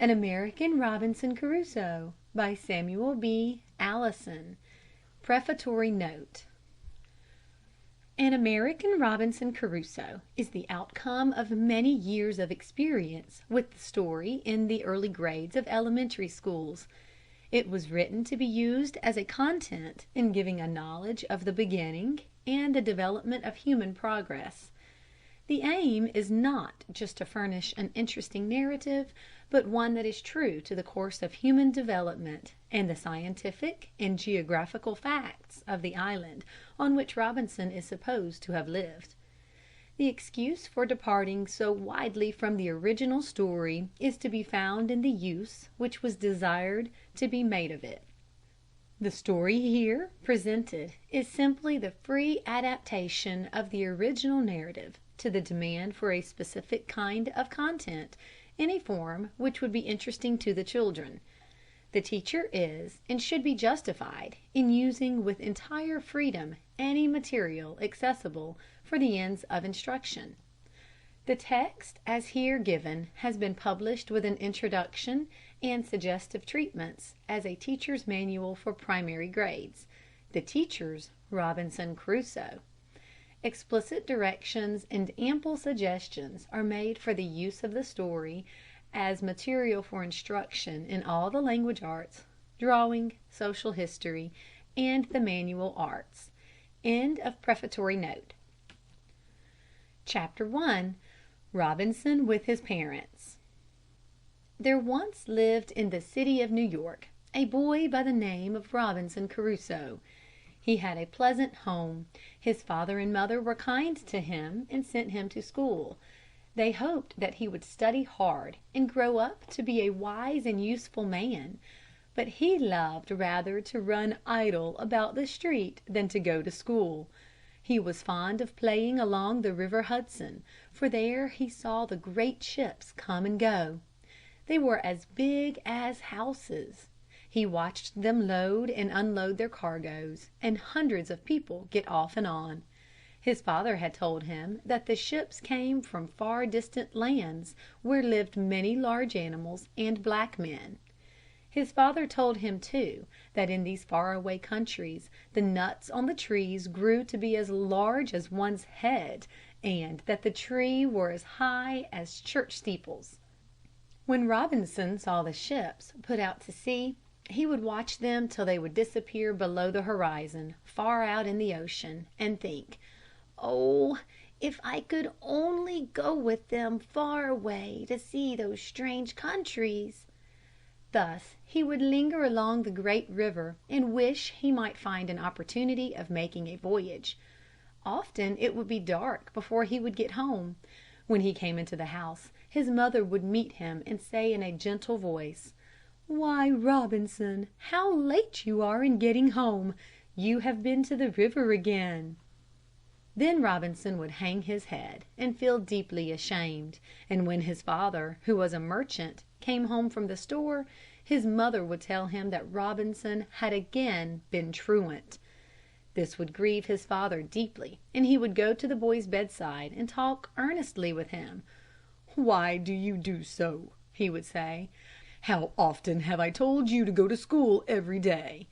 An American Robinson Crusoe by Samuel B. Allison. Prefatory Note. An American Robinson Crusoe is the outcome of many years of experience with the story in the early grades of elementary schools. It was written to be used as a content in giving a knowledge of the beginning and the development of human progress. The aim is not just to furnish an interesting narrative, but one that is true to the course of human development and the scientific and geographical facts of the island on which Robinson is supposed to have lived. The excuse for departing so widely from the original story is to be found in the use which was desired to be made of it. The story here presented is simply the free adaptation of the original narrative to the demand for a specific kind of content in a form which would be interesting to the children. The teacher is and should be justified in using with entire freedom any material accessible for the ends of instruction. The text as here given has been published with an introduction and suggestive treatments as a teacher's manual for primary grades. The teacher's Robinson Crusoe. Explicit directions and ample suggestions are made for the use of the story as material for instruction in all the language arts, drawing, social history, and the manual arts. End of prefatory note. Chapter 1. Robinson with his parents. There once lived in the city of New York a boy by the name of Robinson Crusoe. He had a pleasant home. His father and mother were kind to him and sent him to school. They hoped that he would study hard and grow up to be a wise and useful man. But he loved rather to run idle about the street than to go to school. He was fond of playing along the river Hudson, for there he saw the great ships come and go. They were as big as houses. He watched them load and unload their cargoes, and hundreds of people get off and on. His father had told him that the ships came from far distant lands where lived many large animals and black men. His father told him, too, that in these faraway countries the nuts on the trees grew to be as large as one's head, and that the trees were as high as church steeples. When Robinson saw the ships put out to sea, he would watch them till they would disappear below the horizon, far out in the ocean, and think, "Oh, if I could only go with them far away to see those strange countries." Thus he would linger along the great river and wish he might find an opportunity of making a voyage. Often it would be dark before he would get home. When he came into the house, his mother would meet him and say in a gentle voice, "Why, Robinson, how late you are in getting home. You have been to the river again." Then Robinson would hang his head and feel deeply ashamed, and when his father, who was a merchant, came home from the store, his mother would tell him that Robinson had again been truant. This would grieve his father deeply, and he would go to the boy's bedside and talk earnestly with him. "Why do you do so?" he would say. "How often have I told you to go to school every day?"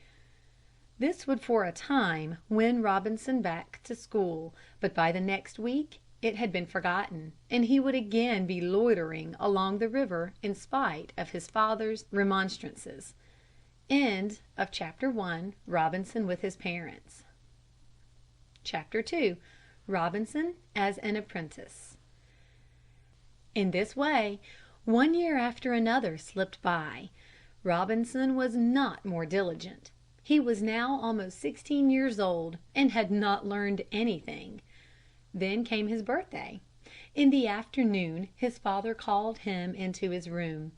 This would for a time win Robinson back to school, but by the next week it had been forgotten, and he would again be loitering along the river in spite of his father's remonstrances. End of Chapter 1. Robinson with his parents. Chapter 2. Robinson as an apprentice. In this way, one year after another slipped by. Robinson was not more diligent. He was now almost 16 years old and had not learned anything. Then came his birthday. In the afternoon his father called him into his room.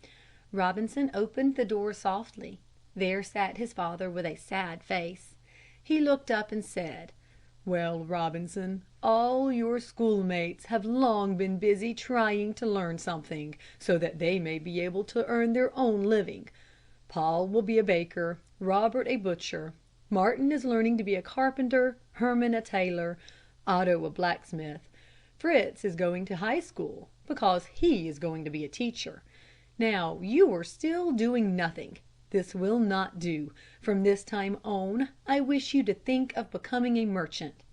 Robinson opened the door softly. There sat his father with a sad face. He looked up and said, "Well, Robinson, all your schoolmates have long been busy trying to learn something, so that they may be able to earn their own living. Paul will be a baker, Robert a butcher, Martin is learning to be a carpenter, Herman a tailor, Otto a blacksmith. Fritz is going to high school, because he is going to be a teacher. Now you are still doing nothing. This will not do. From this time on, I wish you to think of becoming a merchant.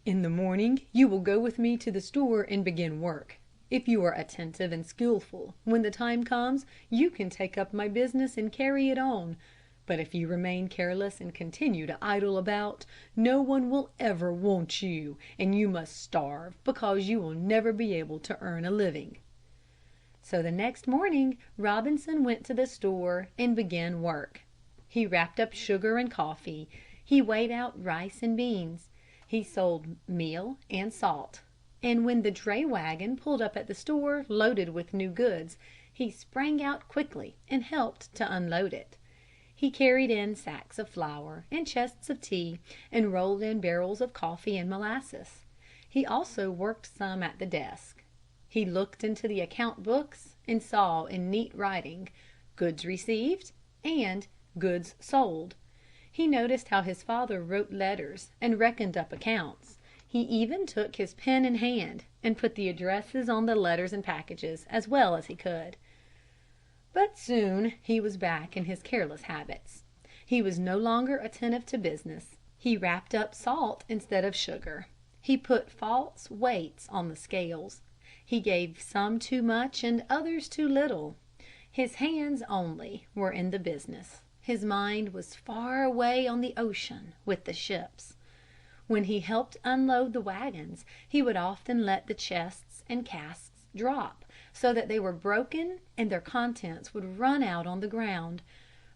In the morning you will go with me to the store and begin work. If you are attentive and skillful, when the time comes, you can take up my business and carry it on. But if you remain careless and continue to idle about, no one will ever want you, and you must starve because you will never be able to earn a living." So the next morning Robinson went to the store and began work. He wrapped up sugar and coffee. He weighed out rice and beans. He sold meal and salt. And when the dray wagon pulled up at the store loaded with new goods, he sprang out quickly and helped to unload it. He carried in sacks of flour and chests of tea and rolled in barrels of coffee and molasses. He also worked some at the desk. He looked into the account books and saw in neat writing, "Goods received" and "Goods sold." He noticed how his father wrote letters and reckoned up accounts. He even took his pen in hand and put the addresses on the letters and packages as well as he could. But soon he was back in his careless habits. He was no longer attentive to business. He wrapped up salt instead of sugar. He put false weights on the scales. He gave some too much and others too little. His hands only were in the business. His mind was far away on the ocean with the ships. When he helped unload the wagons, he would often let the chests and casks drop, so that they were broken and their contents would run out on the ground.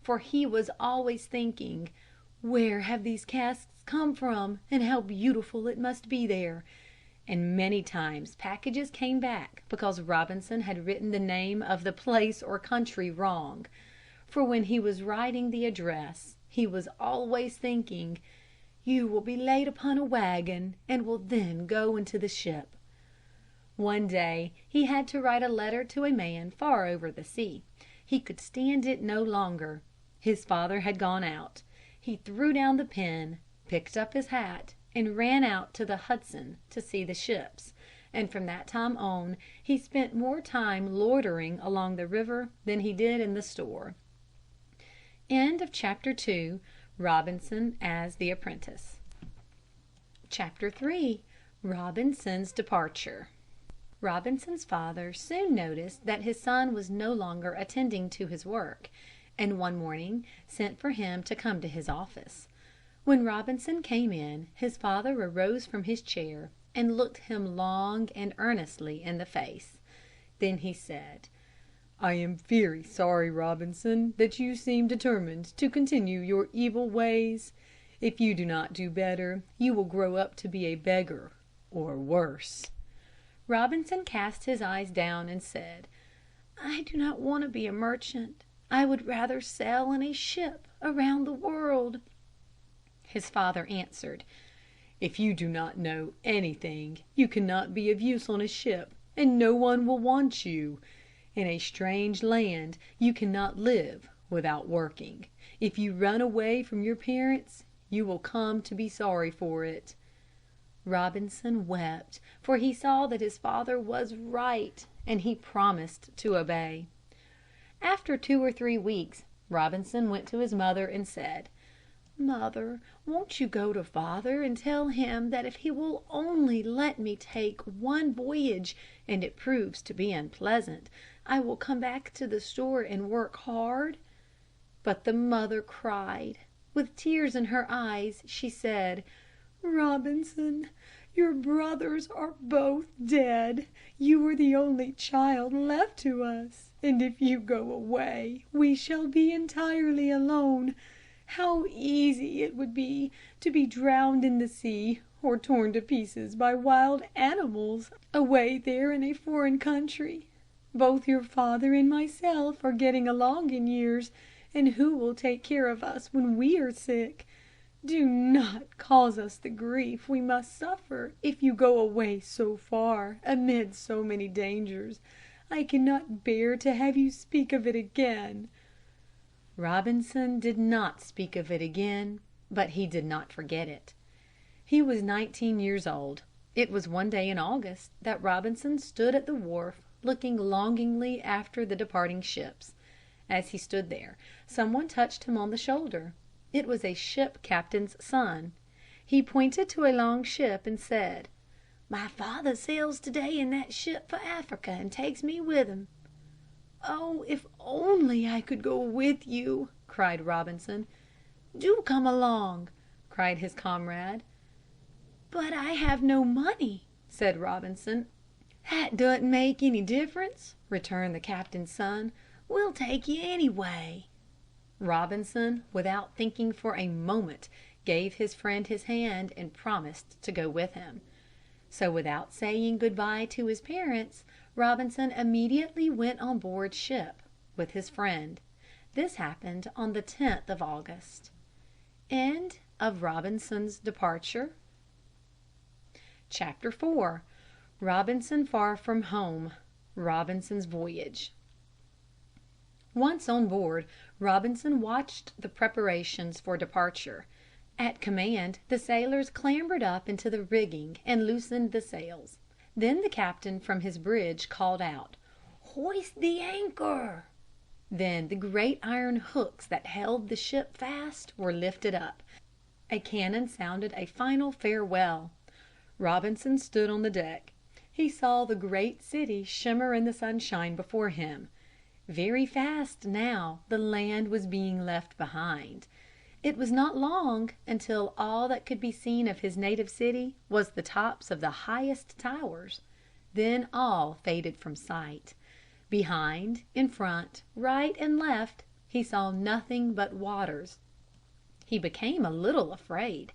For he was always thinking, "Where have these casks come from, and how beautiful it must be there?" And many times packages came back because Robinson had written the name of the place or country wrong. For when he was writing the address, he was always thinking, "You will be laid upon a wagon and will then go into the ship." One day he had to write a letter to a man far over the sea. He could stand it no longer. His father had gone out. He threw down the pen, picked up his hat, and ran out to the Hudson to see the ships, and from that time on he spent more time loitering along the river than he did in the store. Chapter 2. Robinson as the Apprentice. Chapter 3. Robinson's Departure. Robinson's father soon noticed that his son was no longer attending to his work, and one morning sent for him to come to his office. When Robinson came in, his father arose from his chair and looked him long and earnestly in the face. Then he said, "I am very sorry, Robinson, that you seem determined to continue your evil ways. If you do not do better, you will grow up to be a beggar, or worse." Robinson cast his eyes down and said, "I do not want to be a merchant. I would rather sail in a ship around the world." His father answered, "If you do not know anything, you cannot be of use on a ship, and no one will want you. In a strange land you cannot live without working. If you run away from your parents, you will come to be sorry for it." Robinson wept, for he saw that his father was right, and he promised to obey. After 2 or 3 weeks, Robinson went to his mother and said, "Mother, won't you go to father and tell him that if he will only let me take one voyage and it proves to be unpleasant, I will come back to the store and work hard?" But the mother cried. With tears in her eyes, she said, "Robinson, your brothers are both dead. You are the only child left to us, and if you go away, we shall be entirely alone. How easy it would be to be drowned in the sea or torn to pieces by wild animals away there in a foreign country. Both your father and myself are getting along in years, and who will take care of us when we are sick? Do not cause us the grief we must suffer if you go away so far amid so many dangers. I cannot bear to have you speak of it again." Robinson did not speak of it again, but he did not forget it. He was 19 years old. It was one day in August that Robinson stood at the wharf looking longingly after the departing ships. As he stood there, someone touched him on the shoulder. It was a ship captain's son. He pointed to a long ship and said, "My father sails today in that ship for Africa and takes me with him." "Oh, if only I could go with you!" cried Robinson. "Do come along!" cried his comrade. "But I have no money," said Robinson. "That doesn't make any difference," returned the captain's son. "We'll take you anyway." Robinson, without thinking for a moment, gave his friend his hand and promised to go with him. So without saying good-bye to his parents, Robinson immediately went on board ship with his friend. This happened on the 10th of August. End of Robinson's departure. Chapter 4. Robinson Far from Home. Robinson's Voyage. Once on board, Robinson watched the preparations for departure. At command, the sailors clambered up into the rigging and loosened the sails. Then the captain from his bridge called out, "Hoist the anchor!" Then the great iron hooks that held the ship fast were lifted up. A cannon sounded a final farewell. Robinson stood on the deck. He saw the great city shimmer in the sunshine before him. Very fast now the land was being left behind. It was not long until all that could be seen of his native city was the tops of the highest towers. Then all faded from sight. Behind, in front, right and left, he saw nothing but waters. He became a little afraid.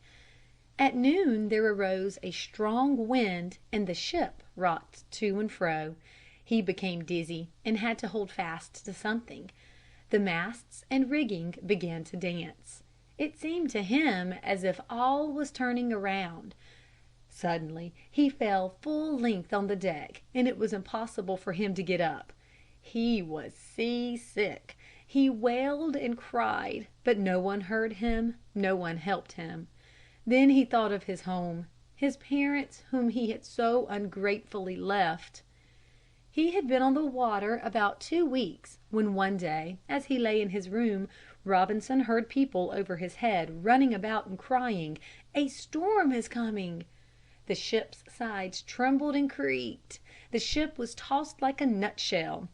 At noon there arose a strong wind and the ship rocked to and fro. He became dizzy and had to hold fast to something. The masts and rigging began to dance. It seemed to him as if all was turning around. Suddenly he fell full length on the deck and it was impossible for him to get up. He was seasick. He wailed and cried, but no one heard him, no one helped him. Then he thought of his home, his parents whom he had so ungratefully left. He had been on the water about 2 weeks when one day, as he lay in his room, Robinson heard people over his head running about and crying, "A storm is coming!" The ship's sides trembled and creaked. The ship was tossed like a nutshell.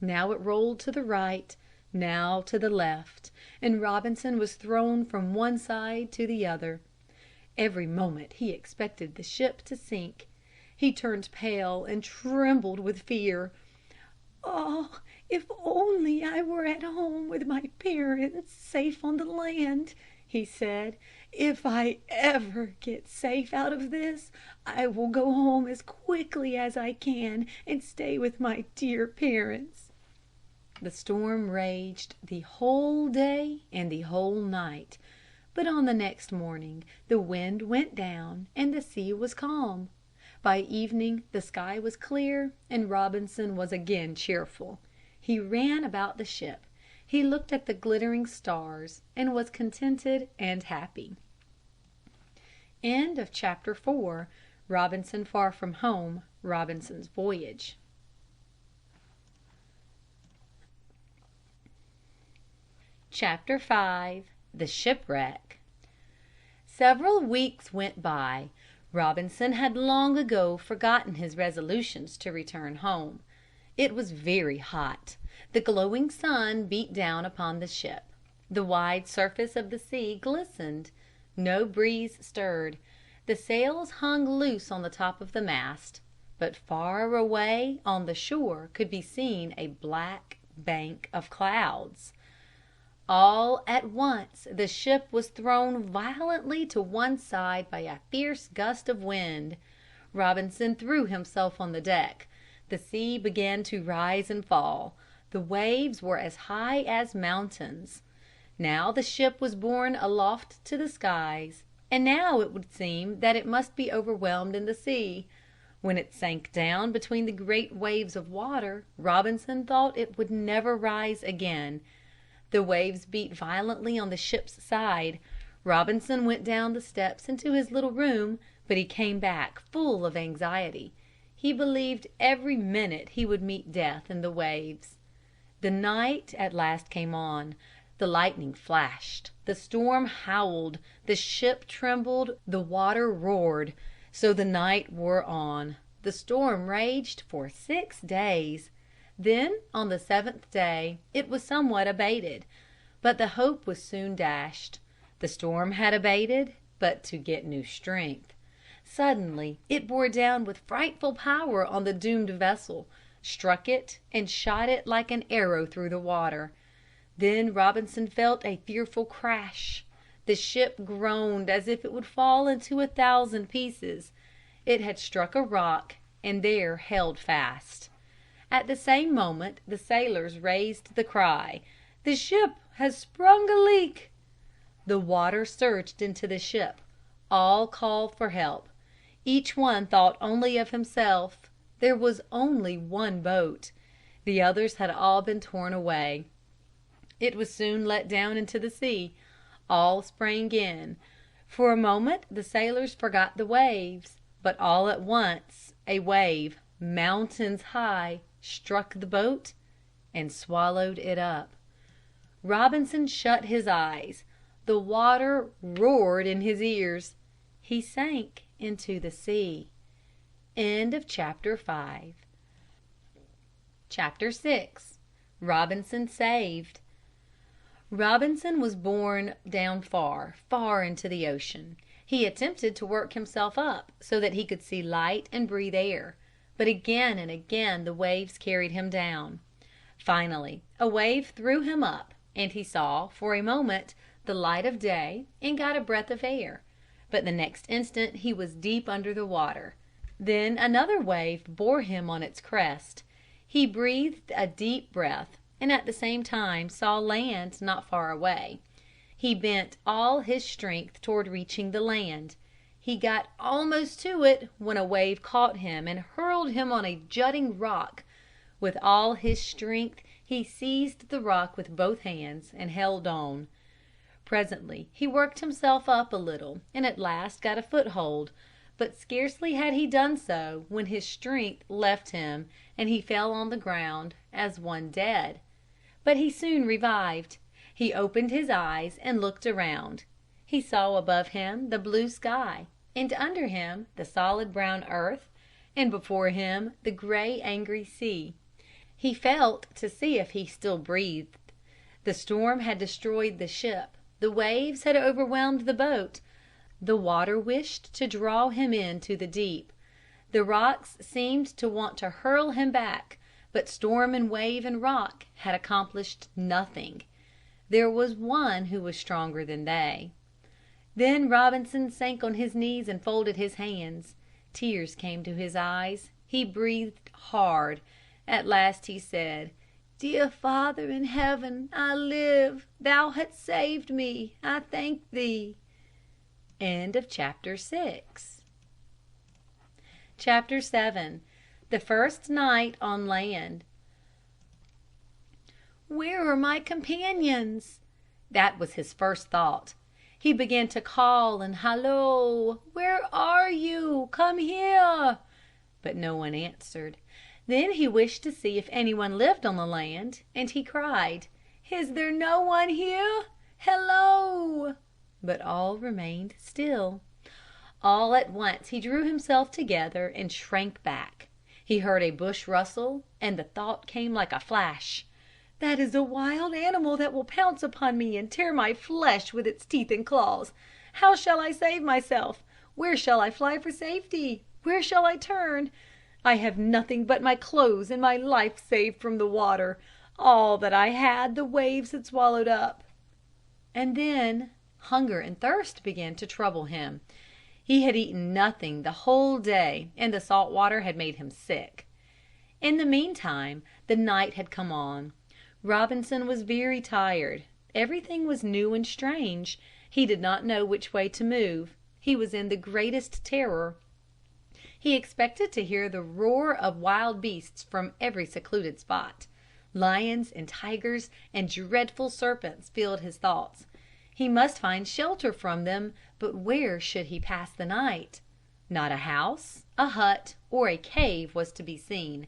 Now it rolled to the right, now to the left, and Robinson was thrown from one side to the other. Every moment he expected the ship to sink. He turned pale and trembled with fear. "Oh, if only I were at home with my parents, safe on the land," he said. "If I ever get safe out of this, I will go home as quickly as I can and stay with my dear parents." The storm raged the whole day and the whole night, but on the next morning the wind went down and the sea was calm. By evening the sky was clear and Robinson was again cheerful. He ran about the ship. He looked at the glittering stars and was contented and happy. End of chapter 4. Robinson Far from Home. Robinson's Voyage. Chapter 5. The Shipwreck. Several weeks went by. Robinson had long ago forgotten his resolutions to return home. It was very hot. The glowing sun beat down upon the ship. The wide surface of the sea glistened. No breeze stirred. The sails hung loose on the top of the mast, but far away on the shore could be seen a black bank of clouds. All at once the ship was thrown violently to one side by a fierce gust of wind. Robinson threw himself on the deck. The sea began to rise and fall. The waves were as high as mountains. Now the ship was borne aloft to the skies, and now it would seem that it must be overwhelmed in the sea. When it sank down between the great waves of water, Robinson thought it would never rise again. The waves beat violently on the ship's side. Robinson went down the steps into his little room, but he came back full of anxiety. He believed every minute he would meet death in the waves. The night at last came on. The lightning flashed, the storm howled, the ship trembled, the water roared. So the night wore on. The storm raged for 6 days. Then, on the 7th day, it was somewhat abated. But the hope was soon dashed. The storm had abated, but to get new strength. Suddenly it bore down with frightful power on the doomed vessel, struck it, and shot it like an arrow through the water. Then Robinson felt a fearful crash. The ship groaned as if it would fall into 1,000 pieces. It had struck a rock, and there held fast. At the same moment the sailors raised the cry, "The ship has sprung a leak!" The water surged into the ship. All called for help. Each one thought only of himself. There was only one boat. The others had all been torn away. It was soon let down into the sea. All sprang in. For a moment the sailors forgot the waves, but all at once a wave, mountains high, struck the boat and swallowed it up. Robinson shut his eyes. The water roared in his ears. He sank into the sea. Chapter 6. Robinson Saved. Robinson was borne down far, far into the ocean. He attempted to work himself up so that he could see light and breathe air, but again and again the waves carried him down. Finally a wave threw him up, and he saw, for a moment, the light of day and got a breath of air. But the next instant he was deep under the water. Then another wave bore him on its crest. He breathed a deep breath, and at the same time saw land not far away. He bent all his strength toward reaching the land. He got almost to it when a wave caught him and hurled him on a jutting rock. With all his strength he seized the rock with both hands and held on. Presently he worked himself up a little and at last got a foothold, but scarcely had he done so when his strength left him and he fell on the ground as one dead. But he soon revived. He opened his eyes and looked around. He saw above him the blue sky, and under him the solid brown earth, and before him the gray angry sea. He felt to see if he still breathed. The storm had destroyed the ship. The waves had overwhelmed the boat. The water wished to draw him into the deep. The rocks seemed to want to hurl him back, but storm and wave and rock had accomplished nothing. There was one who was stronger than they. Then Robinson sank on his knees and folded his hands. Tears came to his eyes. He breathed hard. At last he said, "Dear Father in heaven, I live. Thou hast saved me. I thank thee." Chapter 7. The First Night on Land. "Where are my companions?" That was his first thought. He began to call and halloo, "Where are you? Come here!" But no one answered. Then he wished to see if anyone lived on the land, and he cried, "Is there no one here? Hello!" But all remained still. All at once he drew himself together and shrank back. He heard a bush rustle, and the thought came like a flash, "That is a wild animal that will pounce upon me and tear my flesh with its teeth and claws. How shall I save myself? Where shall I fly for safety? Where shall I turn? I have nothing but my clothes and my life saved from the water. All that I had the waves had swallowed up." And then hunger and thirst began to trouble him. He had eaten nothing the whole day, and the salt water had made him sick. In the meantime the night had come on. Robinson was very tired. Everything was new and strange. He did not know which way to move. He was in the greatest terror. He expected to hear the roar of wild beasts from every secluded spot. Lions and tigers and dreadful serpents filled his thoughts. He must find shelter from them, but where should he pass the night? Not a house, A hut or a cave was to be seen.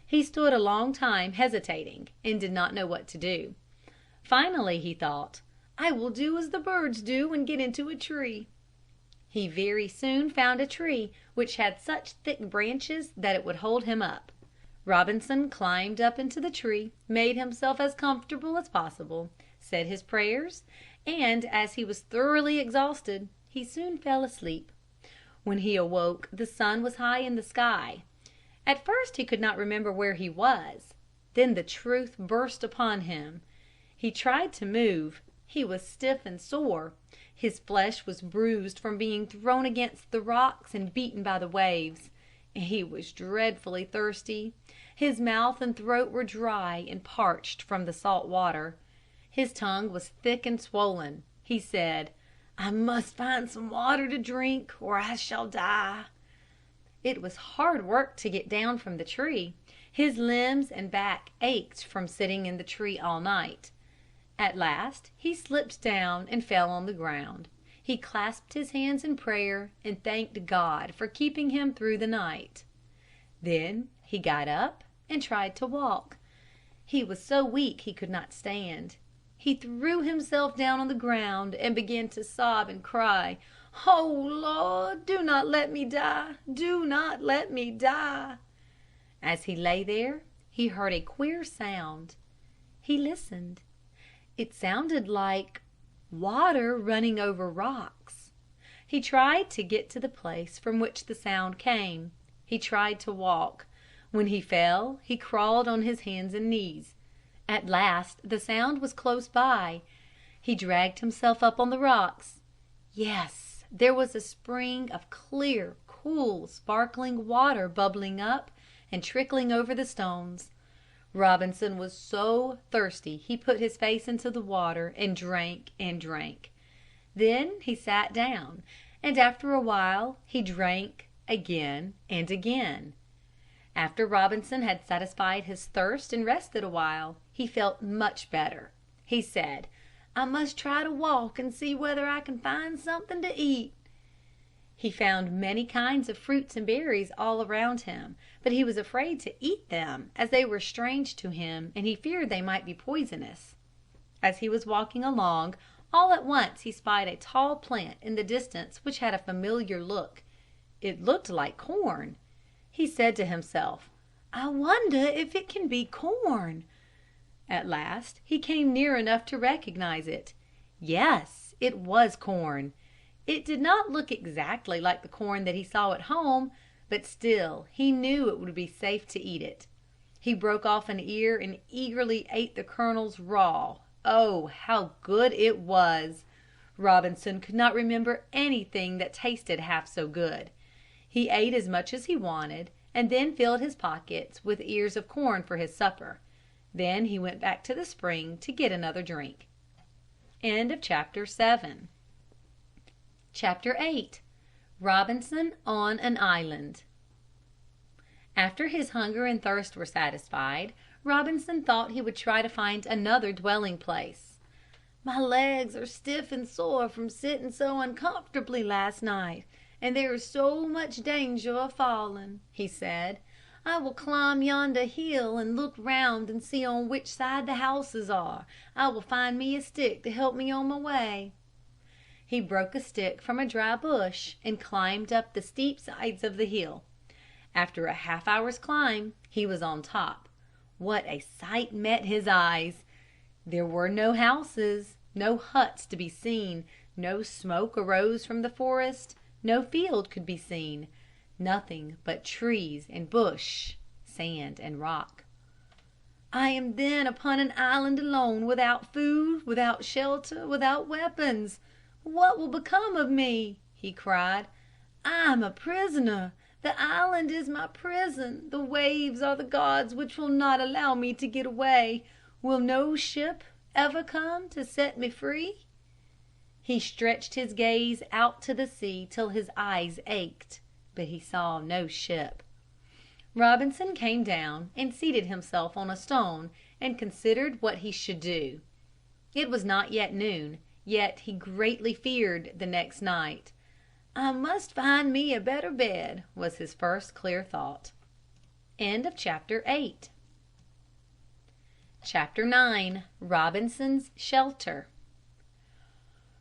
He stood a long time hesitating and did not know what to do. Finally he thought, "I will do as the birds do and get into a tree." He very soon found a tree which had such thick branches that it would hold him up. Robinson climbed up into the tree, made himself as comfortable as possible, said his prayers, and as he was thoroughly exhausted, he soon fell asleep. When he awoke the sun was high in the sky. At first he could not remember where he was. Then the truth burst upon him. He tried to move. He was stiff and sore. His flesh was bruised from being thrown against the rocks and beaten by the waves. He was dreadfully thirsty. His mouth and throat were dry and parched from the salt water. His tongue was thick and swollen. He said, "I must find some water to drink or I shall die." It was hard work to get down from the tree. His limbs and back ached from sitting in the tree all night. At last he slipped down and fell on the ground. He clasped his hands in prayer and thanked God for keeping him through the night. Then he got up and tried to walk. He was so weak he could not stand. He threw himself down on the ground and began to sob and cry, "Oh, Lord, do not let me die. Do not let me die." As he lay there, he heard a queer sound. He listened. It sounded like water running over rocks. He tried to get to the place from which the sound came. He tried to walk. When he fell, he crawled on his hands and knees. At last the sound was close by. He dragged himself up on the rocks. Yes, there was a spring of clear, cool, sparkling water bubbling up and trickling over the stones. Robinson was so thirsty he put his face into the water and drank and drank. Then he sat down, and after a while he drank again and again. After Robinson had satisfied his thirst and rested a while, he felt much better. He said, "I must try to walk and see whether I can find something to eat." He found many kinds of fruits and berries all around him, but he was afraid to eat them as they were strange to him and he feared they might be poisonous. As he was walking along, all at once he spied a tall plant in the distance which had a familiar look. It looked like corn. He said to himself, "I wonder if it can be corn." At last he came near enough to recognize it. Yes, it was corn. It did not look exactly like the corn that he saw at home, but still he knew it would be safe to eat it. He broke off an ear and eagerly ate the kernels raw. Oh, how good it was! Robinson could not remember anything that tasted half so good. He ate as much as he wanted and then filled his pockets with ears of corn for his supper. Then he went back to the spring to get another drink. Chapter 8. Robinson on an Island. After his hunger and thirst were satisfied, Robinson thought he would try to find another dwelling place. "My legs are stiff and sore from sitting so uncomfortably last night, and there is so much danger of falling," he said. "I will climb yonder hill and look round and see on which side the houses are. I will find me a stick to help me on my way." He broke a stick from a dry bush and climbed up the steep sides of the hill. After a half hour's climb he was on top. What a sight met his eyes! There were no houses, no huts to be seen, no smoke arose from the forest, no field could be seen, nothing but trees and bush, sand and rock. "I am then upon an island alone, without food, without shelter, without weapons. What will become of me?" he cried. "I am a prisoner. The island is my prison. The waves are the gods which will not allow me to get away. Will no ship ever come to set me free?" He stretched his gaze out to the sea till his eyes ached, but he saw no ship. Robinson came down and seated himself on a stone and considered what he should do. It was not yet noon, yet he greatly feared the next night. I must find me a better bed, was his first clear thought. Chapter 9. Robinson's Shelter.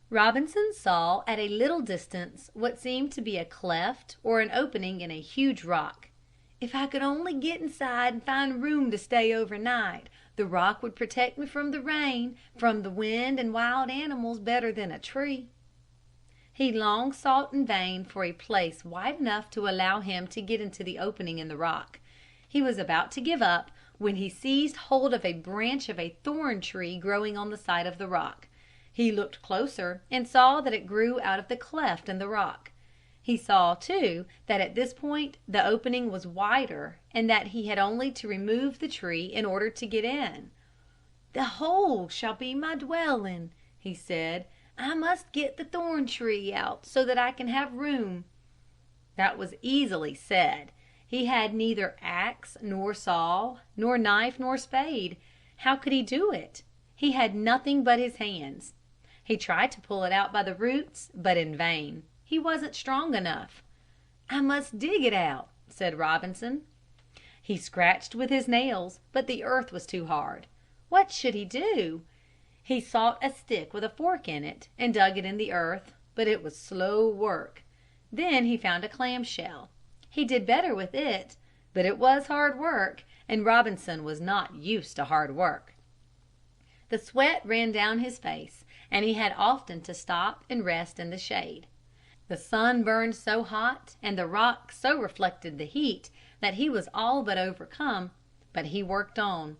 Robinson saw at a little distance what seemed to be a cleft or an opening in a huge rock. If I could only get inside and find room to stay overnight, the rock would protect me from the rain, from the wind and wild animals better than a tree. He long sought in vain for a place wide enough to allow him to get into the opening in the rock. He was about to give up when he seized hold of a branch of a thorn tree growing on the side of the rock. He looked closer and saw that it grew out of the cleft in the rock. He saw, too, that at this point the opening was wider and that he had only to remove the tree in order to get in. "The hole shall be my dwelling," he said. "I must get the thorn tree out so that I can have room." That was easily said. He had neither axe nor saw, nor knife nor spade. How could he do it? He had nothing but his hands. He tried to pull it out by the roots, but in vain. He wasn't strong enough. "I must dig it out," said Robinson. He scratched with his nails, but the earth was too hard. What should he do? He sought a stick with a fork in it and dug it in the earth, but it was slow work. Then he found a clamshell. He did better with it, but it was hard work, and Robinson was not used to hard work. The sweat ran down his face, and he had often to stop and rest in the shade. The sun burned so hot and the rock so reflected the heat that he was all but overcome, but he worked on.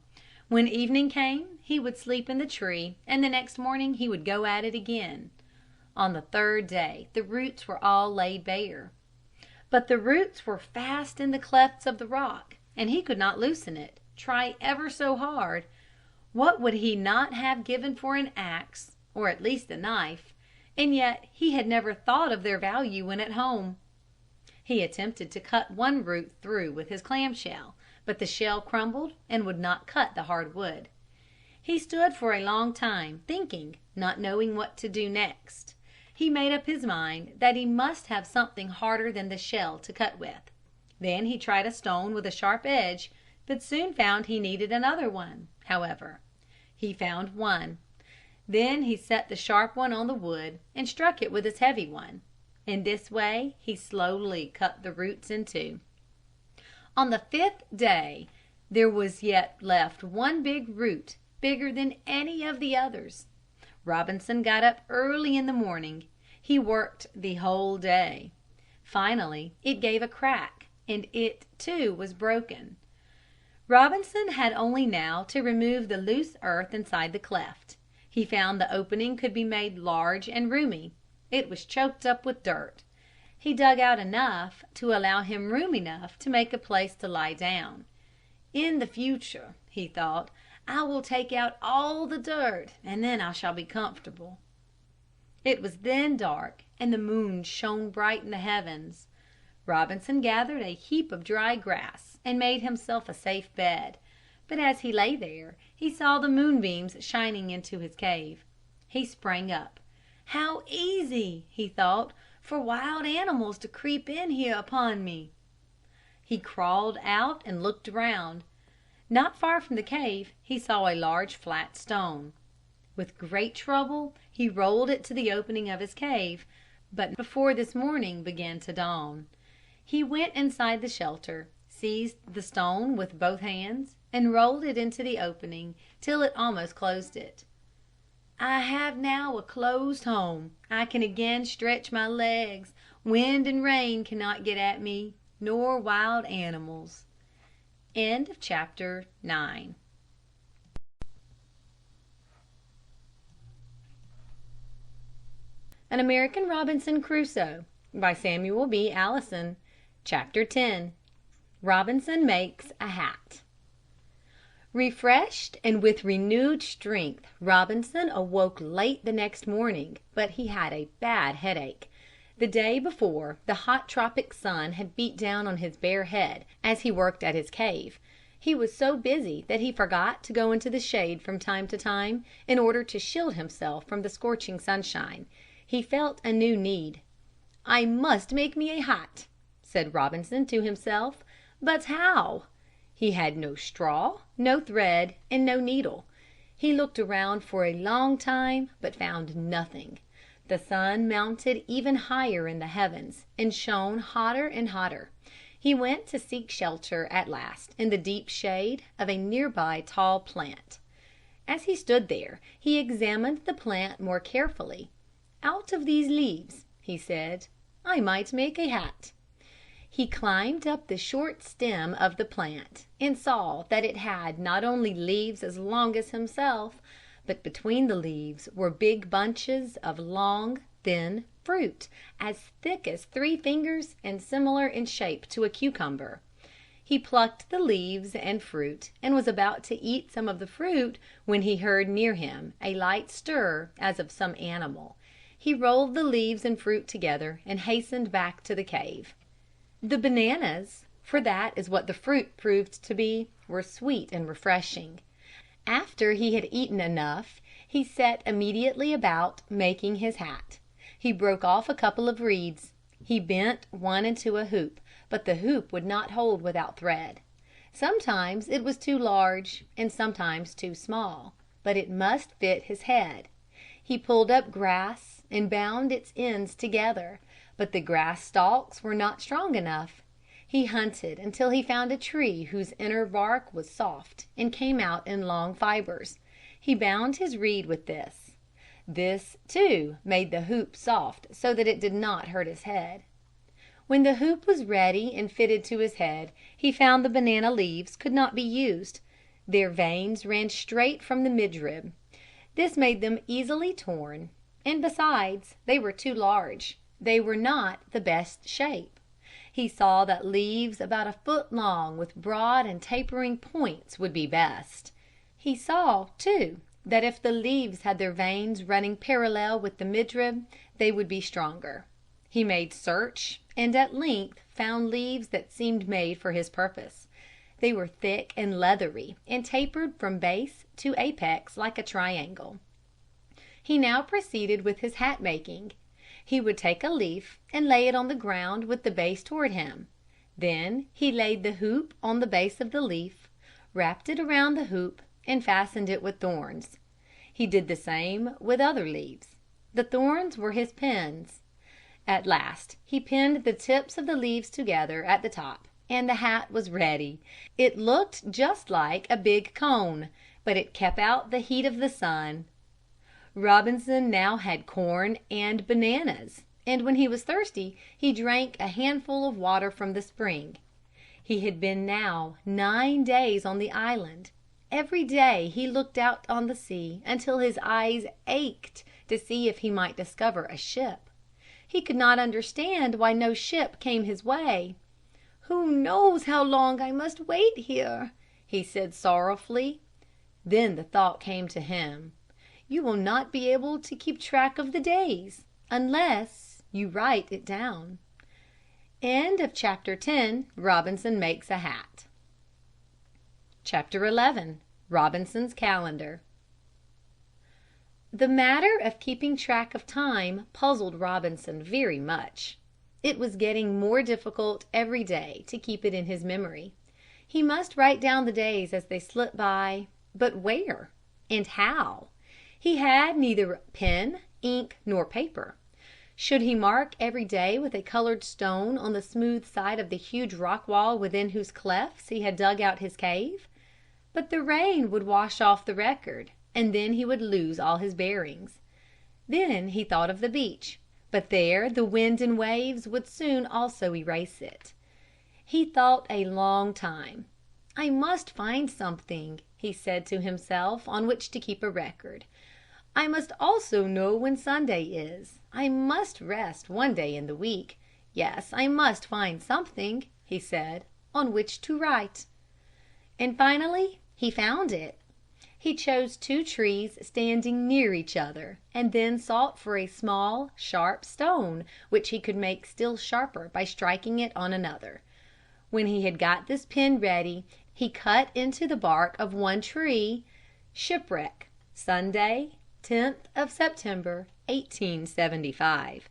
When evening came he would sleep in the tree, and the next morning he would go at it again. On the third day the roots were all laid bare. But the roots were fast in the clefts of the rock, and he could not loosen it, try ever so hard. What would he not have given for an axe, or at least a knife? And yet he had never thought of their value when at home. He attempted to cut one root through with his clamshell, but the shell crumbled and would not cut the hard wood. He stood for a long time, thinking, not knowing what to do next. He made up his mind that he must have something harder than the shell to cut with. Then he tried a stone with a sharp edge, but soon found he needed another one, however. He found one. Then he set the sharp one on the wood and struck it with his heavy one. In this way he slowly cut the roots in two. On the fifth day there was yet left one big root, bigger than any of the others. Robinson got up early in the morning. He worked the whole day. Finally it gave a crack, and it, too, was broken. Robinson had only now to remove the loose earth inside the cleft. He found the opening could be made large and roomy. It was choked up with dirt. He dug out enough to allow him room enough to make a place to lie down. "In the future," he thought, "I will take out all the dirt, and then I shall be comfortable." It was then dark, and the moon shone bright in the heavens. Robinson gathered a heap of dry grass and made himself a safe bed. But as he lay there, he saw the moonbeams shining into his cave. He sprang up. "How easy," he thought, "for wild animals to creep in here upon me." He crawled out and looked around. Not far from the cave he saw a large flat stone. With great trouble he rolled it to the opening of his cave, but before this morning began to dawn. He went inside the shelter, seized the stone with both hands, and rolled it into the opening till it almost closed it. "I have now a closed home. I can again stretch my legs. Wind and rain cannot get at me, nor wild animals." Chapter 10. An American Robinson Crusoe, by Samuel B. Allison. Chapter 10. Robinson makes a hat. Refreshed and with renewed strength, Robinson awoke late the next morning, but he had a bad headache. The day before, the hot tropic sun had beat down on his bare head as he worked at his cave. He was so busy that he forgot to go into the shade from time to time in order to shield himself from the scorching sunshine. He felt a new need. "I must make me a hat," said Robinson to himself. But how? He had no straw, no thread, and no needle. He looked around for a long time, but found nothing. The sun mounted even higher in the heavens, and shone hotter and hotter. He went to seek shelter at last in the deep shade of a nearby tall plant. As he stood there, he examined the plant more carefully. "Out of these leaves," he said, "I might make a hat." He climbed up the short stem of the plant and saw that it had not only leaves as long as himself, but between the leaves were big bunches of long, thin fruit, as thick as 3 fingers and similar in shape to a cucumber. He plucked the leaves and fruit and was about to eat some of the fruit when he heard near him a light stir as of some animal. He rolled the leaves and fruit together and hastened back to the cave. The bananas, for that is what the fruit proved to be, were sweet and refreshing. After he had eaten enough, he set immediately about making his hat. He broke off a couple of reeds. He bent one into a hoop, but the hoop would not hold without thread. Sometimes it was too large and sometimes too small, but it must fit his head. He pulled up grass and bound its ends together, but the grass stalks were not strong enough. He hunted until he found a tree whose inner bark was soft and came out in long fibers. He bound his reed with this. This, too, made the hoop soft so that it did not hurt his head. When the hoop was ready and fitted to his head, he found the banana leaves could not be used. Their veins ran straight from the midrib. This made them easily torn, and besides, they were too large. They were not the best shape. He saw that leaves about 1 foot long with broad and tapering points would be best. He saw, too, that if the leaves had their veins running parallel with the midrib, they would be stronger. He made search and at length found leaves that seemed made for his purpose. They were thick and leathery and tapered from base to apex like a triangle. He now proceeded with his hat making. He would take a leaf and lay it on the ground with the base toward him. Then he laid the hoop on the base of the leaf, wrapped it around the hoop, and fastened it with thorns. He did the same with other leaves. The thorns were his pins. At last he pinned the tips of the leaves together at the top, and the hat was ready. It looked just like a big cone, but it kept out the heat of the sun. Robinson now had corn and bananas, and when he was thirsty he drank a handful of water from the spring. He had been now 9 days on the island. Every day he looked out on the sea until his eyes ached to see if he might discover a ship. He could not understand why no ship came his way. "Who knows how long I must wait here?" he said sorrowfully. Then the thought came to him, "You will not be able to keep track of the days unless you write it down." Chapter 10. Robinson makes a hat. Chapter 11. Robinson's calendar. The matter of keeping track of time puzzled Robinson very much. It was getting more difficult every day to keep it in his memory. He must write down the days as they slipped by, but where? And how? He had neither pen, ink, nor paper. Should he mark every day with a colored stone on the smooth side of the huge rock wall within whose clefts he had dug out his cave? But the rain would wash off the record, and then he would lose all his bearings. Then he thought of the beach, but there the wind and waves would soon also erase it. He thought a long time. "I must find something," he said to himself, "on which to keep a record. I must also know when Sunday is. I must rest one day in the week. Yes, I must find something," he said, "on which to write." And finally he found it. He chose 2 trees standing near each other, and then sought for a small, sharp stone which he could make still sharper by striking it on another. When he had got this pen ready, he cut into the bark of one tree, "Shipwreck, Sunday, 10th of September, 1875."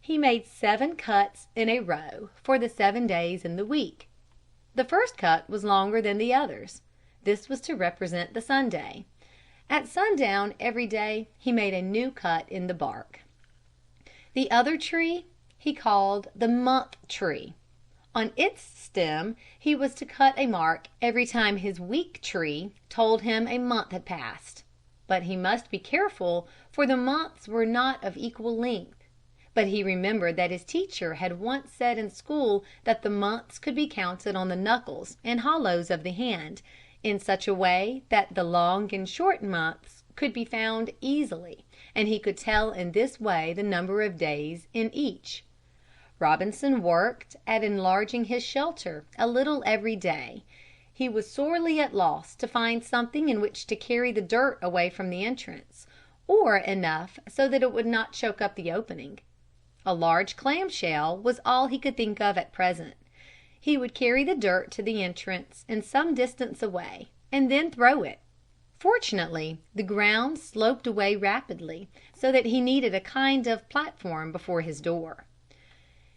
He made 7 cuts in a row for the 7 days in the week. The first cut was longer than the others. This was to represent the Sunday. At sundown every day he made a new cut in the bark. The other tree he called the month tree. On its stem he was to cut a mark every time his week tree told him a month had passed. But he must be careful, for the months were not of equal length. But he remembered that his teacher had once said in school that the months could be counted on the knuckles and hollows of the hand, in such a way that the long and short months could be found easily, and he could tell in this way the number of days in each. Robinson worked at enlarging his shelter a little every day. He was sorely at loss to find something in which to carry the dirt away from the entrance, or enough so that it would not choke up the opening. A large clam shell was all he could think of at present. He would carry the dirt to the entrance and some distance away, and then throw it. Fortunately, the ground sloped away rapidly, so that he needed a kind of platform before his door.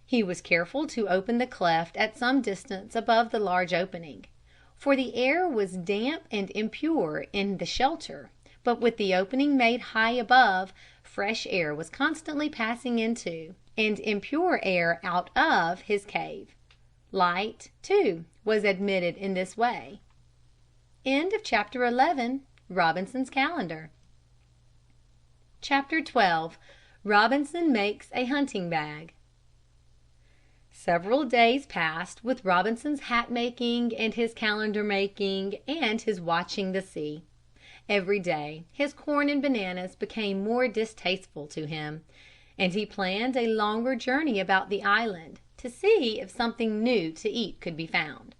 He was careful to open the cleft at some distance above the large opening, for the air was damp and impure in the shelter, but with the opening made high above, fresh air was constantly passing into, and impure air out of, his cave. Light, too, was admitted in this way. Chapter 11. Robinson's Calendar. Chapter 12. Robinson makes a hunting bag. Several days passed with Robinson's hat making and his calendar making and his watching the sea. Every day his corn and bananas became more distasteful to him, and he planned a longer journey about the island to see if something new to eat could be found.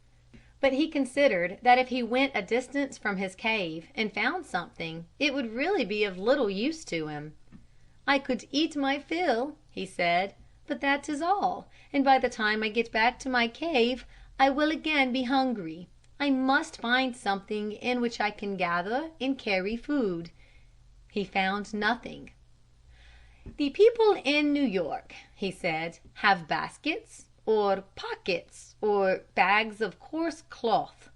But he considered that if he went a distance from his cave and found something, it would really be of little use to him. "I could eat my fill," he said, "but that is all, and by the time I get back to my cave I will again be hungry. I must find something in which I can gather and carry food." He found nothing. "The people in New York," he said, "have baskets, or pockets, or bags of coarse cloth.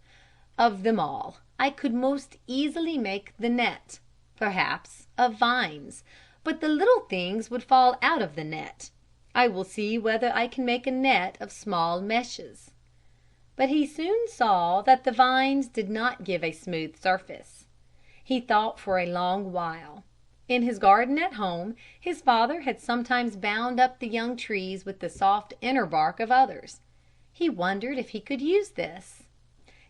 Of them all, I could most easily make the net, perhaps, of vines, but the little things would fall out of the net. I will see whether I can make a net of small meshes." But he soon saw that the vines did not give a smooth surface. He thought for a long while. In his garden at home his father had sometimes bound up the young trees with the soft inner bark of others. He wondered if he could use this.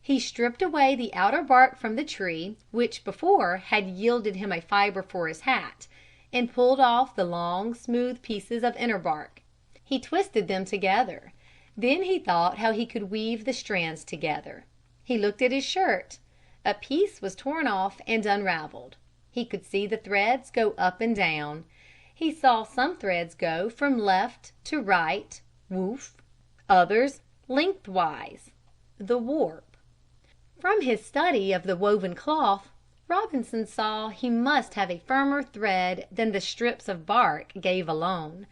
He stripped away the outer bark from the tree, which before had yielded him a fiber for his hat, and pulled off the long, smooth pieces of inner bark. He twisted them together. Then he thought how he could weave the strands together. He looked at his shirt. A piece was torn off and unraveled. He could see the threads go up and down. He saw some threads go from left to right, woof, others lengthwise, the warp. From his study of the woven cloth, Robinson saw he must have a firmer thread than the strips of bark gave alone.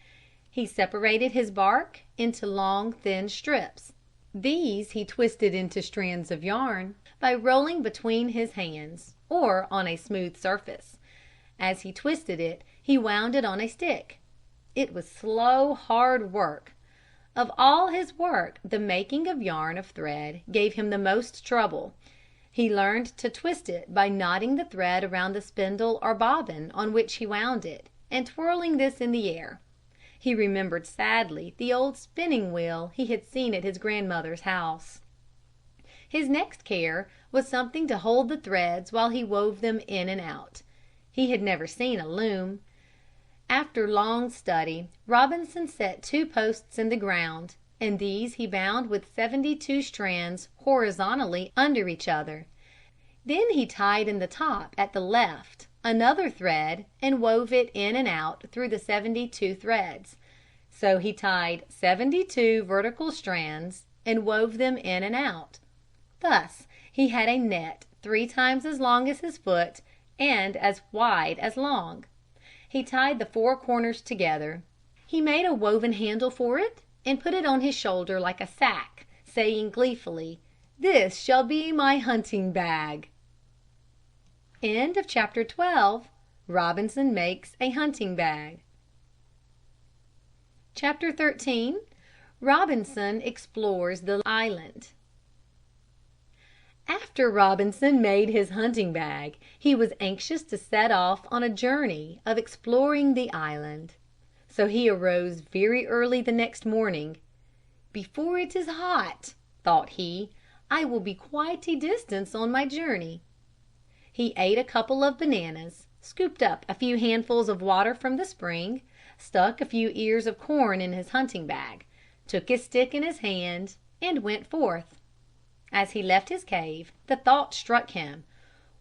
He separated his bark into long, thin strips. These he twisted into strands of yarn by rolling between his hands, or on a smooth surface. As he twisted it, he wound it on a stick. It was slow, hard work. Of all his work the making of yarn of thread gave him the most trouble. He learned to twist it by knotting the thread around the spindle or bobbin on which he wound it, and twirling this in the air. He remembered sadly the old spinning wheel he had seen at his grandmother's house. His next care was something to hold the threads while he wove them in and out. He had never seen a loom. After long study, Robinson set 2 posts in the ground, and these he bound with 72 strands horizontally under each other. Then he tied in the top at the left another thread and wove it in and out through the 72 threads. So he tied 72 vertical strands and wove them in and out. Thus he had a net 3 times as long as his foot and as wide as long. He tied the 4 corners together. He made a woven handle for it and put it on his shoulder like a sack, saying gleefully, "This shall be my hunting bag." Chapter 12. Robinson makes a hunting bag. Chapter 13. Robinson explores the island. After Robinson made his hunting bag, he was anxious to set off on a journey of exploring the island. So he arose very early the next morning. "Before it is hot," thought he, "I will be quite a distance on my journey." He ate a couple of bananas, scooped up a few handfuls of water from the spring, stuck a few ears of corn in his hunting bag, took his stick in his hand, and went forth. As he left his cave, the thought struck him,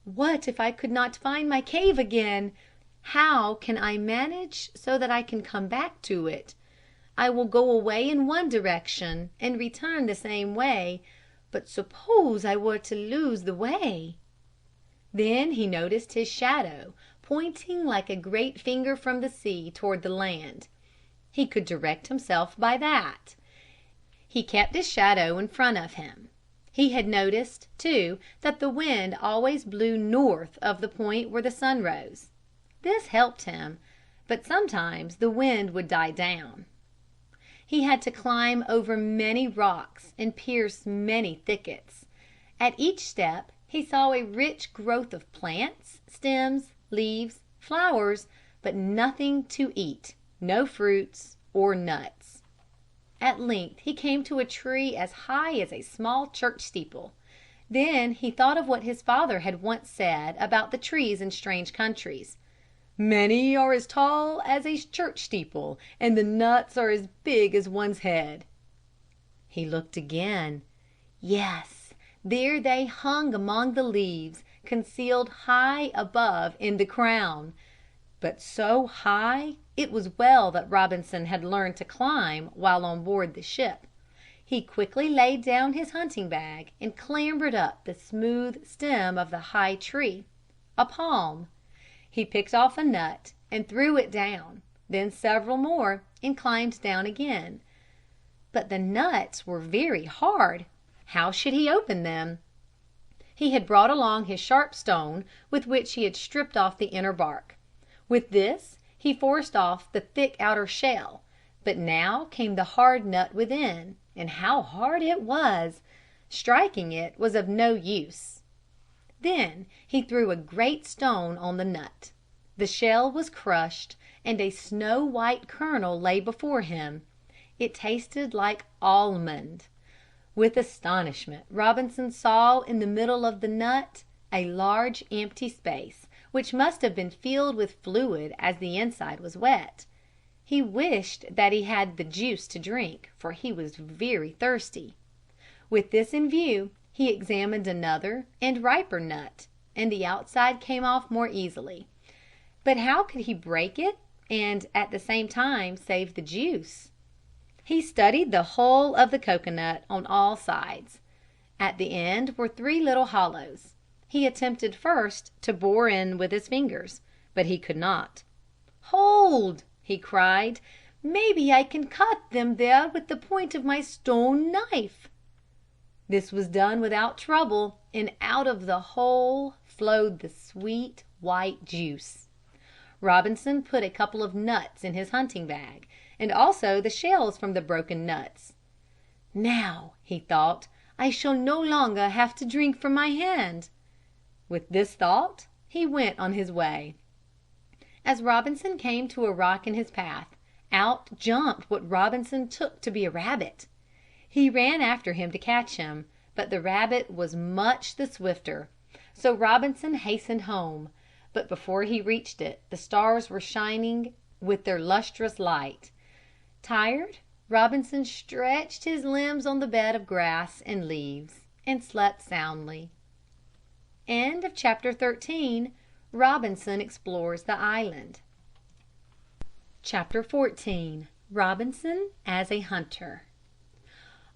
"What if I could not find my cave again? How can I manage so that I can come back to it? I will go away in one direction and return the same way, but suppose I were to lose the way?" Then he noticed his shadow pointing like a great finger from the sea toward the land. He could direct himself by that. He kept his shadow in front of him. He had noticed, too, that the wind always blew north of the point where the sun rose. This helped him, but sometimes the wind would die down. He had to climb over many rocks and pierce many thickets. At each step he saw a rich growth of plants, stems, leaves, flowers, but nothing to eat, no fruits or nuts. At length he came to a tree as high as a small church steeple. Then he thought of what his father had once said about the trees in strange countries. "Many are as tall as a church steeple, and the nuts are as big as one's head." He looked again. Yes, there they hung among the leaves, concealed high above in the crown. But so high it was well that Robinson had learned to climb while on board the ship. He quickly laid down his hunting bag and clambered up the smooth stem of the high tree, a palm. He picked off a nut and threw it down, then several more, and climbed down again. But the nuts were very hard. How should he open them? He had brought along his sharp stone with which he had stripped off the inner bark. With this he forced off the thick outer shell, but now came the hard nut within, and how hard it was! Striking it was of no use. Then he threw a great stone on the nut. The shell was crushed, and a snow white kernel lay before him. It tasted like almond. With astonishment Robinson saw in the middle of the nut a large empty space, which must have been filled with fluid as the inside was wet. He wished that he had the juice to drink, for he was very thirsty. With this in view he examined another and riper nut, and the outside came off more easily. But how could he break it and at the same time save the juice? He studied the hull of the cocoanut on all sides. At the end were 3 little hollows. He attempted first to bore in with his fingers, but he could not. "Hold!" he cried. "Maybe I can cut them there with the point of my stone knife." This was done without trouble, and out of the hole flowed the sweet, white juice. Robinson put a couple of nuts in his hunting bag, and also the shells from the broken nuts. "Now," he thought, "I shall no longer have to drink from my hand." With this thought he went on his way. As Robinson came to a rock in his path, out jumped what Robinson took to be a rabbit. He ran after him to catch him, but the rabbit was much the swifter. So Robinson hastened home, but before he reached it the stars were shining with their lustrous light. Tired, Robinson stretched his limbs on the bed of grass and leaves and slept soundly. Chapter 13. Robinson explores the island. Chapter 14. Robinson as a hunter.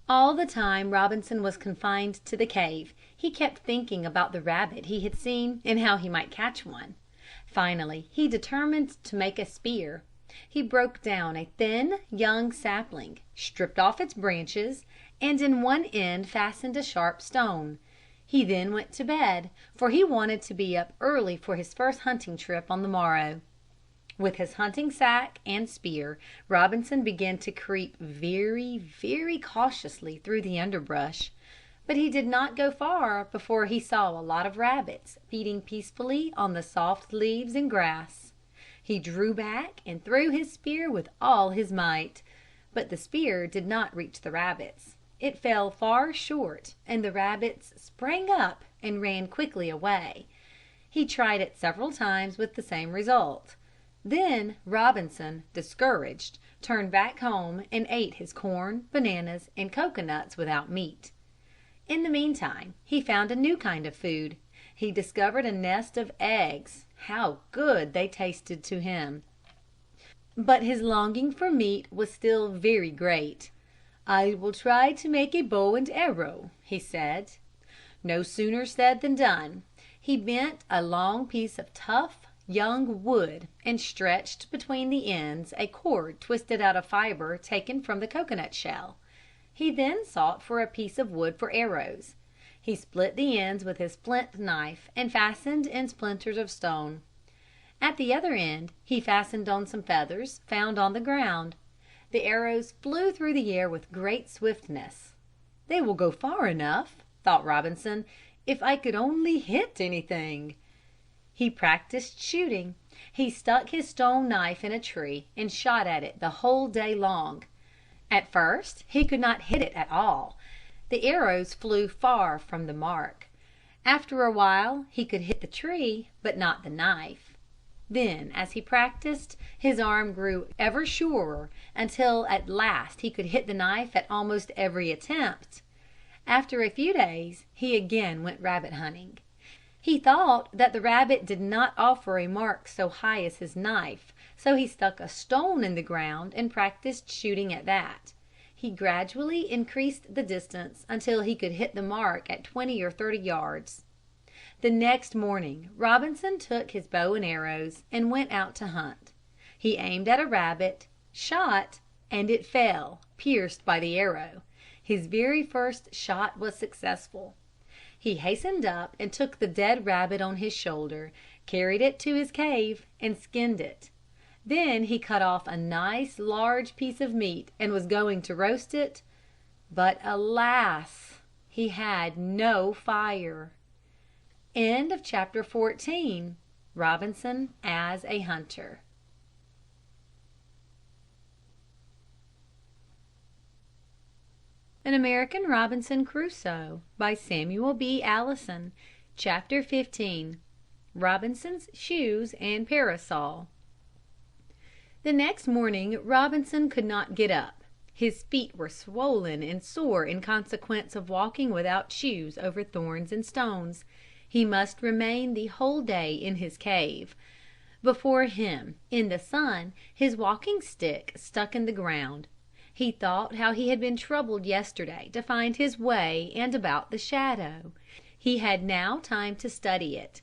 All the time Robinson was confined to the cave he kept thinking about the rabbit he had seen and how he might catch one. Finally he determined to make a spear. He broke down a thin young sapling, stripped off its branches, and in one end fastened a sharp stone. He then went to bed, for he wanted to be up early for his first hunting trip on the morrow. With his hunting sack and spear, Robinson began to creep very, very cautiously through the underbrush. But he did not go far before he saw a lot of rabbits feeding peacefully on the soft leaves and grass. He drew back and threw his spear with all his might. But the spear did not reach the rabbits. It fell far short, and the rabbits sprang up and ran quickly away. He tried it several times with the same result. Then Robinson, discouraged, turned back home and ate his corn, bananas, and coconuts without meat. In the meantime he found a new kind of food. He discovered a nest of eggs. How good they tasted to him! But his longing for meat was still very great. "I will try to make a bow and arrow," he said. No sooner said than done. He bent a long piece of tough, young wood and stretched between the ends a cord twisted out of fiber taken from the coconut shell. He then sought for a piece of wood for arrows. He split the ends with his flint knife and fastened in splinters of stone. At the other end he fastened on some feathers found on the ground. The arrows flew through the air with great swiftness. "They will go far enough," thought Robinson, "if I could only hit anything." He practiced shooting. He stuck his stone knife in a tree and shot at it the whole day long. At first he could not hit it at all. The arrows flew far from the mark. After a while he could hit the tree, but not the knife. Then, as he practiced, his arm grew ever surer until at last he could hit the knife at almost every attempt. After a few days he again went rabbit hunting. He thought that the rabbit did not offer a mark so high as his knife, so he stuck a stone in the ground and practiced shooting at that. He gradually increased the distance until he could hit the mark at 20 or 30 yards. The next morning Robinson took his bow and arrows and went out to hunt. He aimed at a rabbit, shot, and it fell, pierced by the arrow. His very first shot was successful. He hastened up and took the dead rabbit on his shoulder, carried it to his cave, and skinned it. Then he cut off a nice large piece of meat and was going to roast it. But alas! He had no fire. End of chapter 14. Robinson as a hunter. An American Robinson Crusoe by Samuel B. Allison. Chapter 15. Robinson's shoes and parasol. The next morning Robinson could not get up. His feet were swollen and sore in consequence of walking without shoes over thorns and stones. He must remain the whole day in his cave. Before him, in the sun, his walking stick stuck in the ground. He thought how he had been troubled yesterday to find his way and about the shadow. He had now time to study it.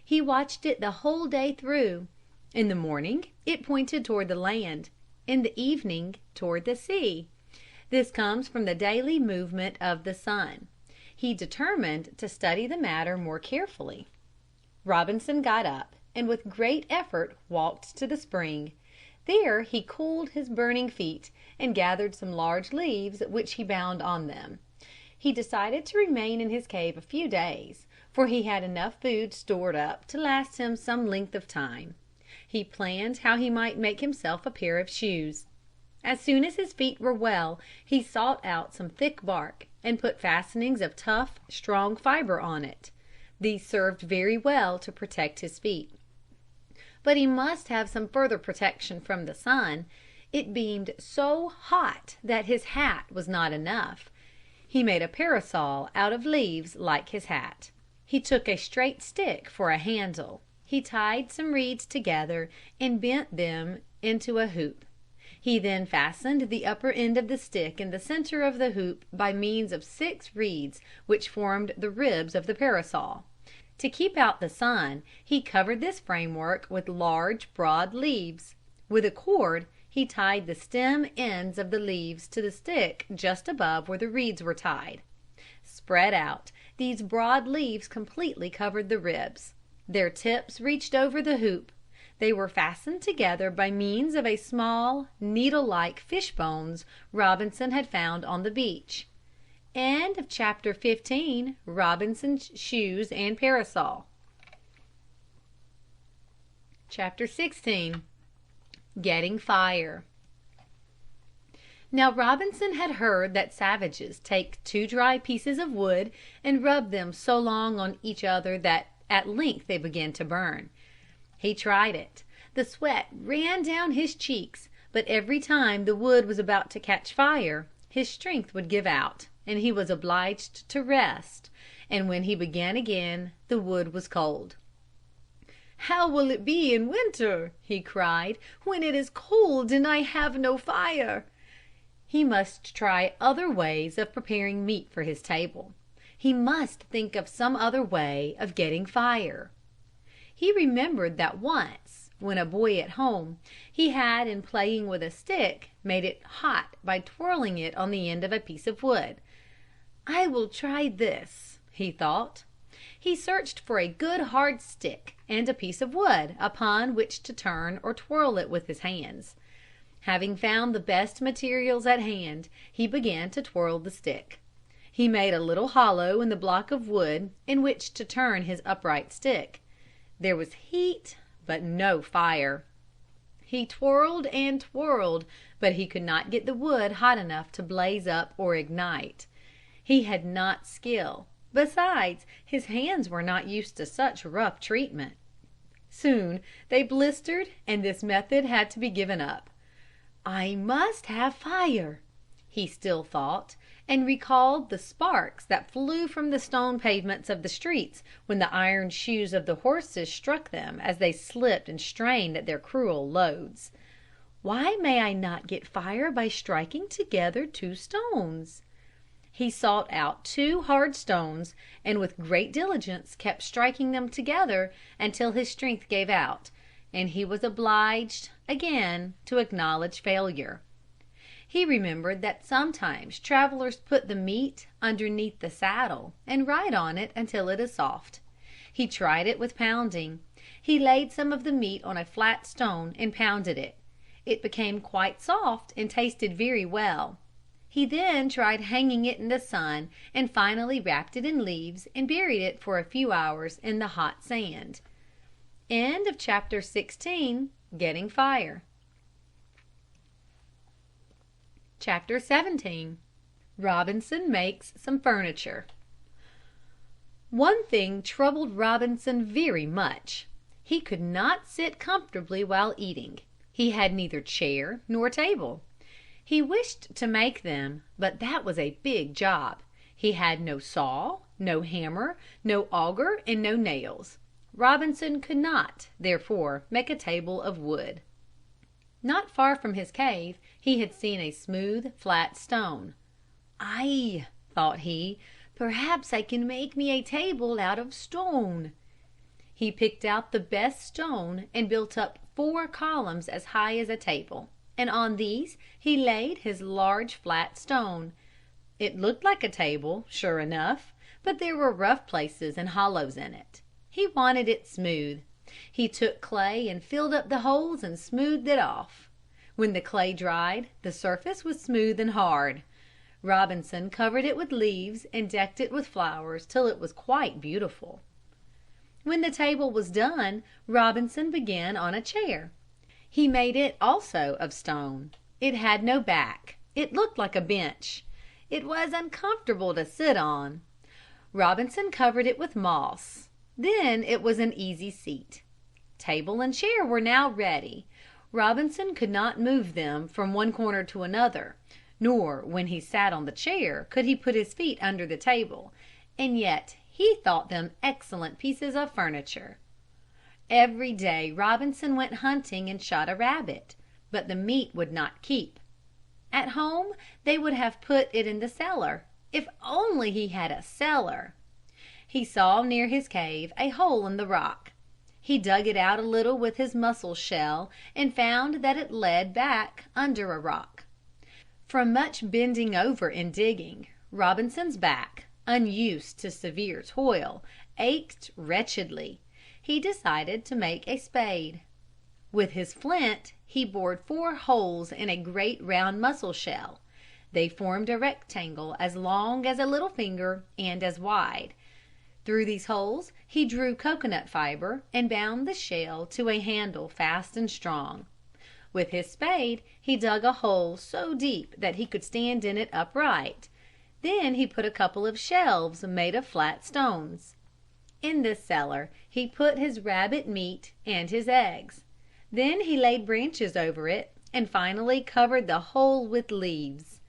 He watched it the whole day through. In the morning it pointed toward the land. In the evening toward the sea. This comes from the daily movement of the sun. He determined to study the matter more carefully. Robinson got up and with great effort walked to the spring. There he cooled his burning feet and gathered some large leaves which he bound on them. He decided to remain in his cave a few days, for he had enough food stored up to last him some length of time. He planned how he might make himself a pair of shoes. As soon as his feet were well, he sought out some thick bark and put fastenings of tough, strong fiber on it. These served very well to protect his feet. But he must have some further protection from the sun. It beamed so hot that his hat was not enough. He made a parasol out of leaves like his hat. He took a straight stick for a handle. He tied some reeds together and bent them into a hoop. He then fastened the upper end of the stick in the center of the hoop by means of 6 reeds which formed the ribs of the parasol. To keep out the sun, he covered this framework with large, broad leaves. With a cord he tied the stem ends of the leaves to the stick just above where the reeds were tied. Spread out, these broad leaves completely covered the ribs. Their tips reached over the hoop. They were fastened together by means of a small, needle-like fish bones Robinson had found on the beach. End of chapter 15. Robinson's shoes and parasol. Chapter 16. Getting fire. Now Robinson had heard that savages take 2 dry pieces of wood and rub them so long on each other that at length they begin to burn. He tried it. The sweat ran down his cheeks, but every time the wood was about to catch fire, his strength would give out, and he was obliged to rest, and when he began again, the wood was cold. "How will it be in winter," he cried, "when it is cold and I have no fire?" He must try other ways of preparing meat for his table. He must think of some other way of getting fire. He remembered that once, when a boy at home, he had in playing with a stick made it hot by twirling it on the end of a piece of wood. "I will try this," he thought. He searched for a good hard stick and a piece of wood upon which to turn or twirl it with his hands. Having found the best materials at hand, he began to twirl the stick. He made a little hollow in the block of wood in which to turn his upright stick. There was heat, but no fire. He twirled and twirled, but he could not get the wood hot enough to blaze up or ignite. He had not skill. Besides, his hands were not used to such rough treatment. Soon they blistered and this method had to be given up. "I must have fire," he still thought, and recalled the sparks that flew from the stone pavements of the streets when the iron shoes of the horses struck them as they slipped and strained at their cruel loads. "Why may I not get fire by striking together 2 stones?" He sought out 2 hard stones and with great diligence kept striking them together until his strength gave out, and he was obliged again to acknowledge failure. He remembered that sometimes travelers put the meat underneath the saddle and ride on it until it is soft. He tried it with pounding. He laid some of the meat on a flat stone and pounded it. It became quite soft and tasted very well. He then tried hanging it in the sun and finally wrapped it in leaves and buried it for a few hours in the hot sand. End of chapter 16. Getting fire. Chapter 17. Robinson makes some furniture. One thing troubled Robinson very much. He could not sit comfortably while eating. He had neither chair nor table. He wished to make them, but that was a big job. He had no saw, no hammer, no auger, and no nails. Robinson could not, therefore, make a table of wood. Not far from his cave he had seen a smooth, flat stone. "Aye," thought he, "perhaps I can make me a table out of stone." He picked out the best stone and built up 4 columns as high as a table, and on these he laid his large flat stone. It looked like a table, sure enough, but there were rough places and hollows in it. He wanted it smooth. He took clay and filled up the holes and smoothed it off. When the clay dried, the surface was smooth and hard. Robinson covered it with leaves and decked it with flowers till it was quite beautiful. When the table was done, Robinson began on a chair. He made it also of stone. It had no back. It looked like a bench. It was uncomfortable to sit on. Robinson covered it with moss. Then it was an easy seat. Table and chair were now ready. Robinson could not move them from one corner to another, nor when he sat on the chair could he put his feet under the table, and yet he thought them excellent pieces of furniture. Every day Robinson went hunting and shot a rabbit, but the meat would not keep. At home they would have put it in the cellar. If only he had a cellar! He saw near his cave a hole in the rock. He dug it out a little with his mussel shell and found that it led back under a rock. From much bending over and digging, Robinson's back, unused to severe toil, ached wretchedly. He decided to make a spade. With his flint he bored 4 holes in a great round mussel shell. They formed a rectangle as long as a little finger and as wide. Through these holes he drew coconut fiber and bound the shell to a handle fast and strong. With his spade he dug a hole so deep that he could stand in it upright. Then he put a couple of shelves made of flat stones. In this cellar he put his rabbit meat and his eggs. Then he laid branches over it and finally covered the whole with leaves.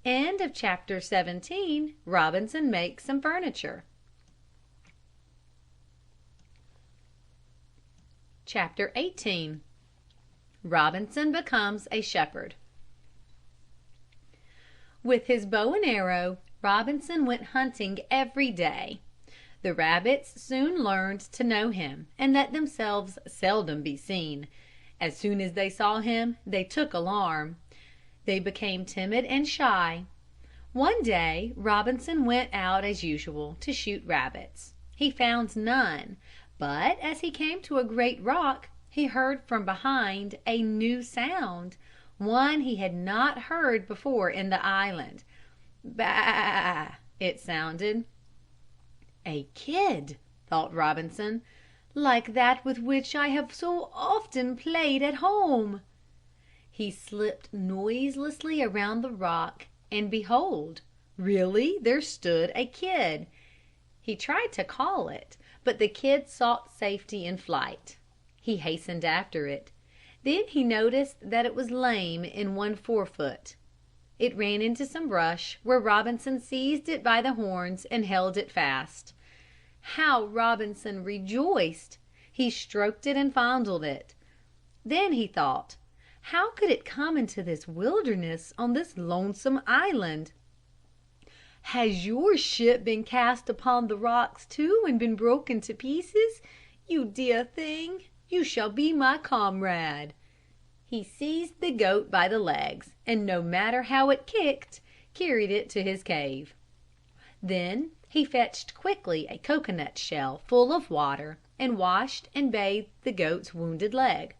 End of chapter 17. Robinson makes some furniture. Chapter 18. Robinson becomes a shepherd. With his bow and arrow, Robinson went hunting every day. The rabbits soon learned to know him and let themselves seldom be seen. As soon as they saw him, they took alarm. They became timid and shy. One day Robinson went out as usual to shoot rabbits. He found none, but as he came to a great rock, he heard from behind a new sound, one he had not heard before in the island. Baa! It sounded. A kid, thought Robinson, like that with which I have so often played at home. He slipped noiselessly around the rock, and behold, really there stood a kid. He tried to call it, but the kid sought safety in flight. He hastened after it. Then he noticed that it was lame in one forefoot. It ran into some brush, where Robinson seized it by the horns and held it fast. How Robinson rejoiced! He stroked it and fondled it. Then he thought, how could it come into this wilderness on this lonesome island? Has your ship been cast upon the rocks too and been broken to pieces? You dear thing, you shall be my comrade. He seized the goat by the legs, and no matter how it kicked, carried it to his cave. Then he fetched quickly a coconut shell full of water and washed and bathed the goat's wounded leg.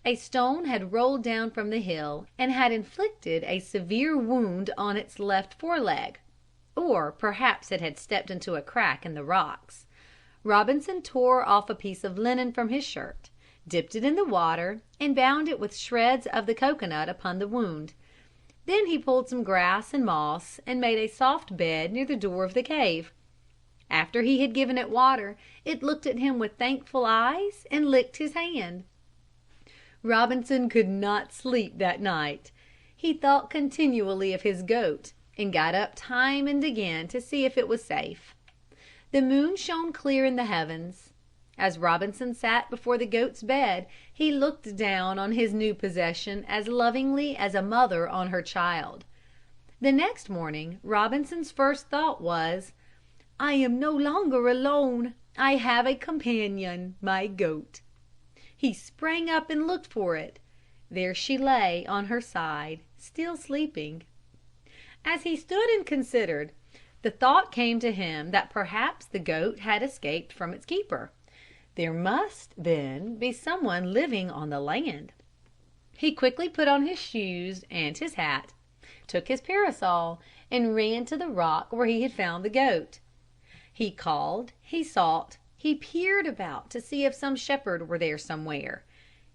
A stone had rolled down from the hill and had inflicted a severe wound on its left foreleg, or perhaps it had stepped into a crack in the rocks. Robinson tore off a piece of linen from his shirt, dipped it in the water, and bound it with shreds of the coconut upon the wound. Then he pulled some grass and moss and made a soft bed near the door of the cave. After he had given it water, it looked at him with thankful eyes and licked his hand. Robinson could not sleep that night. He thought continually of his goat and got up time and again to see if it was safe. The moon shone clear in the heavens. As Robinson sat before the goat's bed, he looked down on his new possession as lovingly as a mother on her child. The next morning Robinson's first thought was, I am no longer alone. I have a companion, my goat. He sprang up and looked for it. There she lay on her side, still sleeping. As he stood and considered, the thought came to him that perhaps the goat had escaped from its keeper. There must, then, be someone living on the land. He quickly put on his shoes and his hat, took his parasol, and ran to the rock where he had found the goat. He called, he sought, he peered about to see if some shepherd were there somewhere.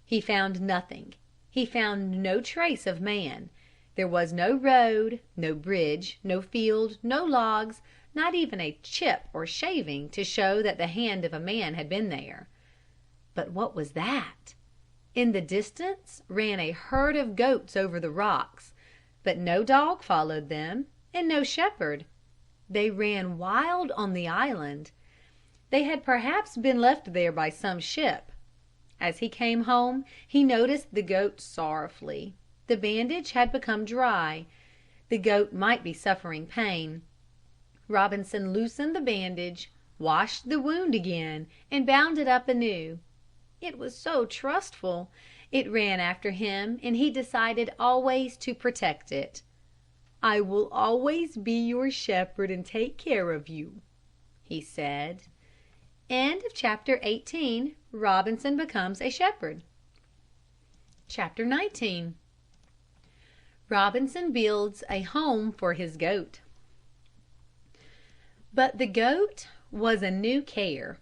He found nothing. He found no trace of man. There was no road, no bridge, no field, no logs, not even a chip or shaving to show that the hand of a man had been there. But what was that? In the distance ran a herd of goats over the rocks, but no dog followed them, and no shepherd. They ran wild on the island. They had perhaps been left there by some ship. As he came home, he noticed the goat sorrowfully. The bandage had become dry. The goat might be suffering pain. Robinson loosened the bandage, washed the wound again, and bound it up anew. It was so trustful. It ran after him, and he decided always to protect it. "I will always be your shepherd and take care of you," he said. End of chapter 18. Robinson becomes a shepherd. Chapter 19. Robinson builds a home for his goat. But the goat was a new care.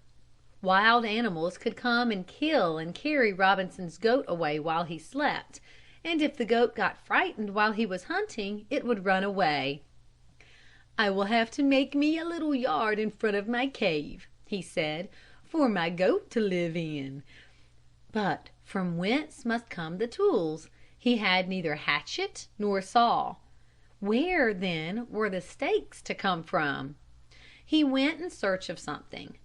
Wild animals could come and kill and carry Robinson's goat away while he slept, and if the goat got frightened while he was hunting, it would run away. "I will have to make me a little yard in front of my cave," he said, "for my goat to live in." But from whence must come the tools? He had neither hatchet nor saw. Where, then, were the stakes to come from? He went in search of something.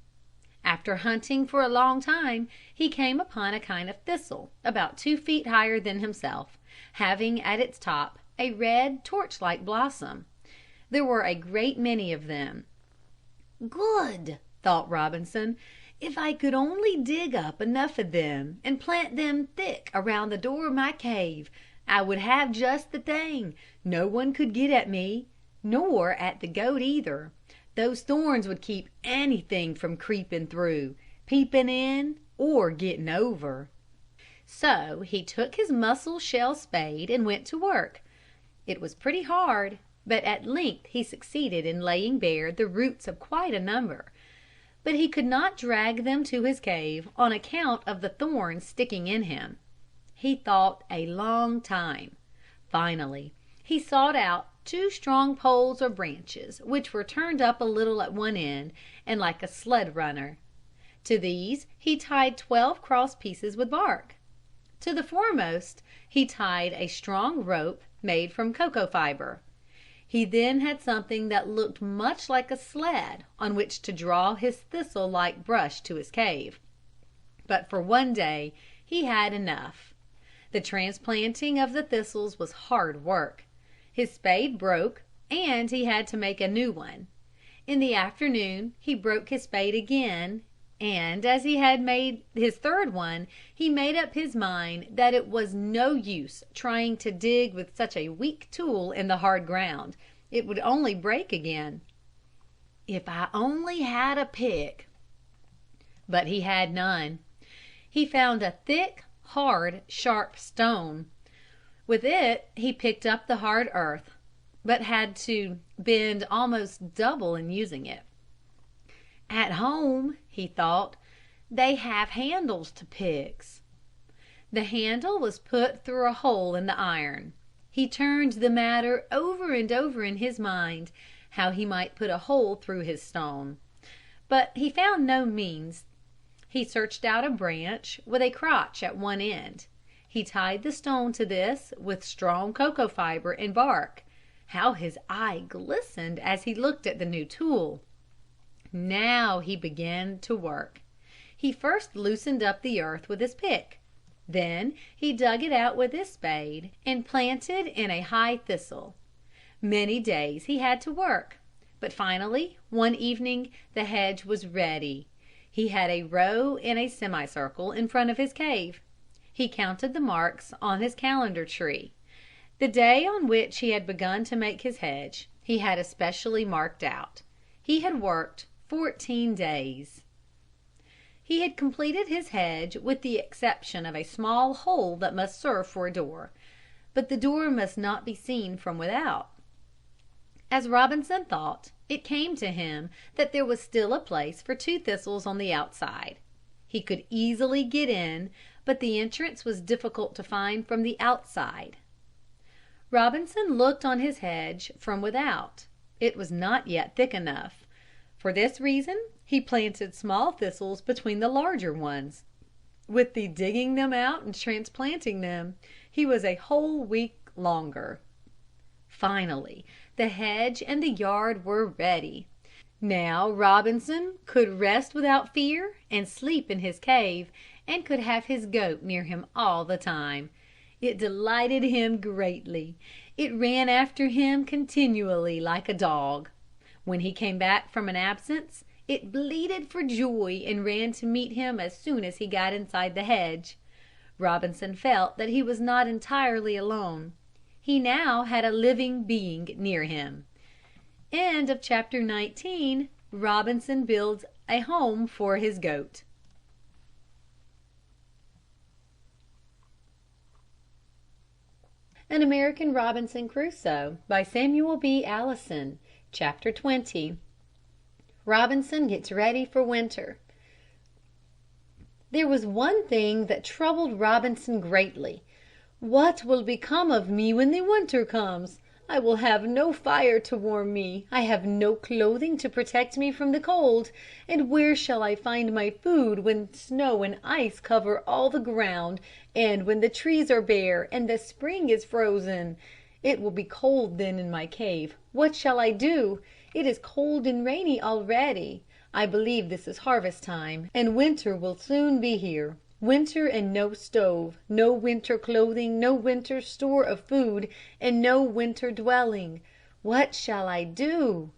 After hunting for a long time, he came upon a kind of thistle, about 2 feet higher than himself, having at its top a red torch-like blossom. There were a great many of them. "Good," thought Robinson. "If I could only dig up enough of them and plant them thick around the door of my cave, I would have just the thing. No one could get at me, nor at the goat either. Those thorns would keep anything from creeping through, peeping in, or getting over." So he took his mussel shell spade and went to work. It was pretty hard, but at length he succeeded in laying bare the roots of quite a number. But he could not drag them to his cave on account of the thorns sticking in him. He thought a long time. Finally he sought out 2 strong poles or branches which were turned up a little at one end and like a sled runner. To these he tied 12 cross pieces with bark. To the foremost he tied a strong rope made from cocoa fiber. He then had something that looked much like a sled on which to draw his thistle-like brush to his cave. But for one day he had enough. The transplanting of the thistles was hard work. His spade broke, and he had to make a new one. In the afternoon he broke his spade again, and as he had made his third one, he made up his mind that it was no use trying to dig with such a weak tool in the hard ground. It would only break again. "If I only had a pick." But he had none. He found a thick, hard, sharp stone. With it he picked up the hard earth, but had to bend almost double in using it. "At home," he thought, "they have handles to picks." The handle was put through a hole in the iron. He turned the matter over and over in his mind, how he might put a hole through his stone. But he found no means. He searched out a branch with a crotch at one end. He tied the stone to this with strong cocoa fiber and bark. How his eye glistened as he looked at the new tool. Now he began to work. He first loosened up the earth with his pick. Then he dug it out with his spade and planted in a high thistle. Many days he had to work, but finally one evening the hedge was ready. He had a row in a semicircle in front of his cave. He counted the marks on his calendar tree. The day on which he had begun to make his hedge he had especially marked out. He had worked 14 days. He had completed his hedge with the exception of a small hole that must serve for a door. But the door must not be seen from without. As Robinson thought, it came to him that there was still a place for 2 thistles on the outside. He could easily get in, but the entrance was difficult to find from the outside. Robinson looked on his hedge from without. It was not yet thick enough. For this reason he planted small thistles between the larger ones. With the digging them out and transplanting them, he was a whole week longer. Finally the hedge and the yard were ready. Now Robinson could rest without fear and sleep in his cave, and could have his goat near him all the time. It delighted him greatly. It ran after him continually like a dog. When he came back from an absence, It bleated for joy and ran to meet him as soon as he got inside the hedge. Robinson felt that he was not entirely alone. He now had a living being near him. Chapter 19. Robinson builds a home for his goat. An American Robinson Crusoe by Samuel B. Allison. Chapter 20. Robinson gets ready for winter. There was one thing that troubled Robinson greatly. What will become of me when the winter comes? I will have no fire to warm me. I have no clothing to protect me from the cold. And where shall I find my food when snow and ice cover all the ground, and when the trees are bare and the spring is frozen? It will be cold then in my cave. What shall I do? It is cold and rainy already. I believe this is harvest time, and winter will soon be here. Winter and no stove, no winter clothing, no winter store of food, and no winter dwelling. What shall I do?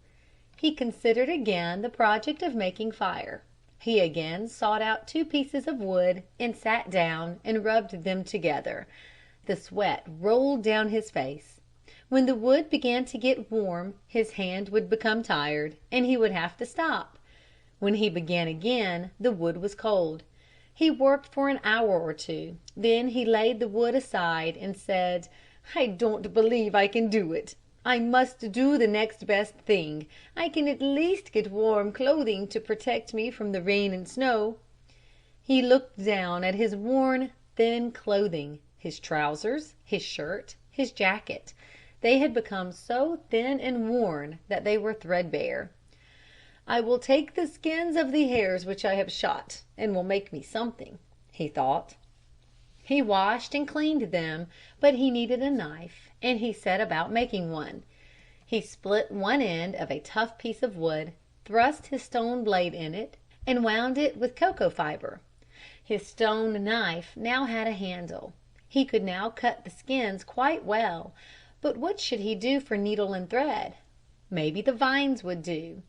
He considered again the project of making fire. He again sought out 2 pieces of wood and sat down and rubbed them together. The sweat rolled down his face. When the wood began to get warm, his hand would become tired, and he would have to stop. When he began again, the wood was cold. He worked for an hour or 2. Then he laid the wood aside and said, "I don't believe I can do it. I must do the next best thing. I can at least get warm clothing to protect me from the rain and snow." He looked down at his worn, thin clothing, his trousers, his shirt, his jacket. They had become so thin and worn that they were threadbare. "I will take the skins of the hares which I have shot, and will make me something," he thought. He washed and cleaned them, but he needed a knife, and he set about making one. He split one end of a tough piece of wood, thrust his stone blade in it, and wound it with cocoa fiber. His stone knife now had a handle. He could now cut the skins quite well, but what should he do for needle and thread? Maybe the vines would do.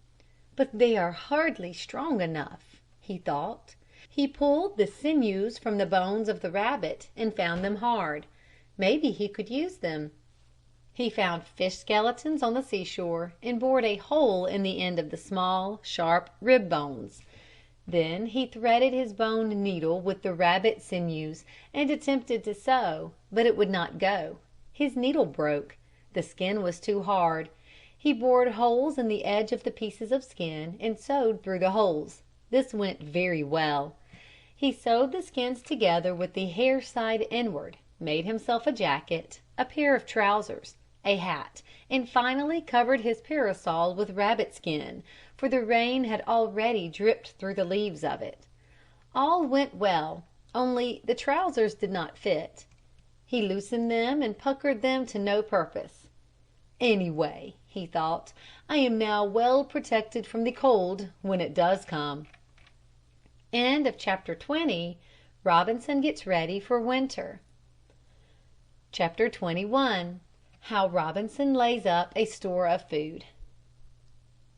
"But they are hardly strong enough," he thought. He pulled the sinews from the bones of the rabbit and found them hard. Maybe he could use them. He found fish skeletons on the seashore and bored a hole in the end of the small, sharp rib bones. Then he threaded his bone needle with the rabbit sinews and attempted to sew, but it would not go. His needle broke. The skin was too hard. He bored holes in the edge of the pieces of skin and sewed through the holes. This went very well. He sewed the skins together with the hair side inward, made himself a jacket, a pair of trousers, a hat, and finally covered his parasol with rabbit skin, for the rain had already dripped through the leaves of it. All went well, only the trousers did not fit. He loosened them and puckered them to no purpose. "Anyway," he thought, "I am now well protected from the cold when it does come." Chapter 20. Robinson gets ready for winter. Chapter 21. How Robinson lays up a store of food.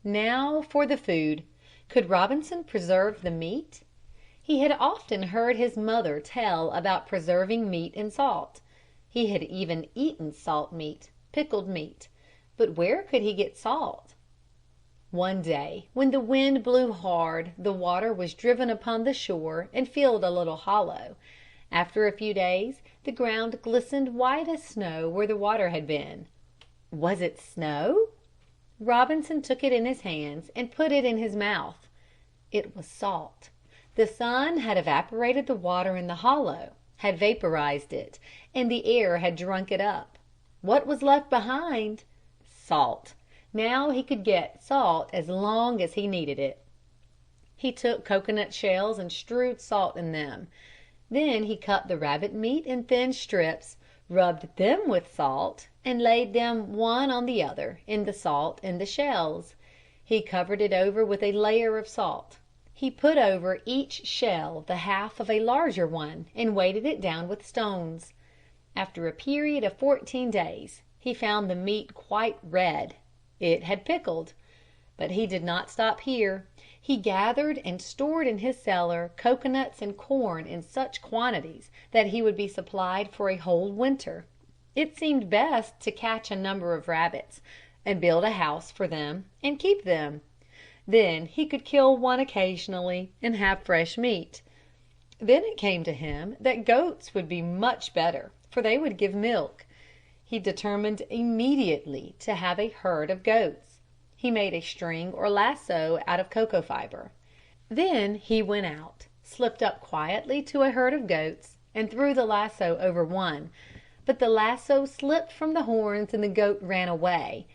Now for the food. Could Robinson preserve the meat? He had often heard his mother tell about preserving meat in salt. He had even eaten salt meat, pickled meat. But where could he get salt? One day, when the wind blew hard, the water was driven upon the shore and filled a little hollow. After a few days, the ground glistened white as snow where the water had been. Was it snow? Robinson took it in his hands and put it in his mouth. It was salt. The sun had evaporated the water in the hollow, had vaporized it, and the air had drunk it up. What was left behind? Salt. Now he could get salt as long as he needed it. He took coconut shells and strewed salt in them. Then he cut the rabbit meat in thin strips, rubbed them with salt, and laid them one on the other in the salt in the shells. He covered it over with a layer of salt. He put over each shell the half of a larger one and weighted it down with stones. After a period of 14 days, he found the meat quite red. It had pickled. But he did not stop here. He gathered and stored in his cellar cocoanuts and corn in such quantities that he would be supplied for a whole winter. It seemed best to catch a number of rabbits, and build a house for them and keep them. Then he could kill one occasionally and have fresh meat. Then it came to him that goats would be much better, for they would give milk. He determined immediately to have a herd of goats. He made a string or lasso out of cocoa fiber. Then he went out, slipped up quietly to a herd of goats, and threw the lasso over one. But the lasso slipped from the horns and the goat ran away.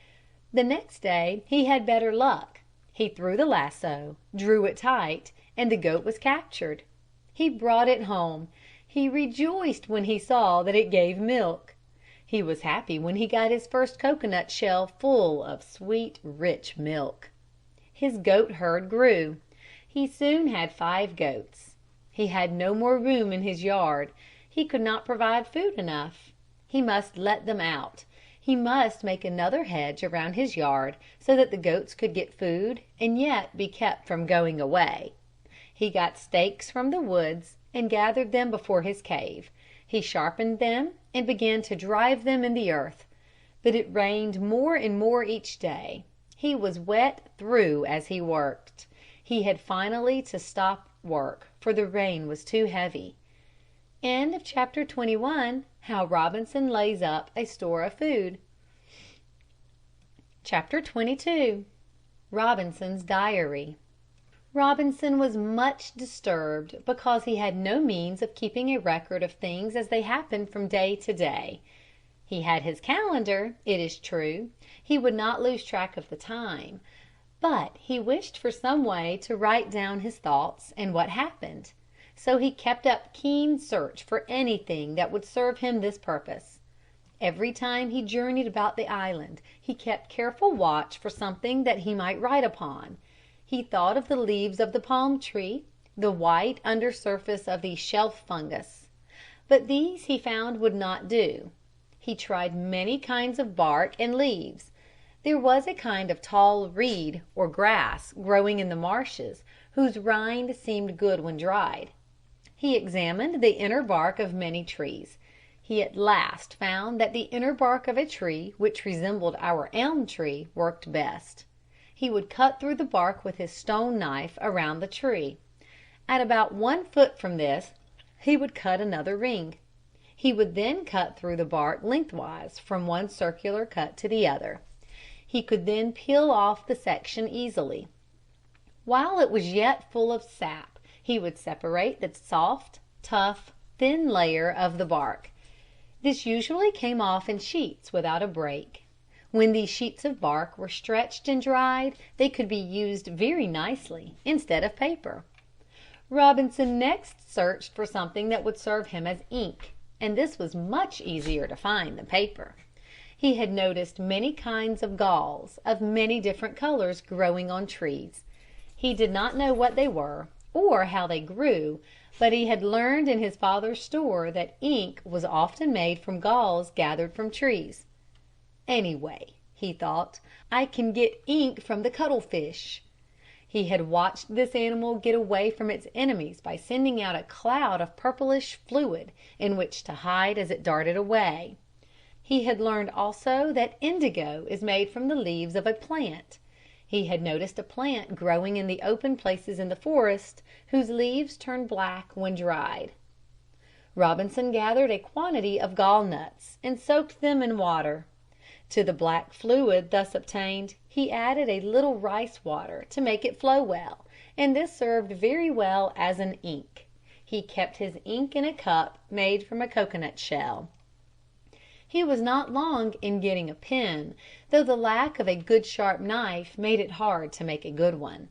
The next day he had better luck. He threw the lasso, drew it tight, and the goat was captured. He brought it home. He rejoiced when he saw that it gave milk. He was happy when he got his first cocoanut shell full of sweet, rich milk. His goat herd grew. He soon had 5 goats. He had no more room in his yard. He could not provide food enough. He must let them out. He must make another hedge around his yard so that the goats could get food and yet be kept from going away. He got stakes from the woods and gathered them before his cave. He sharpened them and began to drive them in the earth. But it rained more and more each day. He was wet through as he worked. He had finally to stop work, for the rain was too heavy. End of chapter 21. How Robinson lays up a store of food. Chapter 22. Robinson's diary. Robinson was much disturbed because he had no means of keeping a record of things as they happened from day to day. He had his calendar, it is true. He would not lose track of the time. But he wished for some way to write down his thoughts and what happened. So he kept up keen search for anything that would serve him this purpose. Every time he journeyed about the island, he kept careful watch for something that he might write upon. He thought of the leaves of the palm tree, the white under surface of the shelf fungus. But these he found would not do. He tried many kinds of bark and leaves. There was a kind of tall reed or grass growing in the marshes whose rind seemed good when dried. He examined the inner bark of many trees. He at last found that the inner bark of a tree which resembled our elm tree worked best. He would cut through the bark with his stone knife around the tree. At about 1 foot from this he would cut another ring. He would then cut through the bark lengthwise from one circular cut to the other. He could then peel off the section easily. While it was yet full of sap, he would separate the soft, tough, thin layer of the bark. This usually came off in sheets without a break. When these sheets of bark were stretched and dried, they could be used very nicely instead of paper. Robinson next searched for something that would serve him as ink, and this was much easier to find than paper. He had noticed many kinds of galls of many different colors growing on trees. He did not know what they were or how they grew, but he had learned in his father's store that ink was often made from galls gathered from trees. Anyway, he thought, I can get ink from the cuttlefish. He had watched this animal get away from its enemies by sending out a cloud of purplish fluid in which to hide as it darted away. He had learned also that indigo is made from the leaves of a plant. He had noticed a plant growing in the open places in the forest, whose leaves turned black when dried. Robinson gathered a quantity of gall nuts and soaked them in water. To the black fluid thus obtained he added a little rice water to make it flow well, and this served very well as an ink. He kept his ink in a cup made from a cocoanut shell. He was not long in getting a pen, though the lack of a good sharp knife made it hard to make a good one.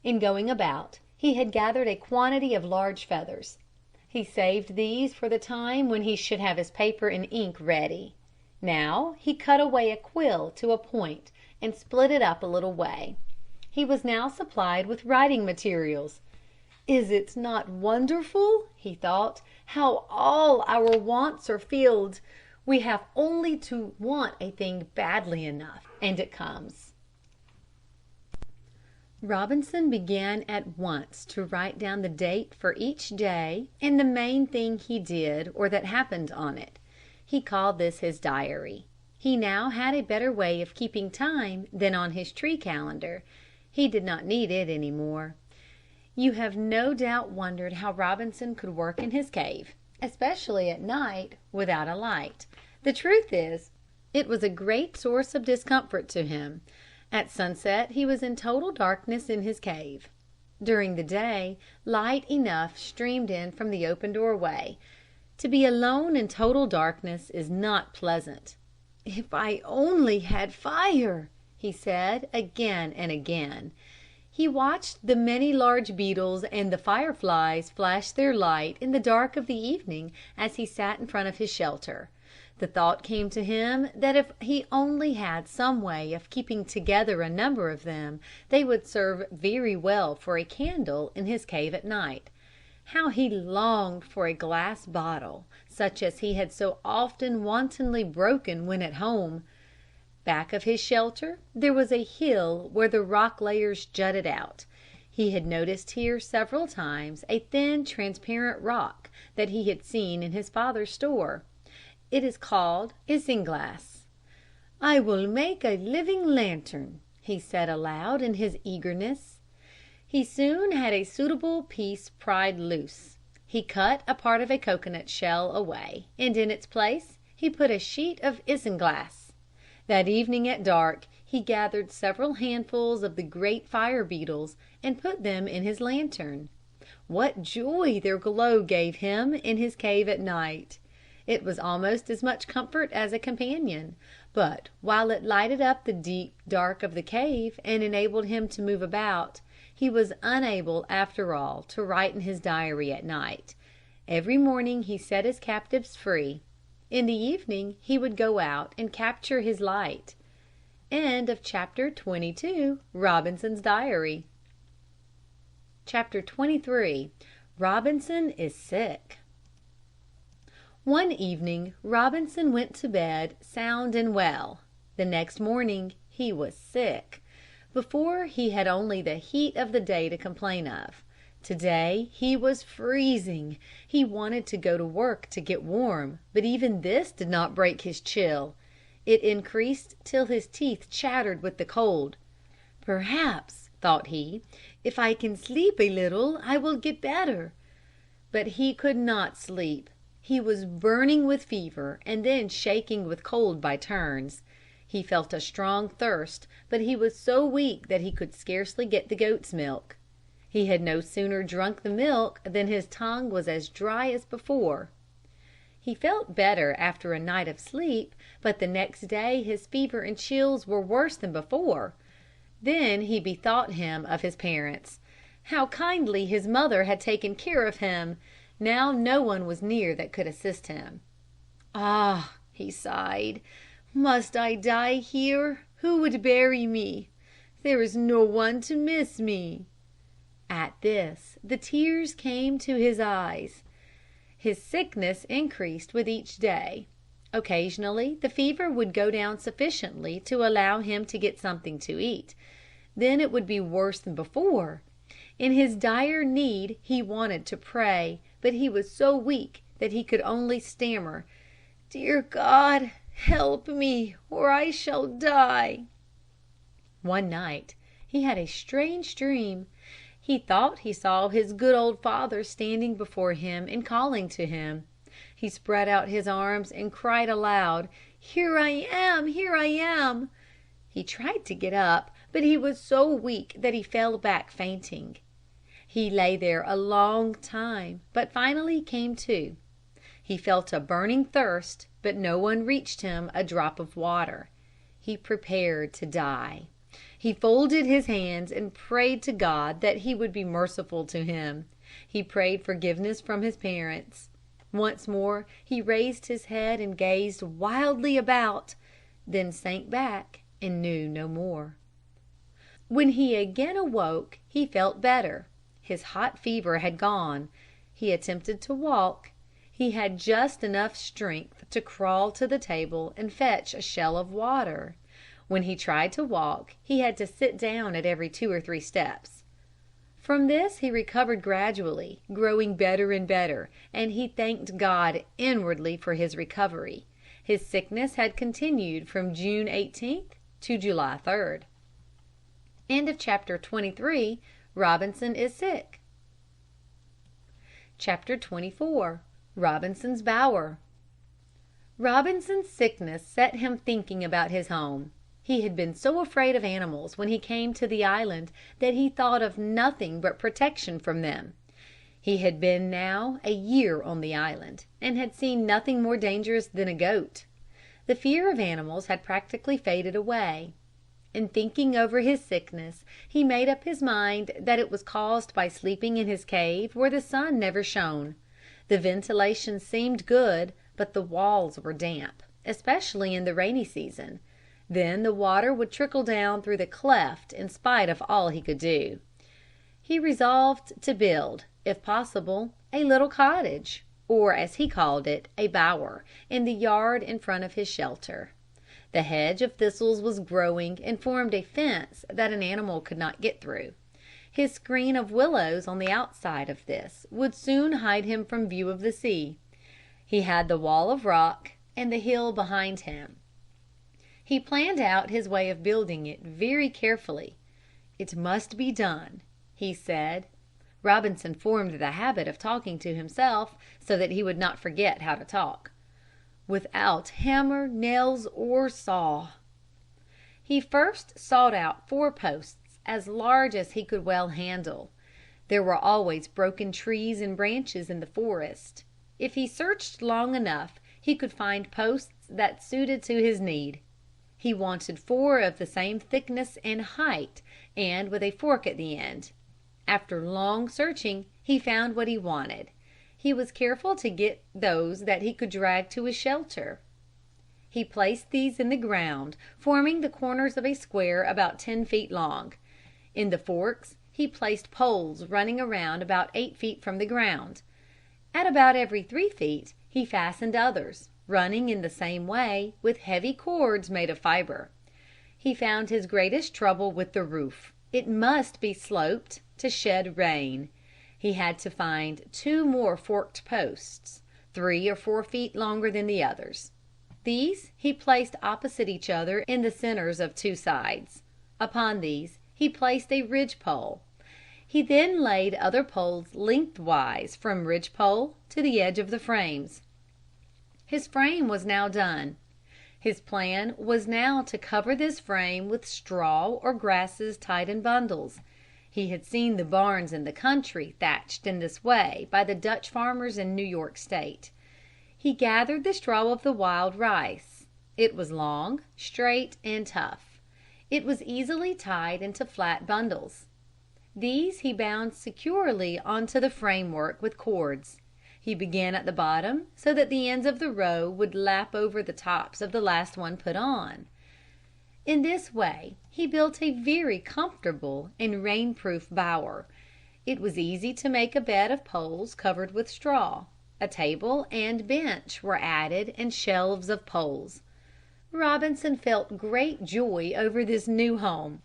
In going about, he had gathered a quantity of large feathers. He saved these for the time when he should have his paper and ink ready. Now he cut away a quill to a point and split it up a little way. He was now supplied with writing materials. "Is it not wonderful," he thought, "how all our wants are filled? We have only to want a thing badly enough, and it comes." Robinson began at once to write down the date for each day and the main thing he did or that happened on it. He called this his diary. He now had a better way of keeping time than on his tree calendar. He did not need it any more. You have no doubt wondered how Robinson could work in his cave, especially at night, without a light. The truth is, it was a great source of discomfort to him. At sunset he was in total darkness in his cave. During the day, light enough streamed in from the open doorway. To be alone in total darkness is not pleasant. "If I only had fire!" he said again and again. He watched the many large beetles and the fireflies flash their light in the dark of the evening as he sat in front of his shelter. The thought came to him that if he only had some way of keeping together a number of them, they would serve very well for a candle in his cave at night. How he longed for a glass bottle, such as he had so often wantonly broken when at home. Back of his shelter there was a hill where the rock layers jutted out. He had noticed here several times a thin, transparent rock that he had seen in his father's store. It is called isinglass. "I will make a living lantern," he said aloud in his eagerness. He soon had a suitable piece pried loose. He cut a part of a coconut shell away, and in its place he put a sheet of isinglass. That evening at dark he gathered several handfuls of the great fire beetles and put them in his lantern. What joy their glow gave him in his cave at night! It was almost as much comfort as a companion, but while it lighted up the deep dark of the cave and enabled him to move about, he was unable after all to write in his diary at night. Every morning he set his captives free. In the evening he would go out and capture his light. End of chapter 22, Robinson's Diary. Chapter 23, Robinson is sick. One evening Robinson went to bed sound and well. The next morning he was sick. Before he had only the heat of the day to complain of. Today he was freezing. He wanted to go to work to get warm, but even this did not break his chill. It increased till his teeth chattered with the cold. "Perhaps," thought he, "if I can sleep a little I will get better." But he could not sleep. He was burning with fever and then shaking with cold by turns. He felt a strong thirst, but he was so weak that he could scarcely get the goat's milk. He had no sooner drunk the milk than his tongue was as dry as before. He felt better after a night of sleep, but the next day his fever and chills were worse than before. Then he bethought him of his parents. How kindly his mother had taken care of him! Now no one was near that could assist him. "Ah," he sighed, "must I die here? Who would bury me? There is no one to miss me." At this the tears came to his eyes. His sickness increased with each day. Occasionally the fever would go down sufficiently to allow him to get something to eat. Then it would be worse than before. In his dire need he wanted to pray, but he was so weak that he could only stammer, "Dear God, help me, or I shall die." One night he had a strange dream. He thought he saw his good old father standing before him and calling to him. He spread out his arms and cried aloud, "Here I am! Here I am!" He tried to get up, but he was so weak that he fell back fainting. He lay there a long time, but finally came to. He felt a burning thirst, but no one reached him a drop of water. He prepared to die. He folded his hands and prayed to God that he would be merciful to him. He prayed forgiveness from his parents. Once more he raised his head and gazed wildly about, then sank back and knew no more. When he again awoke he felt better. His hot fever had gone. He attempted to walk. He had just enough strength to crawl to the table and fetch a shell of water. When he tried to walk, he had to sit down at every 2 or 3 steps. From this he recovered gradually, growing better and better, and he thanked God inwardly for his recovery. His sickness had continued from June 18th to July 3rd. End of chapter 23. Robinson is sick. Chapter 24. Robinson's Bower. Robinson's sickness set him thinking about his home. He had been so afraid of animals when he came to the island that he thought of nothing but protection from them. He had been now a year on the island, and had seen nothing more dangerous than a goat. The fear of animals had practically faded away. In thinking over his sickness, he made up his mind that it was caused by sleeping in his cave where the sun never shone. The ventilation seemed good, but the walls were damp, especially in the rainy season. Then the water would trickle down through the cleft in spite of all he could do. He resolved to build, if possible, a little cottage, or as he called it, a bower, in the yard in front of his shelter. The hedge of thistles was growing and formed a fence that an animal could not get through. His screen of willows on the outside of this would soon hide him from view of the sea. He had the wall of rock and the hill behind him. He planned out his way of building it very carefully. "It must be done," he said. Robinson formed the habit of talking to himself so that he would not forget how to talk. "Without hammer, nails, or saw." He first sought out 4 posts as large as he could well handle. There were always broken trees and branches in the forest. If he searched long enough he could find posts that suited to his need. He wanted 4 of the same thickness and height, and with a fork at the end. After long searching he found what he wanted. He was careful to get those that he could drag to his shelter. He placed these in the ground, forming the corners of a square about 10 feet long. In the forks he placed poles running around about 8 feet from the ground. At about every 3 feet he fastened others, running in the same way, with heavy cords made of fiber. He found his greatest trouble with the roof. It must be sloped to shed rain. He had to find 2 more forked posts, 3 or 4 feet longer than the others. These he placed opposite each other in the centers of 2 sides. Upon these he placed a ridge pole. He then laid other poles lengthwise from ridge pole to the edge of the frames. His frame was now done. His plan was now to cover this frame with straw or grasses tied in bundles. He had seen the barns in the country thatched in this way by the Dutch farmers in New York State. He gathered the straw of the wild rice. It was long, straight, and tough. It was easily tied into flat bundles. These he bound securely onto the framework with cords. He began at the bottom so that the ends of the row would lap over the tops of the last one put on. In this way he built a very comfortable and rain-proof bower. It was easy to make a bed of poles covered with straw. A table and bench were added and shelves of poles. Robinson felt great joy over this new home.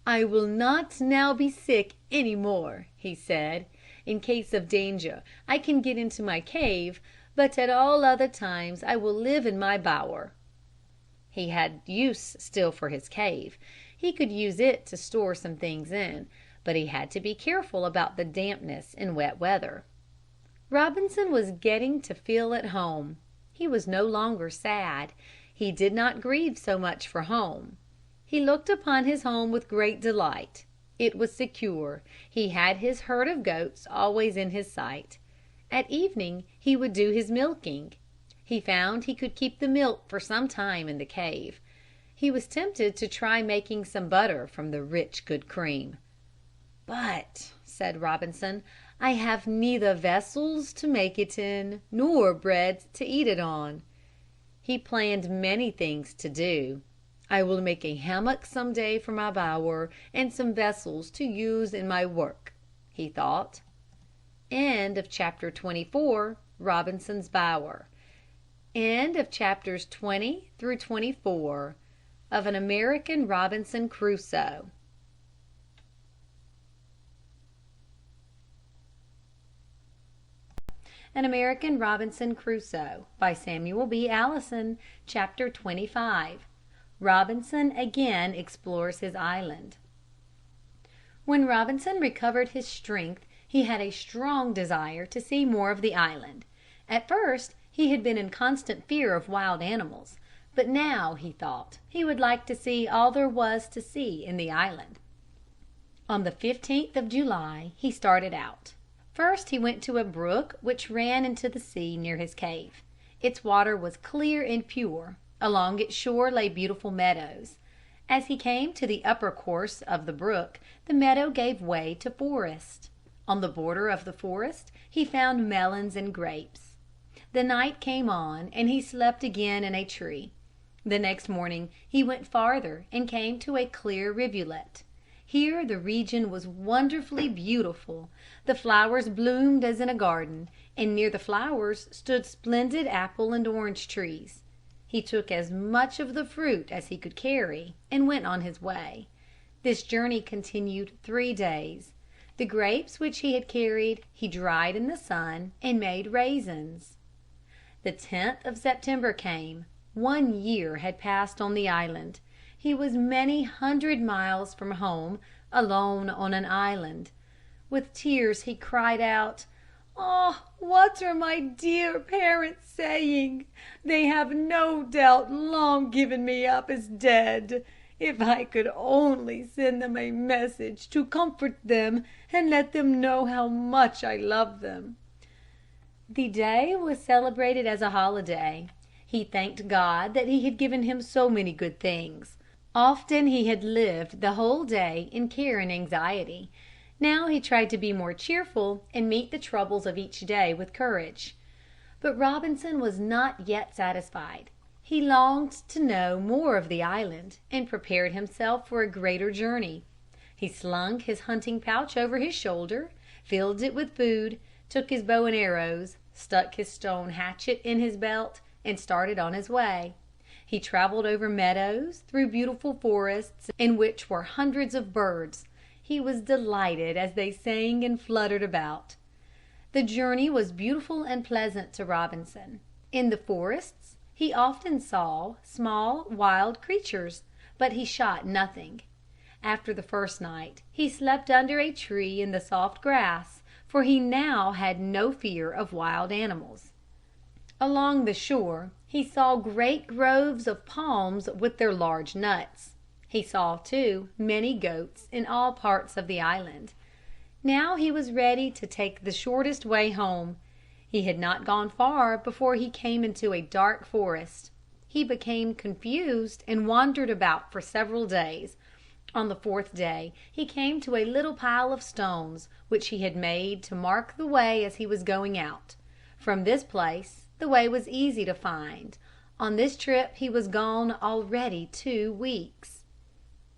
"I will not now be sick any more," he said. "In case of danger I can get into my cave, but at all other times I will live in my bower." He had use still for his cave. He could use it to store some things in, but he had to be careful about the dampness in wet weather. Robinson was getting to feel at home. He was no longer sad. He did not grieve so much for home. He looked upon his home with great delight. It was secure. He had his herd of goats always in his sight. At evening he would do his milking. He found he could keep the milk for some time in the cave. He was tempted to try making some butter from the rich, good cream. "But," said Robinson, "I have neither vessels to make it in, nor bread to eat it on." He planned many things to do. "I will make a hammock some day for my bower, and some vessels to use in my work," he thought. End of chapter 24, Robinson's Bower. End of chapters 20 through 24. of an American Robinson Crusoe. An American Robinson Crusoe, by Samuel B. Allison. Chapter 25. Robinson again explores his island. When Robinson recovered his strength he had a strong desire to see more of the island. At first he had been in constant fear of wild animals, but now, he thought, he would like to see all there was to see in the island. On the 15th of July he started out. First he went to a brook which ran into the sea near his cave. Its water was clear and pure. Along its shore lay beautiful meadows. As he came to the upper course of the brook, the meadow gave way to forest. On the border of the forest he found melons and grapes. The night came on and he slept again in a tree. The next morning he went farther and came to a clear rivulet. Here the region was wonderfully beautiful. The flowers bloomed as in a garden, and near the flowers stood splendid apple and orange trees. He took as much of the fruit as he could carry and went on his way. This journey continued 3 days. The grapes which he had carried he dried in the sun and made raisins. The 10th of September came. 1 year had passed on the island. He was many hundred miles from home, alone on an island. With tears he cried out, "Oh, what are my dear parents saying? They have no doubt long given me up as dead. If I could only send them a message to comfort them and let them know how much I love them." The day was celebrated as a holiday. He thanked God that he had given him so many good things. Often he had lived the whole day in care and anxiety. Now he tried to be more cheerful and meet the troubles of each day with courage. But Robinson was not yet satisfied. He longed to know more of the island and prepared himself for a greater journey. He slung his hunting pouch over his shoulder, filled it with food, took his bow and arrows, stuck his stone hatchet in his belt, and started on his way. He traveled over meadows, through beautiful forests in which were hundreds of birds. He was delighted as they sang and fluttered about. The journey was beautiful and pleasant to Robinson. In the forests he often saw small wild creatures, but he shot nothing. After the first night he slept under a tree in the soft grass, for he now had no fear of wild animals. Along the shore he saw great groves of palms with their large nuts. He saw, too, many goats in all parts of the island. Now he was ready to take the shortest way home. He had not gone far before he came into a dark forest. He became confused and wandered about for several days. On the 4th day he came to a little pile of stones which he had made to mark the way as he was going out. From this place the way was easy to find. On this trip he was gone already 2 weeks.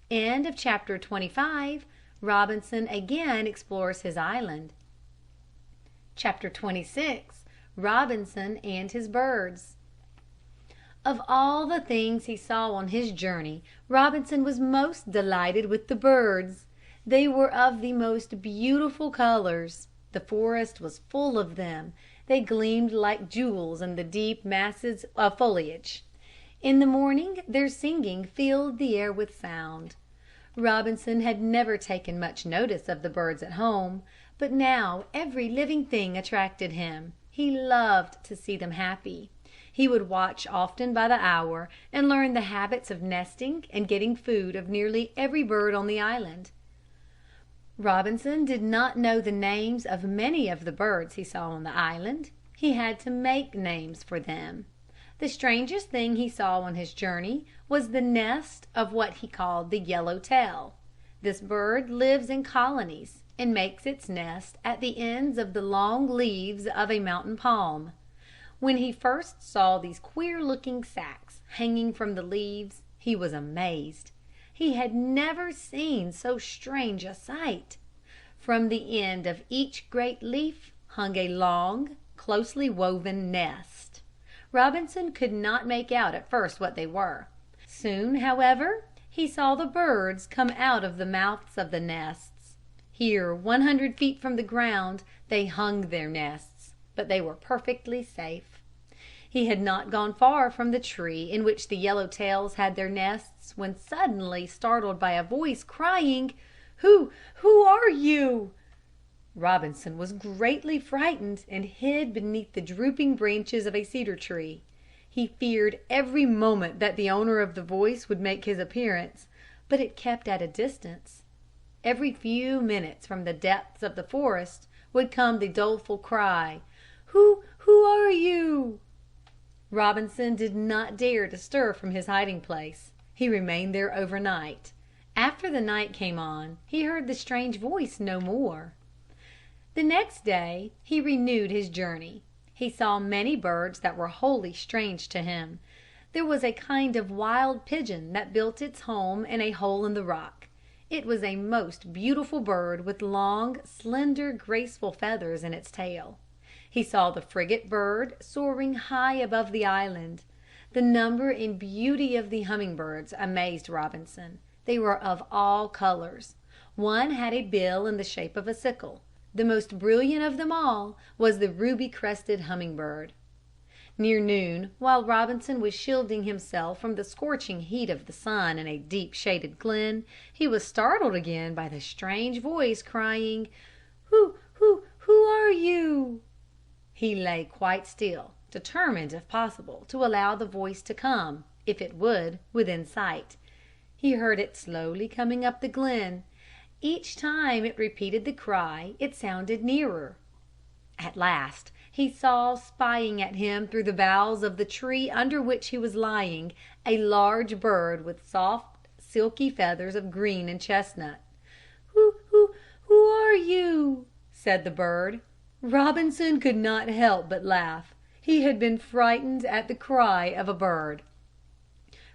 End of chapter 25. Robinson again explores his island. Chapter 26. Robinson and his birds. Of all the things he saw on his journey, Robinson was most delighted with the birds. They were of the most beautiful colors. The forest was full of them. They gleamed like jewels in the deep masses of foliage. In the morning their singing filled the air with sound. Robinson had never taken much notice of the birds at home, but now every living thing attracted him. He loved to see them happy. He would watch often by the hour and learn the habits of nesting and getting food of nearly every bird on the island. Robinson did not know the names of many of the birds he saw on the island. He had to make names for them. The strangest thing he saw on his journey was the nest of what he called the yellow-tail. This bird lives in colonies and makes its nest at the ends of the long leaves of a mountain palm. When he first saw these queer-looking sacs hanging from the leaves, he was amazed. He had never seen so strange a sight. From the end of each great leaf hung a long, closely woven nest. Robinson could not make out at first what they were. Soon, however, he saw the birds come out of the mouths of the nests. Here, 100 feet from the ground, they hung their nests, but they were perfectly safe. He had not gone far from the tree in which the yellowtails had their nests when suddenly startled by a voice crying, "Who are you?" Robinson was greatly frightened and hid beneath the drooping branches of a cedar tree. He feared every moment that the owner of the voice would make his appearance, but it kept at a distance. Every few minutes from the depths of the forest would come the doleful cry, "Who are you?" Robinson did not dare to stir from his hiding place. He remained there overnight. After the night came on, he heard the strange voice no more. The next day he renewed his journey. He saw many birds that were wholly strange to him. There was a kind of wild pigeon that built its home in a hole in the rock. It was a most beautiful bird with long, slender, graceful feathers in its tail. He saw the frigate bird soaring high above the island. The number and beauty of the hummingbirds amazed Robinson. They were of all colors. One had a bill in the shape of a sickle. The most brilliant of them all was the ruby-crested hummingbird. Near noon, while Robinson was shielding himself from the scorching heat of the sun in a deep shaded glen, he was startled again by the strange voice crying, "Who are you?" He lay quite still, determined, if possible, to allow the voice to come, if it would, within sight. He heard it slowly coming up the glen. Each time it repeated the cry it sounded nearer. At last he saw spying at him through the boughs of the tree under which he was lying a large bird with soft, silky feathers of green and chestnut. Who are you?" said the bird. Robinson could not help but laugh. He had been frightened at the cry of a bird.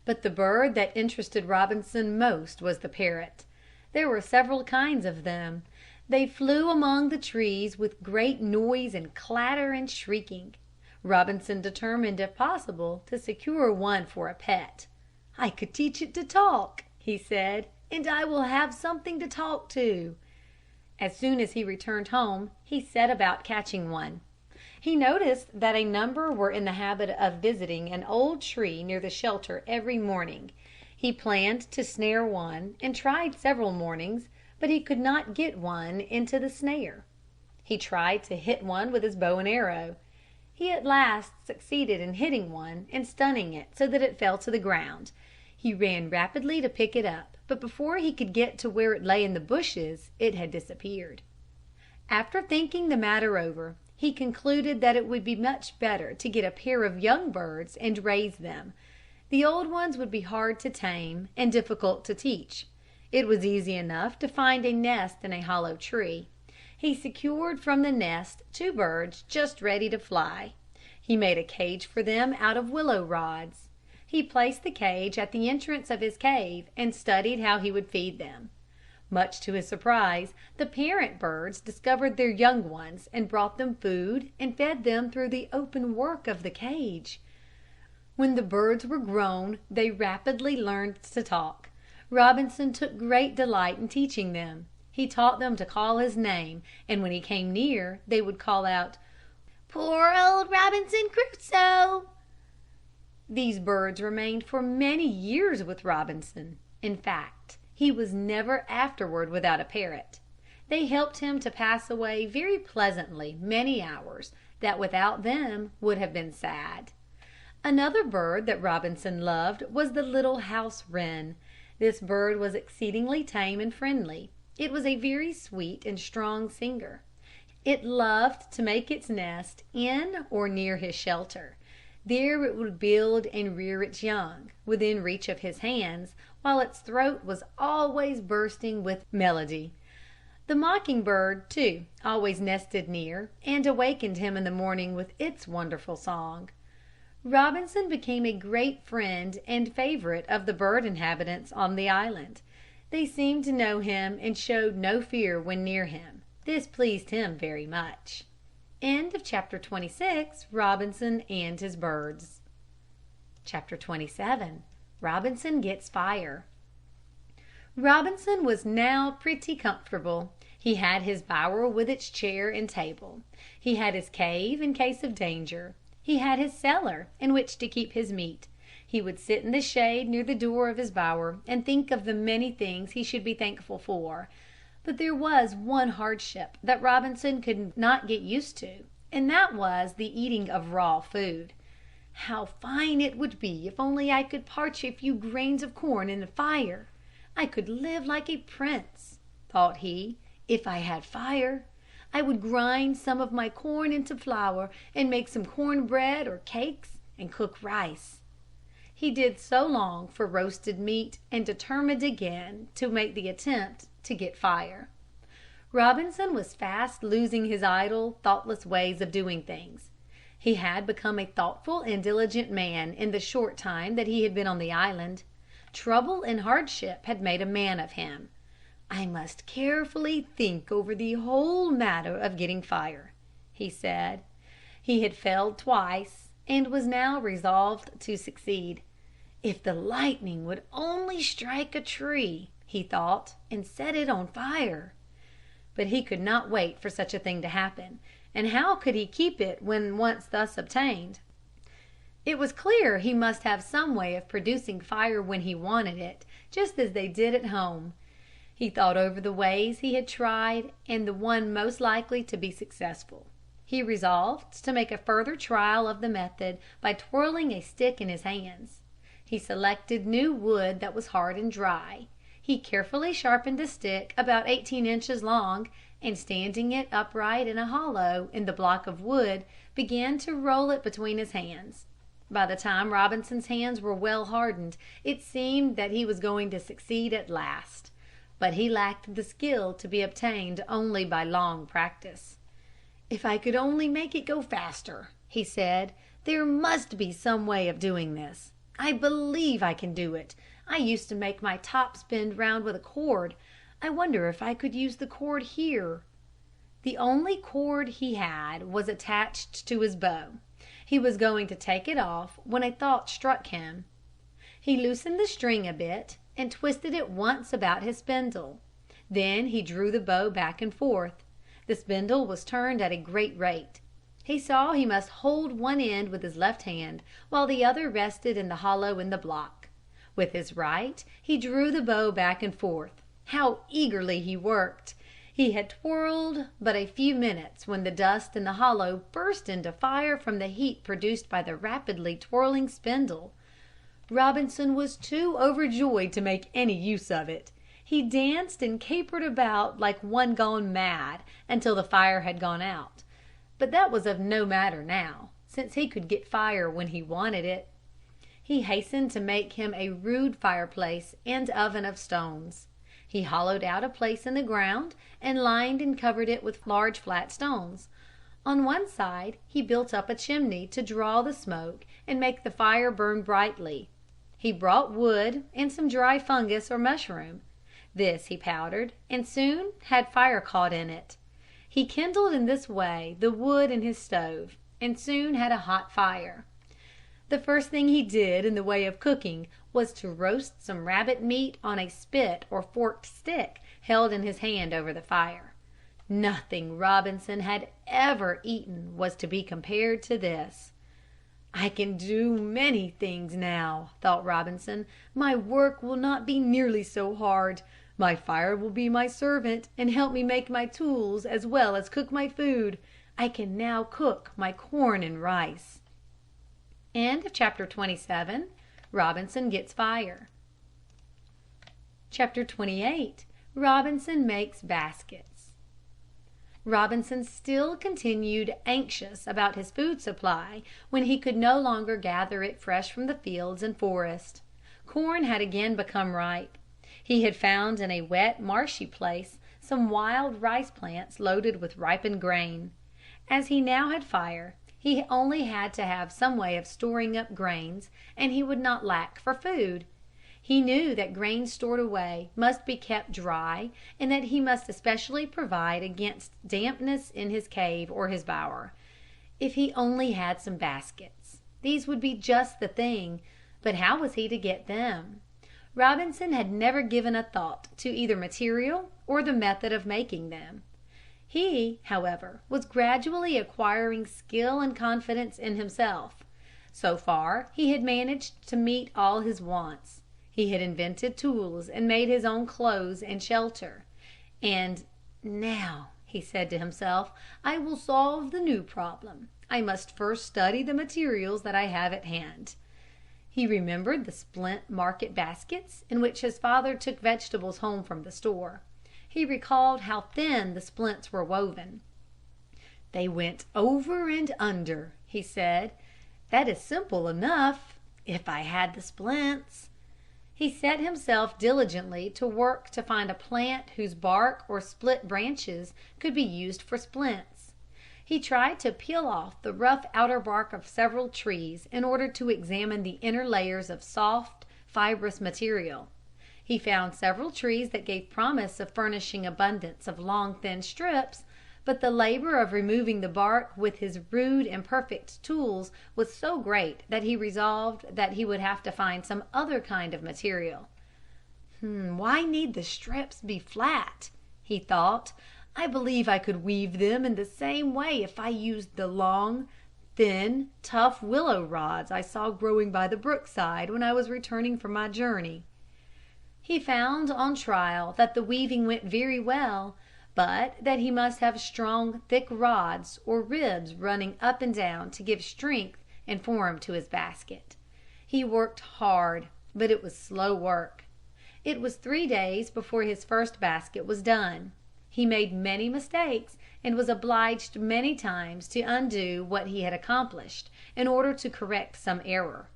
But the bird that interested Robinson most was the parrot. There were several kinds of them. They flew among the trees with great noise and clatter and shrieking. Robinson determined, if possible, to secure one for a pet. "I could teach it to talk," he said, "and I will have something to talk to." As soon as he returned home he set about catching one. He noticed that a number were in the habit of visiting an old tree near the shelter every morning. He planned to snare one and tried several mornings, but he could not get one into the snare. He tried to hit one with his bow and arrow. He at last succeeded in hitting one and stunning it so that it fell to the ground. He ran rapidly to pick it up, but before he could get to where it lay in the bushes it had disappeared. After thinking the matter over, he concluded that it would be much better to get a pair of young birds and raise them. The old ones would be hard to tame and difficult to teach. It was easy enough to find a nest in a hollow tree. He secured from the nest 2 birds just ready to fly. He made a cage for them out of willow rods. He placed the cage at the entrance of his cave and studied how he would feed them. Much to his surprise, the parent birds discovered their young ones and brought them food and fed them through the open work of the cage. When the birds were grown they rapidly learned to talk. Robinson took great delight in teaching them. He taught them to call his name, and when he came near they would call out, "Poor old Robinson Crusoe." These birds remained for many years with Robinson. In fact, he was never afterward without a parrot. They helped him to pass away very pleasantly many hours that without them would have been sad. Another bird that Robinson loved was the little house wren. This bird was exceedingly tame and friendly. It was a very sweet and strong singer. It loved to make its nest in or near his shelter. There it would build and rear its young, within reach of his hands, while its throat was always bursting with melody. The mockingbird, too, always nested near, and awakened him in the morning with its wonderful song. Robinson became a great friend and favorite of the bird inhabitants on the island. They seemed to know him and showed no fear when near him. This pleased him very much. End of chapter 26, Robinson and his birds. Chapter 27, Robinson Gets Fire. Robinson was now pretty comfortable. He had his bower with its chair and table. He had his cave in case of danger. He had his cellar in which to keep his meat. He would sit in the shade near the door of his bower and think of the many things he should be thankful for. But there was one hardship that Robinson could not get used to, and that was the eating of raw food. How fine it would be if only I could parch a few grains of corn in the fire. I could live like a prince, thought he, if I had fire. I would grind some of my corn into flour and make some corn bread or cakes and cook rice. He did so long for roasted meat and determined again to make the attempt to get fire. Robinson was fast losing his idle, thoughtless ways of doing things. He had become a thoughtful and diligent man in the short time that he had been on the island. Trouble and hardship had made a man of him. I must carefully think over the whole matter of getting fire, he said. He had failed twice and was now resolved to succeed. If the lightning would only strike a tree, he thought, and set it on fire. But he could not wait for such a thing to happen, and how could he keep it when once thus obtained? It was clear he must have some way of producing fire when he wanted it, just as they did at home. He thought over the ways he had tried and the one most likely to be successful. He resolved to make a further trial of the method by twirling a stick in his hands. He selected new wood that was hard and dry. He carefully sharpened the stick about 18 inches long, and standing it upright in a hollow in the block of wood, began to roll it between his hands. By the time Robinson's hands were well hardened, it seemed that he was going to succeed at last. But he lacked the skill to be obtained only by long practice. "If I could only make it go faster," he said. "There must be some way of doing this. I believe I can do it. I used to make my top spin round with a cord. I wonder if I could use the cord here." The only cord he had was attached to his bow. He was going to take it off when a thought struck him. He loosened the string a bit and twisted it once about his spindle. Then he drew the bow back and forth. The spindle was turned at a great rate. He saw he must hold one end with his left hand while the other rested in the hollow in the block. With his right he drew the bow back and forth. How eagerly he worked! He had twirled but a few minutes when the dust in the hollow burst into fire from the heat produced by the rapidly twirling spindle. Robinson was too overjoyed to make any use of it. He danced and capered about like one gone mad until the fire had gone out. But that was of no matter now, since he could get fire when he wanted it. He hastened to make him a rude fireplace and oven of stones. He hollowed out a place in the ground and lined and covered it with large flat stones. On one side he built up a chimney to draw the smoke and make the fire burn brightly. He brought wood and some dry fungus or mushroom. This he powdered and soon had fire caught in it. He kindled in this way the wood in his stove and soon had a hot fire. The first thing he did in the way of cooking was to roast some rabbit meat on a spit or forked stick held in his hand over the fire. Nothing Robinson had ever eaten was to be compared to this. "I can do many things now," thought Robinson. "My work will not be nearly so hard. My fire will be my servant and help me make my tools as well as cook my food. I can now cook my corn and rice." Chapter 27. Robinson Gets Fire. Chapter 28. Robinson Makes Baskets. Robinson still continued anxious about his food supply when he could no longer gather it fresh from the fields and forest. Corn had again become ripe. He had found in a wet, marshy place some wild rice plants loaded with ripened grain. As he now had fire, he only had to have some way of storing up grains, and he would not lack for food. He knew that grain stored away must be kept dry and that he must especially provide against dampness in his cave or his bower. If he only had some baskets. These would be just the thing. But how was he to get them? Robinson had never given a thought to either material or the method of making them. He, however, was gradually acquiring skill and confidence in himself. So far he had managed to meet all his wants. He had invented tools and made his own clothes and shelter. And now, he said to himself, I will solve the new problem. I must first study the materials that I have at hand. He remembered the splint market baskets in which his father took vegetables home from the store. He recalled how thin the splints were woven. They went over and under, he said. That is simple enough, if I had the splints. He set himself diligently to work to find a plant whose bark or split branches could be used for splints. He tried to peel off the rough outer bark of several trees in order to examine the inner layers of soft, fibrous material. He found several trees that gave promise of furnishing abundance of long, thin strips, but the labor of removing the bark with his rude, imperfect tools was so great that he resolved that he would have to find some other kind of material. Why need the strips be flat? He thought. I believe I could weave them in the same way if I used the long, thin, tough willow rods I saw growing by the brookside when I was returning from my journey. He found on trial that the weaving went very well, but that he must have strong, thick rods or ribs running up and down to give strength and form to his basket. He worked hard, but it was slow work. It was 3 days before his first basket was done. He made many mistakes and was obliged many times to undo what he had accomplished in order to correct some error.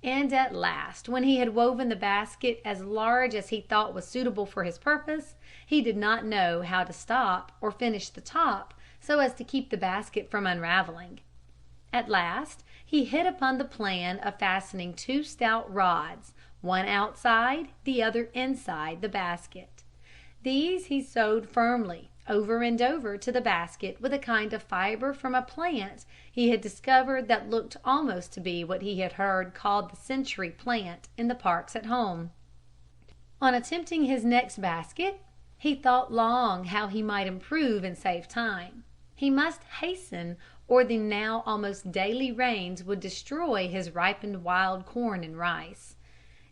And at last, when he had woven the basket as large as he thought was suitable for his purpose, he did not know how to stop or finish the top so as to keep the basket from unraveling. At last he hit upon the plan of fastening 2 stout rods, one outside, the other inside the basket. These he sewed firmly over and over to the basket with a kind of fiber from a plant he had discovered that looked almost to be what he had heard called the century plant in the parks at home. On attempting his next basket, he thought long how he might improve and save time. He must hasten, or the now almost daily rains would destroy his ripened wild corn and rice.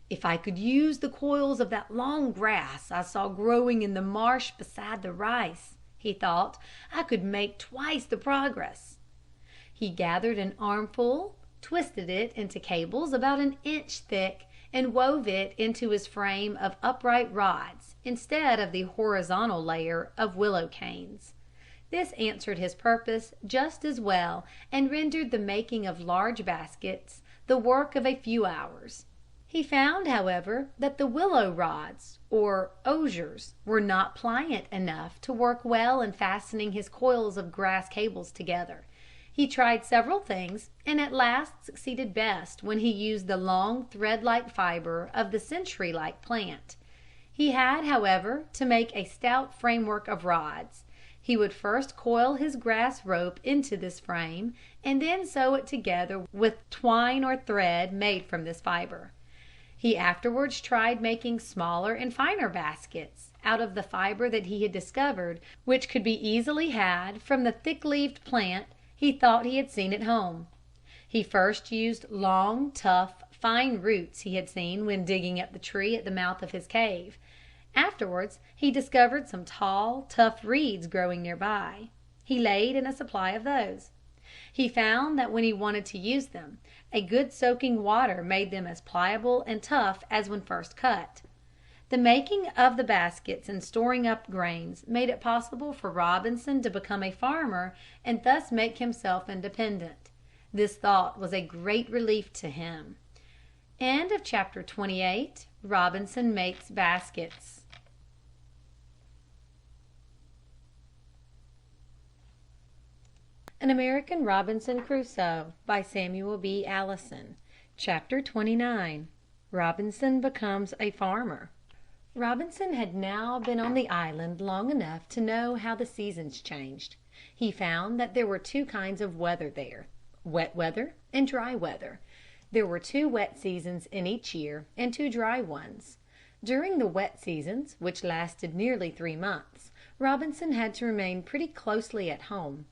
If I could use the coils of that long grass I saw growing in the marsh beside the rice, he thought, I could make twice the progress. He gathered an armful, twisted it into cables about an inch thick, and wove it into his frame of upright rods instead of the horizontal layer of willow canes. This answered his purpose just as well and rendered the making of large baskets the work of a few hours. He found, however, that the willow rods, or osiers, were not pliant enough to work well in fastening his coils of grass cables together. He tried several things, and at last succeeded best when he used the long thread-like fiber of the century-like plant. He had, however, to make a stout framework of rods. He would first coil his grass rope into this frame, and then sew it together with twine or thread made from this fiber. He afterwards tried making smaller and finer baskets out of the fiber that he had discovered, which could be easily had from the thick-leaved plant he thought he had seen at home. He first used long, tough, fine roots he had seen when digging up the tree at the mouth of his cave. Afterwards he discovered some tall, tough reeds growing nearby. He laid in a supply of those. He found that when he wanted to use them, a good soaking water made them as pliable and tough as when first cut. The making of the baskets and storing up grains made it possible for Robinson to become a farmer and thus make himself independent. This thought was a great relief to him. End of chapter 28. Robinson makes baskets. An American Robinson Crusoe by Samuel B. Allison. Chapter 29. Robinson becomes a farmer. Robinson had now been on the island long enough to know how the seasons changed. He found that there were 2 kinds of weather there, wet weather and dry weather. There were 2 wet seasons in each year and 2 dry ones. During the wet seasons, which lasted nearly 3 months, Robinson had to remain pretty closely at home,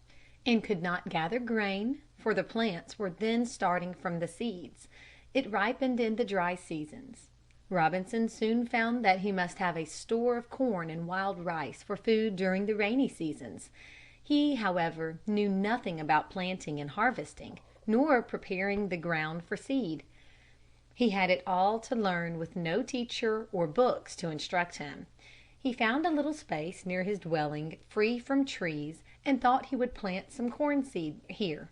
and could not gather grain, for the plants were then starting from the seeds. It ripened in the dry seasons. Robinson soon found that he must have a store of corn and wild rice for food during the rainy seasons. He, however, knew nothing about planting and harvesting, nor preparing the ground for seed. He had it all to learn with no teacher or books to instruct him. He found a little space near his dwelling free from trees and thought he would plant some corn seed here.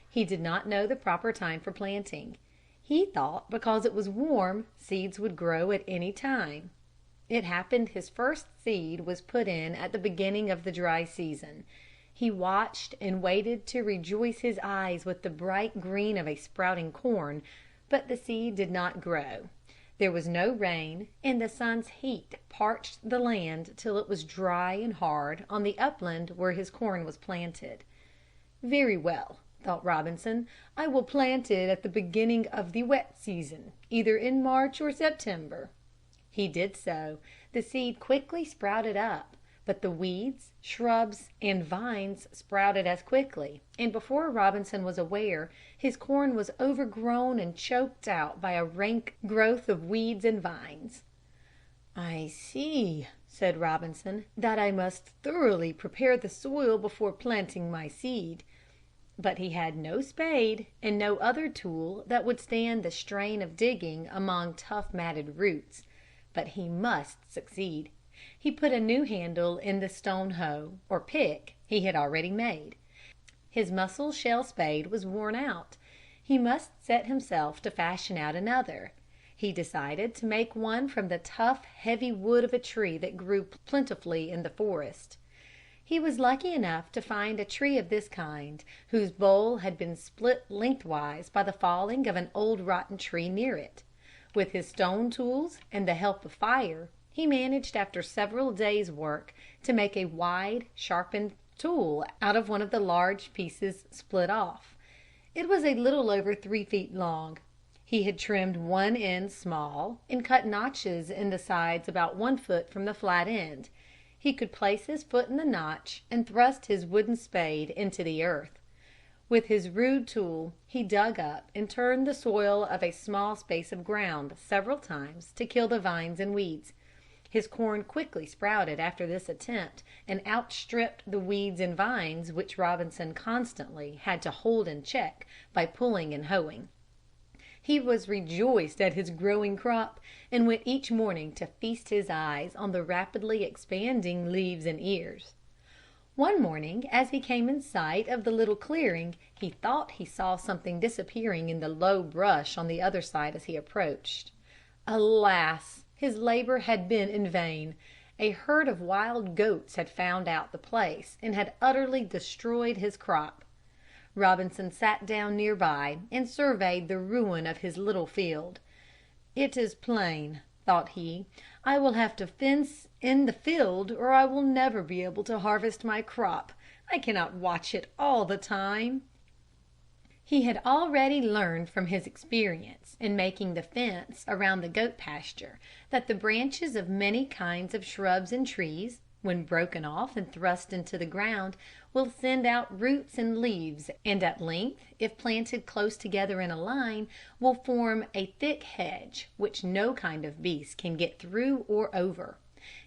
He did not know the proper time for planting. He thought because it was warm, seeds would grow at any time. It happened his first seed was put in at the beginning of the dry season. He watched and waited to rejoice his eyes with the bright green of a sprouting corn, but the seed did not grow. There was no rain, and the sun's heat parched the land till it was dry and hard on the upland where his corn was planted. "Very well," thought Robinson, "I will plant it at the beginning of the wet season, either in March or September." He did so. The seed quickly sprouted up, but the weeds, shrubs, and vines sprouted as quickly, and before Robinson was aware, his corn was overgrown and choked out by a rank growth of weeds and vines. "I see," said Robinson, "that I must thoroughly prepare the soil before planting my seed." But he had no spade and no other tool that would stand the strain of digging among tough matted roots. But he must succeed. He put a new handle in the stone hoe, or pick, he had already made. His mussel shell spade was worn out. He must set himself to fashion out another. He decided to make one from the tough, heavy wood of a tree that grew plentifully in the forest. He was lucky enough to find a tree of this kind, whose bole had been split lengthwise by the falling of an old rotten tree near it. With his stone tools and the help of fire, he managed after several days' work to make a wide, sharpened tool out of one of the large pieces split off. It was a little over 3 feet long. He had trimmed one end small and cut notches in the sides about 1 foot from the flat end. He could place his foot in the notch and thrust his wooden spade into the earth. With his rude tool he dug up and turned the soil of a small space of ground several times to kill the vines and weeds. His corn quickly sprouted after this attempt and outstripped the weeds and vines which Robinson constantly had to hold in check by pulling and hoeing. He was rejoiced at his growing crop and went each morning to feast his eyes on the rapidly expanding leaves and ears. One morning as he came in sight of the little clearing, he thought he saw something disappearing in the low brush on the other side as he approached. Alas! His labor had been in vain. A herd of wild goats had found out the place and had utterly destroyed his crop. Robinson sat down near by and surveyed the ruin of his little field. "It is plain," thought he, "I will have to fence in the field or I will never be able to harvest my crop. I cannot watch it all the time." He had already learned from his experience in making the fence around the goat pasture that the branches of many kinds of shrubs and trees, when broken off and thrust into the ground, will send out roots and leaves, and at length, if planted close together in a line, will form a thick hedge which no kind of beast can get through or over.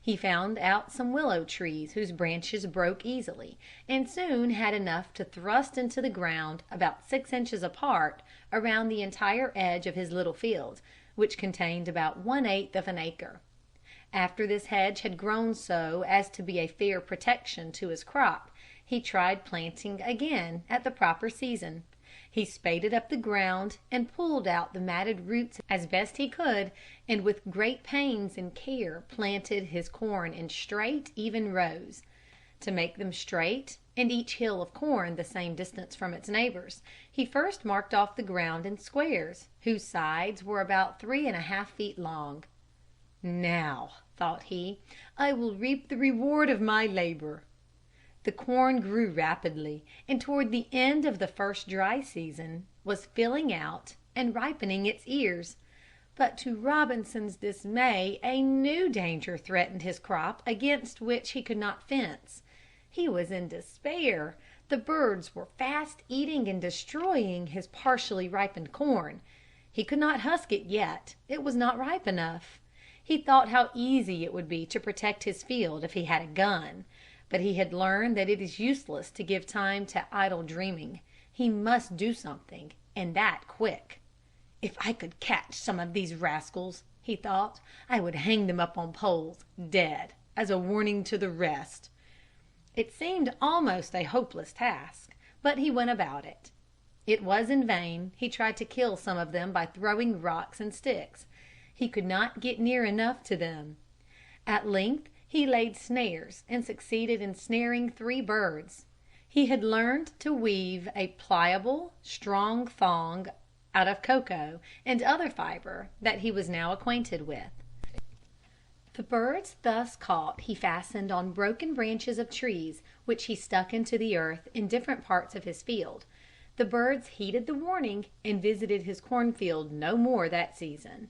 He found out some willow trees whose branches broke easily, and soon had enough to thrust into the ground about 6 inches apart around the entire edge of his little field, which contained about 1/8 of an acre. After this hedge had grown so as to be a fair protection to his crop, he tried planting again at the proper season. He spaded up the ground and pulled out the matted roots as best he could, and with great pains and care planted his corn in straight, even rows. To make them straight, and each hill of corn the same distance from its neighbors, he first marked off the ground in squares, whose sides were about 3½ feet long. "Now," thought he, "I will reap the reward of my labor." The corn grew rapidly, and toward the end of the first dry season was filling out and ripening its ears. But to Robinson's dismay a new danger threatened his crop against which he could not fence. He was in despair. The birds were fast eating and destroying his partially ripened corn. He could not husk it yet. It was not ripe enough. He thought how easy it would be to protect his field if he had a gun. But he had learned that it is useless to give time to idle dreaming. He must do something, and that quick. "If I could catch some of these rascals," he thought, "I would hang them up on poles, dead, as a warning to the rest." It seemed almost a hopeless task, but he went about it. It was in vain. He tried to kill some of them by throwing rocks and sticks. He could not get near enough to them. At length he laid snares and succeeded in snaring 3 birds. He had learned to weave a pliable, strong thong out of cocoa and other fiber that he was now acquainted with. The birds thus caught he fastened on broken branches of trees, which he stuck into the earth in different parts of his field. The birds heeded the warning and visited his cornfield no more that season.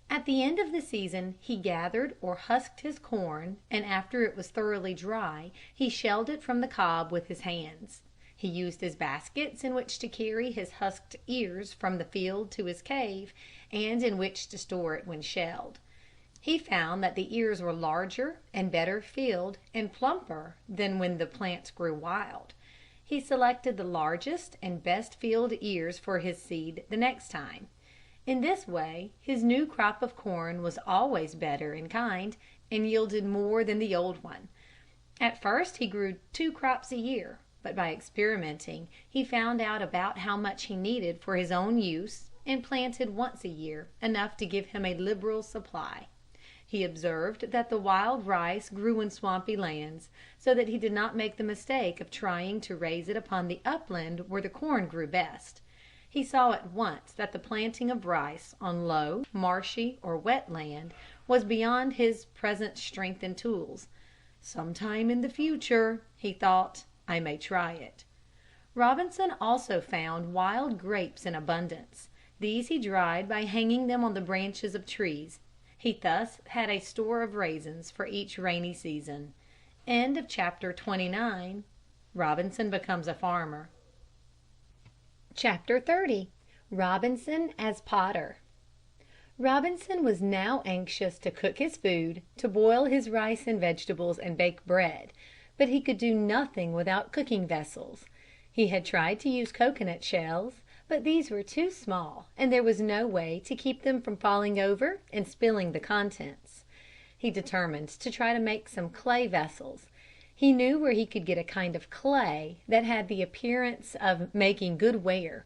At the end of the season he gathered or husked his corn, and after it was thoroughly dry he shelled it from the cob with his hands. He used his baskets in which to carry his husked ears from the field to his cave, and in which to store it when shelled. He found that the ears were larger and better filled and plumper than when the plants grew wild. He selected the largest and best filled ears for his seed the next time. In this way his new crop of corn was always better in kind and yielded more than the old one. At first he grew 2 crops a year, but by experimenting he found out about how much he needed for his own use and planted once a year enough to give him a liberal supply. He observed that the wild rice grew in swampy lands, so that he did not make the mistake of trying to raise it upon the upland where the corn grew best. He saw at once that the planting of rice on low, marshy, or wet land was beyond his present strength and tools. "Sometime in the future," he thought, "I may try it." Robinson also found wild grapes in abundance. These he dried by hanging them on the branches of trees. He thus had a store of raisins for each rainy season. Chapter 29. Robinson becomes a farmer. Chapter 30. Robinson as potter. Robinson was now anxious to cook his food, to boil his rice and vegetables and bake bread, but he could do nothing without cooking vessels. He had tried to use coconut shells, but these were too small and there was no way to keep them from falling over and spilling the contents. He determined to try to make some clay vessels. He knew where he could get a kind of clay that had the appearance of making good ware.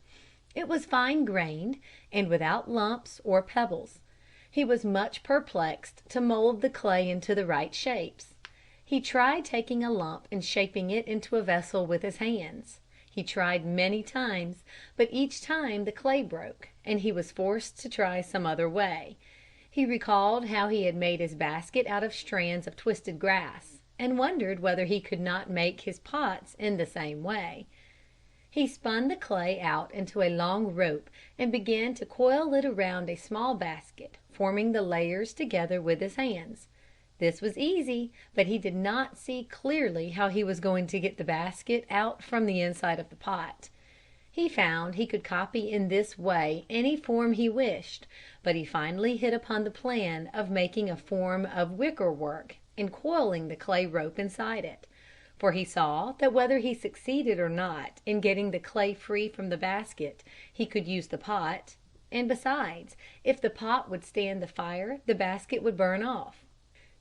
It was fine grained and without lumps or pebbles. He was much perplexed to mold the clay into the right shapes. He tried taking a lump and shaping it into a vessel with his hands. He tried many times, but each time the clay broke, and he was forced to try some other way. He recalled how he had made his basket out of strands of twisted grass, and wondered whether he could not make his pots in the same way. He spun the clay out into a long rope and began to coil it around a small basket, forming the layers together with his hands. This was easy, but he did not see clearly how he was going to get the basket out from the inside of the pot. He found he could copy in this way any form he wished, but he finally hit upon the plan of making a form of wicker work and coiling the clay rope inside it. For he saw that whether he succeeded or not in getting the clay free from the basket, he could use the pot, and besides, if the pot would stand the fire, the basket would burn off.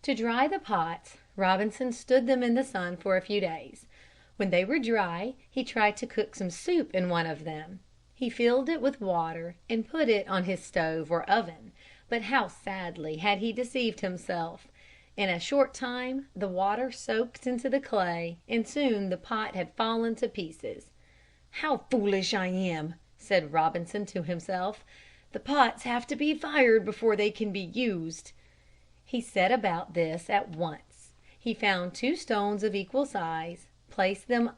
To dry the pots, Robinson stood them in the sun for a few days. When they were dry, he tried to cook some soup in one of them. He filled it with water and put it on his stove or oven, but how sadly had he deceived himself! In a short time the water soaked into the clay, and soon the pot had fallen to pieces. "How foolish I am!" said Robinson to himself. "The pots have to be fired before they can be used." He set about this at once. He found 2 stones of equal size, placed them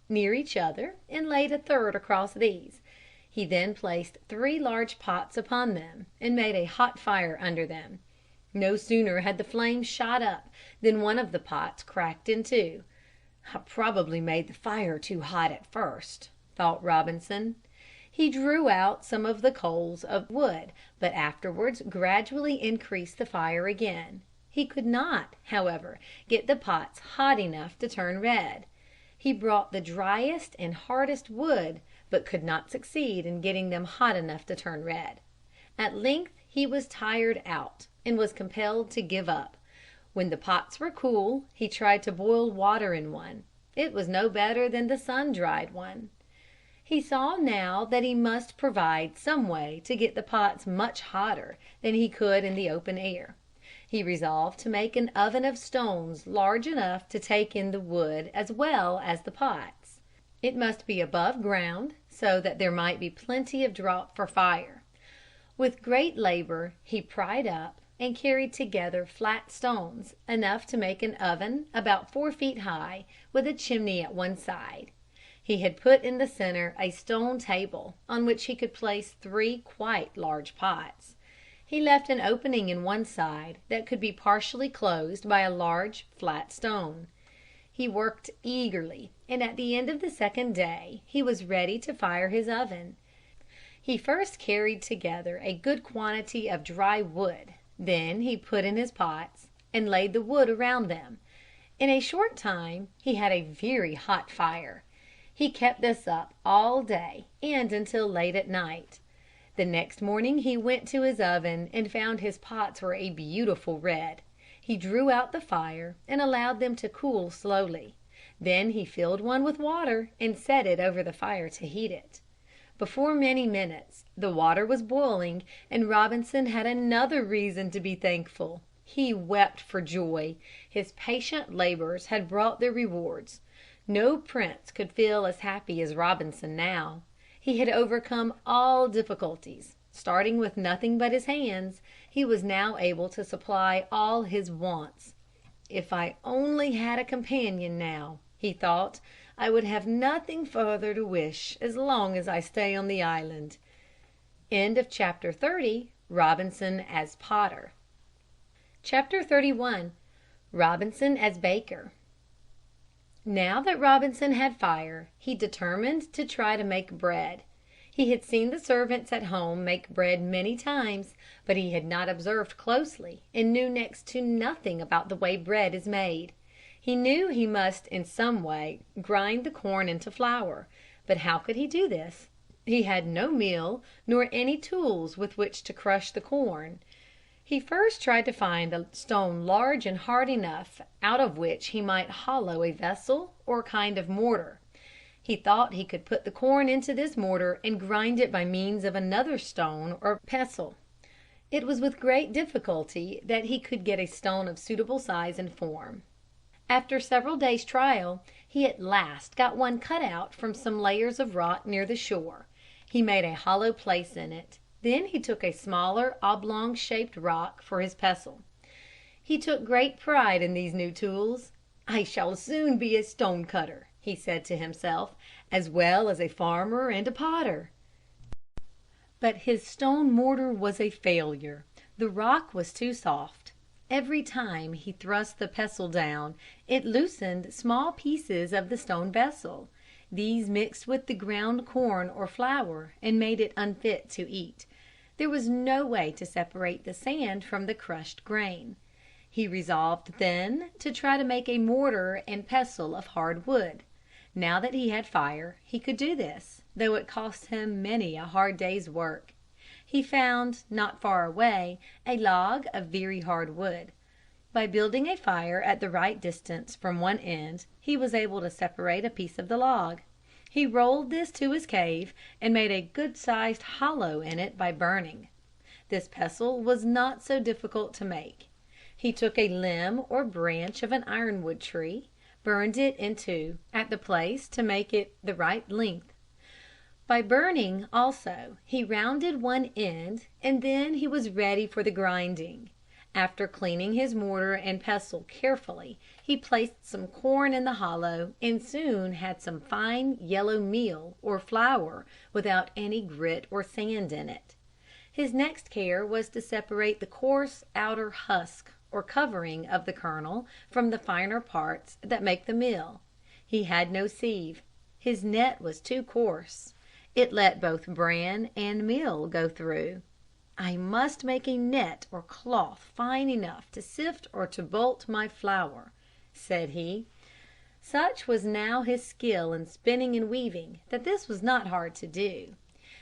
near each other, and laid a third across these. He then placed 3 large pots upon them, and made a hot fire under them. No sooner had the flames shot up than one of the pots cracked in two. "I probably made the fire too hot at first," thought Robinson. He drew out some of the coals of wood, but afterwards gradually increased the fire again. He could not, however, get the pots hot enough to turn red. He brought the driest and hardest wood, but could not succeed in getting them hot enough to turn red. At length he was tired out, and was compelled to give up. When the pots were cool, he tried to boil water in one. It was no better than the sun-dried one. He saw now that he must provide some way to get the pots much hotter than he could in the open air. He resolved to make an oven of stones large enough to take in the wood as well as the pots. It must be above ground, so that there might be plenty of draught for fire. With great labor he pried up and carried together flat stones enough to make an oven about 4 feet high, with a chimney at one side. He had put in the center a stone table, on which he could place 3 quite large pots. He left an opening in one side that could be partially closed by a large flat stone. He worked eagerly, and at the end of the second day he was ready to fire his oven. He first carried together a good quantity of dry wood. Then he put in his pots, and laid the wood around them. In a short time he had a very hot fire. He kept this up all day and until late at night. The next morning he went to his oven and found his pots were a beautiful red. He drew out the fire and allowed them to cool slowly. Then he filled one with water and set it over the fire to heat it. Before many minutes the water was boiling, and Robinson had another reason to be thankful. He wept for joy. His patient labors had brought their rewards. No prince could feel as happy as Robinson now. He had overcome all difficulties. Starting with nothing but his hands, he was now able to supply all his wants. "If I only had a companion now," he thought, "I would have nothing further to wish as long as I stay on the island." Chapter 30. Robinson as Potter. Chapter 31. Robinson as Baker. Now that Robinson had fire, he determined to try to make bread. He had seen the servants at home make bread many times, but he had not observed closely and knew next to nothing about the way bread is made. He knew he must in some way grind the corn into flour, but how could he do this? He had no mill nor any tools with which to crush the corn. He first tried to find a stone large and hard enough out of which he might hollow a vessel or kind of mortar. He thought he could put the corn into this mortar and grind it by means of another stone or pestle. It was with great difficulty that he could get a stone of suitable size and form. After several days' trial, he at last got one cut out from some layers of rock near the shore. He made a hollow place in it. Then he took a smaller oblong-shaped rock for his pestle. He took great pride in these new tools. "I shall soon be a stone cutter," he said to himself, "as well as a farmer and a potter." But his stone mortar was a failure. The rock was too soft. Every time he thrust the pestle down, it loosened small pieces of the stone vessel. These mixed with the ground corn or flour and made it unfit to eat. There was no way to separate the sand from the crushed grain. He resolved then to try to make a mortar and pestle of hard wood. Now that he had fire, he could do this, though it cost him many a hard day's work. He found, not far away, a log of very hard wood. By building a fire at the right distance from one end, he was able to separate a piece of the log. He rolled this to his cave and made a good-sized hollow in it by burning. This pestle was not so difficult to make. He took a limb or branch of an ironwood tree, burned it in two at the place to make it the right length. By burning also he rounded one end, and then he was ready for the grinding. After cleaning his mortar and pestle carefully, he placed some corn in the hollow and soon had some fine yellow meal or flour without any grit or sand in it. His next care was to separate the coarse outer husk or covering of the kernel from the finer parts that make the meal. He had no sieve. His net was too coarse. It let both bran and meal go through. "I must make a net or cloth fine enough to sift or to bolt my flour," said he. Such was now his skill in spinning and weaving that this was not hard to do.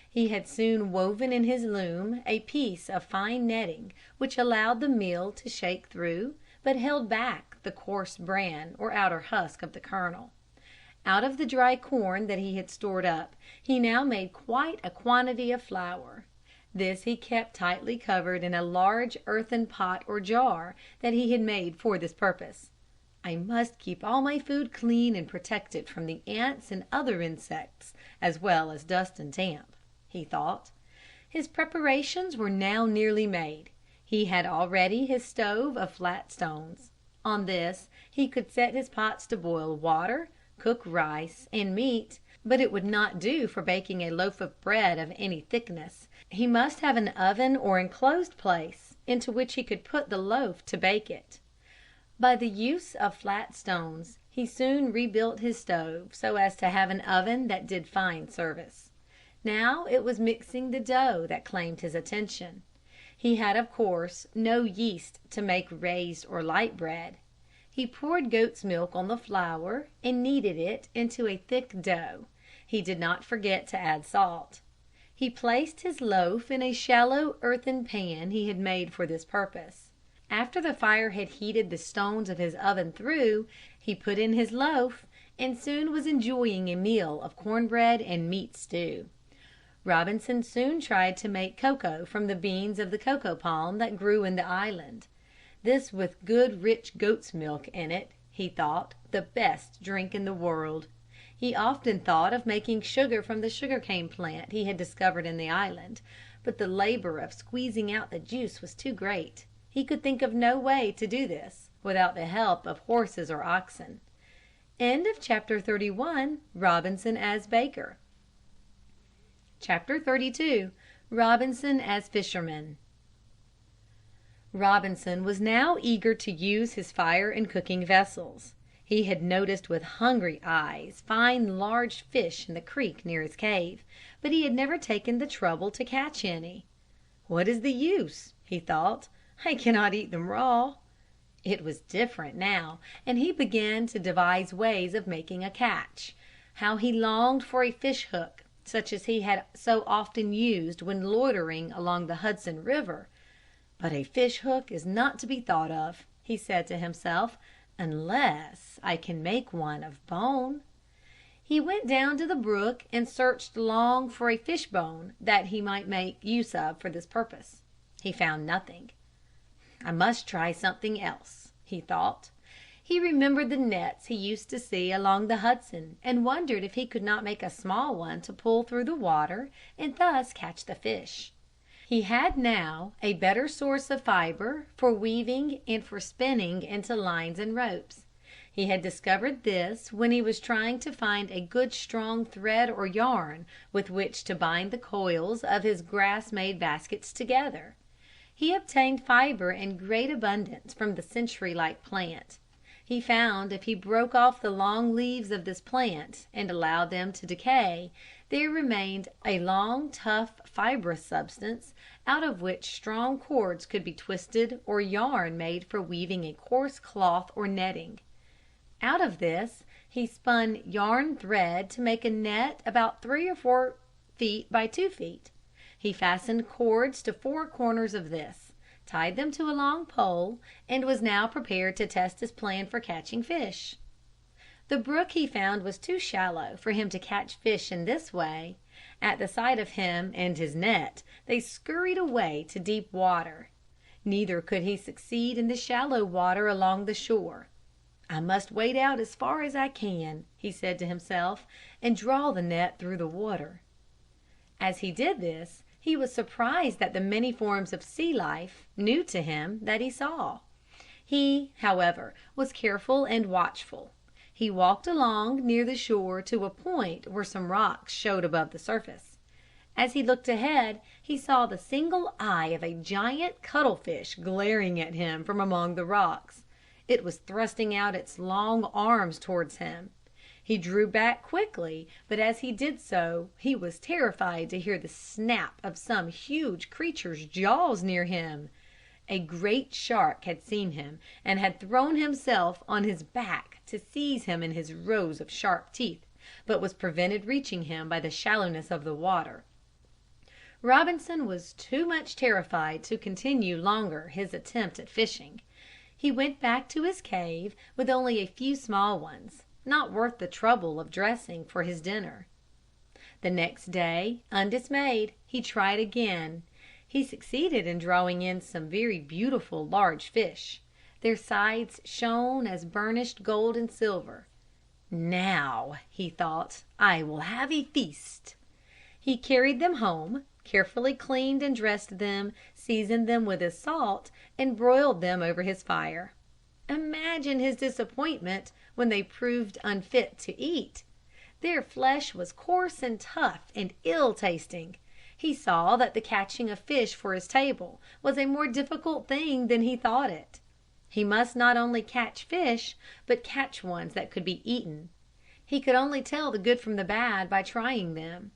He had soon woven in his loom a piece of fine netting which allowed the meal to shake through, but held back the coarse bran or outer husk of the kernel. Out of the dry corn that he had stored up, he now made quite a quantity of flour. This he kept tightly covered in a large earthen pot or jar that he had made for this purpose. "I must keep all my food clean and protected from the ants and other insects, as well as dust and damp," he thought. His preparations were now nearly made. He had already his stove of flat stones. On this he could set his pots to boil water, cook rice and meat, but it would not do for baking a loaf of bread of any thickness. He must have an oven or enclosed place into which he could put the loaf to bake it. By the use of flat stones he soon rebuilt his stove so as to have an oven that did fine service. Now it was mixing the dough that claimed his attention. He had, of course, no yeast to make raised or light bread. He poured goat's milk on the flour and kneaded it into a thick dough. He did not forget to add salt. He placed his loaf in a shallow earthen pan he had made for this purpose. After the fire had heated the stones of his oven through, he put in his loaf and soon was enjoying a meal of cornbread and meat stew. Robinson soon tried to make cocoa from the beans of the cocoa palm that grew in the island. This with good rich goat's milk in it, he thought, the best drink in the world. He often thought of making sugar from the sugarcane plant he had discovered in the island, but the labor of squeezing out the juice was too great. He could think of no way to do this without the help of horses or oxen. Chapter 31. Robinson as baker. Chapter 32. Robinson as fisherman. Robinson was now eager to use his fire and cooking vessels. He had noticed with hungry eyes fine large fish in the creek near his cave, but he had never taken the trouble to catch any. "What is the use?" he thought. "I cannot eat them raw." It was different now, and he began to devise ways of making a catch. How he longed for a fish hook, such as he had so often used when loitering along the Hudson River. "But a fish hook is not to be thought of," he said to himself, "unless I can make one of bone." He went down to the brook and searched long for a fish bone that he might make use of for this purpose. He found nothing. "I must try something else," he thought. He remembered the nets he used to see along the Hudson and wondered if he could not make a small one to pull through the water and thus catch the fish. He had now a better source of fiber for weaving and for spinning into lines and ropes. He had discovered this when he was trying to find a good strong thread or yarn with which to bind the coils of his grass-made baskets together. He obtained fiber in great abundance from the century-like plant. He found if he broke off the long leaves of this plant and allowed them to decay, there remained a long, tough, fibrous substance out of which strong cords could be twisted or yarn made for weaving a coarse cloth or netting. Out of this he spun yarn thread to make a net about 3 or 4 feet by 2 feet. He fastened cords to 4 corners of this, tied them to a long pole, and was now prepared to test his plan for catching fish. The brook he found was too shallow for him to catch fish in this way. At the sight of him and his net, they scurried away to deep water. Neither could he succeed in the shallow water along the shore. "I must wade out as far as I can," he said to himself, "and draw the net through the water." As he did this, He was surprised at the many forms of sea life, new to him, that he saw. He, however, was careful and watchful. He walked along near the shore to a point where some rocks showed above the surface. As he looked ahead he saw the single eye of a giant cuttlefish glaring at him from among the rocks. It was thrusting out its long arms towards him. He drew back quickly, but as he did so he was terrified to hear the snap of some huge creature's jaws near him. A great shark had seen him and had thrown himself on his back to seize him in his rows of sharp teeth, but was prevented reaching him by the shallowness of the water. Robinson was too much terrified to continue longer his attempt at fishing. He went back to his cave with only a few small ones, not worth the trouble of dressing for his dinner. The next day, undismayed, he tried again. He succeeded in drawing in some very beautiful large fish. Their sides shone as burnished gold and silver. "Now," he thought, "I will have a feast." He carried them home, carefully cleaned and dressed them, seasoned them with his salt, and broiled them over his fire. Imagine his disappointment when they proved unfit to eat. Their flesh was coarse and tough and ill tasting. He saw that the catching of fish for his table was a more difficult thing than he thought it. He must not only catch fish, but catch ones that could be eaten. He could only tell the good from the bad by trying them.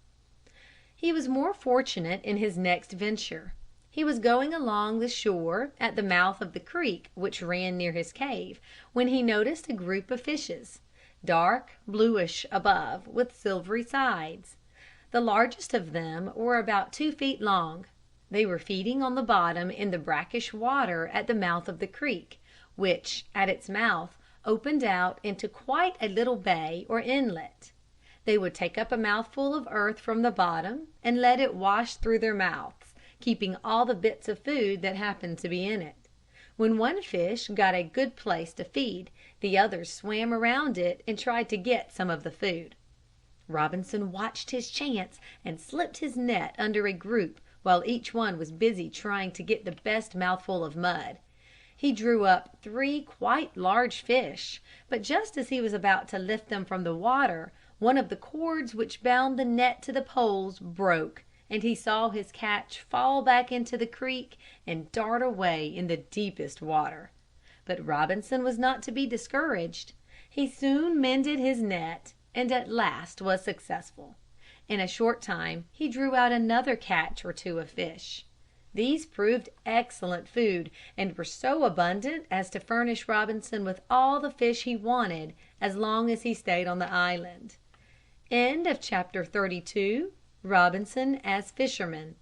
He was more fortunate in his next venture. He was going along the shore at the mouth of the creek which ran near his cave, when he noticed a group of fishes, dark bluish above, with silvery sides. The largest of them were about 2 feet long. They were feeding on the bottom in the brackish water at the mouth of the creek, which, at its mouth, opened out into quite a little bay or inlet. They would take up a mouthful of earth from the bottom and let it wash through their mouths, keeping all the bits of food that happened to be in it. When one fish got a good place to feed, the others swam around it and tried to get some of the food. Robinson watched his chance and slipped his net under a group while each one was busy trying to get the best mouthful of mud. He drew up 3 quite large fish, but just as he was about to lift them from the water, one of the cords which bound the net to the poles broke, and he saw his catch fall back into the creek and dart away in the deepest water. But Robinson was not to be discouraged. He soon mended his net and at last was successful. In a short time he drew out another catch or 2 of fish. These proved excellent food and were so abundant as to furnish Robinson with all the fish he wanted as long as he stayed on the island. End of chapter 32. Robinson as fisherman.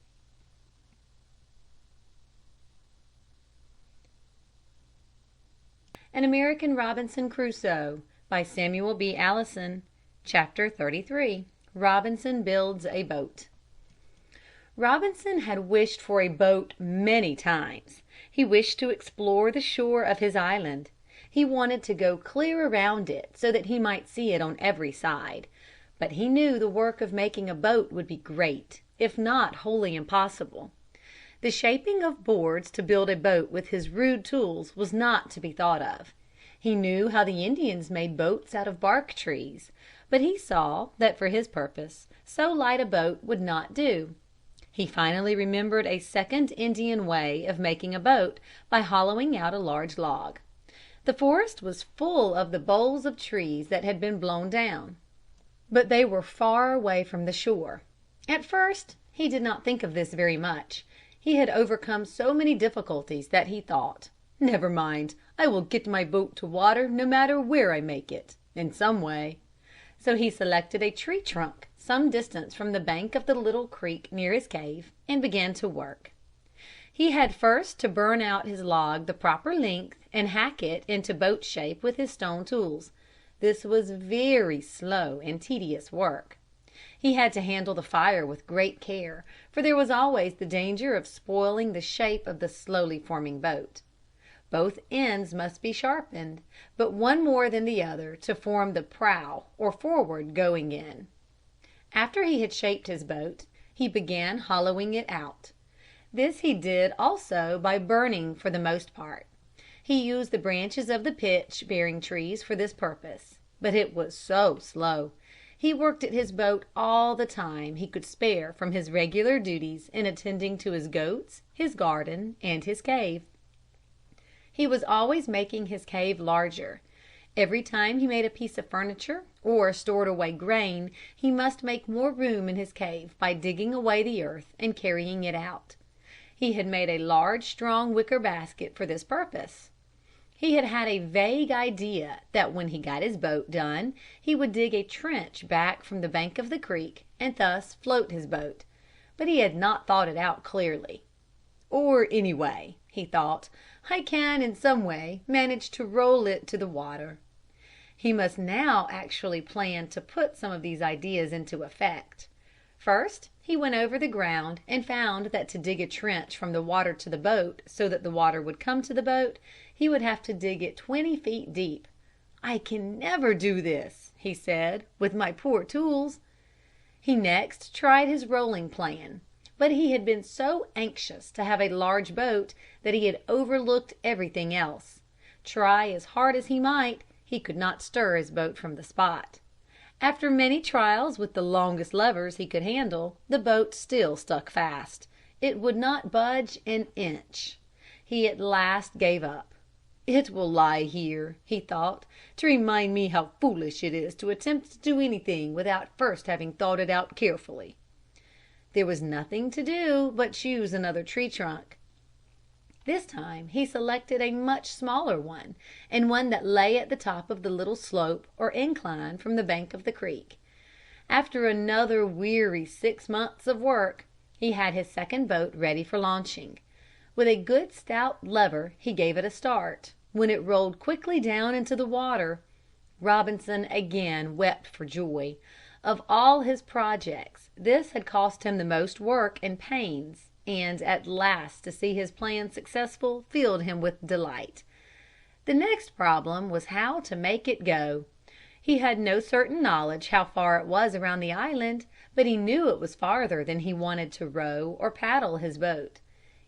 An American Robinson Crusoe by Samuel B. Allison. Chapter 33. Robinson builds a boat. Robinson had wished for a boat many times. He wished to explore the shore of his island. He wanted to go clear around it so that he might see it on every side. But he knew the work of making a boat would be great, if not wholly impossible. The shaping of boards to build a boat with his rude tools was not to be thought of. He knew how the Indians made boats out of bark trees, but he saw that for his purpose so light a boat would not do. He finally remembered a second Indian way of making a boat by hollowing out a large log. The forest was full of the boles of trees that had been blown down, but they were far away from the shore. At first he did not think of this very much. He had overcome so many difficulties that he thought, "Never mind, I will get my boat to water no matter where I make it, in some way." So he selected a tree trunk some distance from the bank of the little creek near his cave and began to work. He had first to burn out his log the proper length and hack it into boat shape with his stone tools. This was very slow and tedious work. He had to handle the fire with great care, for there was always the danger of spoiling the shape of the slowly forming boat. Both ends must be sharpened, but one more than the other to form the prow or forward going end. After he had shaped his boat, he began hollowing it out. This he did also by burning for the most part. He used the branches of the pitch-bearing trees for this purpose, but it was so slow. He worked at his boat all the time he could spare from his regular duties in attending to his goats, his garden, and his cave. He was always making his cave larger. Every time he made a piece of furniture or stored away grain, he must make more room in his cave by digging away the earth and carrying it out. He had made a large, strong wicker basket for this purpose. He had had a vague idea that when he got his boat done he would dig a trench back from the bank of the creek and thus float his boat, but he had not thought it out clearly. "Or anyway," he thought, "I can in some way manage to roll it to the water." He must now actually plan to put some of these ideas into effect. First he went over the ground and found that to dig a trench from the water to the boat so that the water would come to the boat, he would have to dig it 20 feet deep. "I can never do this," he said, "with my poor tools." He next tried his rolling plan, but he had been so anxious to have a large boat that he had overlooked everything else. Try as hard as he might, he could not stir his boat from the spot. After many trials with the longest levers he could handle, the boat still stuck fast. It would not budge an inch. He at last gave up. "It will lie here," he thought, "to remind me how foolish it is to attempt to do anything without first having thought it out carefully." There was nothing to do but choose another tree trunk. This time he selected a much smaller one, and one that lay at the top of the little slope or incline from the bank of the creek. After another weary 6 months of work, he had his second boat ready for launching. With a good stout lever he gave it a start, when it rolled quickly down into the water. Robinson again wept for joy. Of all his projects this had cost him the most work and pains, and at last to see his plan successful filled him with delight. The next problem was how to make it go. He had no certain knowledge how far it was around the island, but he knew it was farther than he wanted to row or paddle his boat.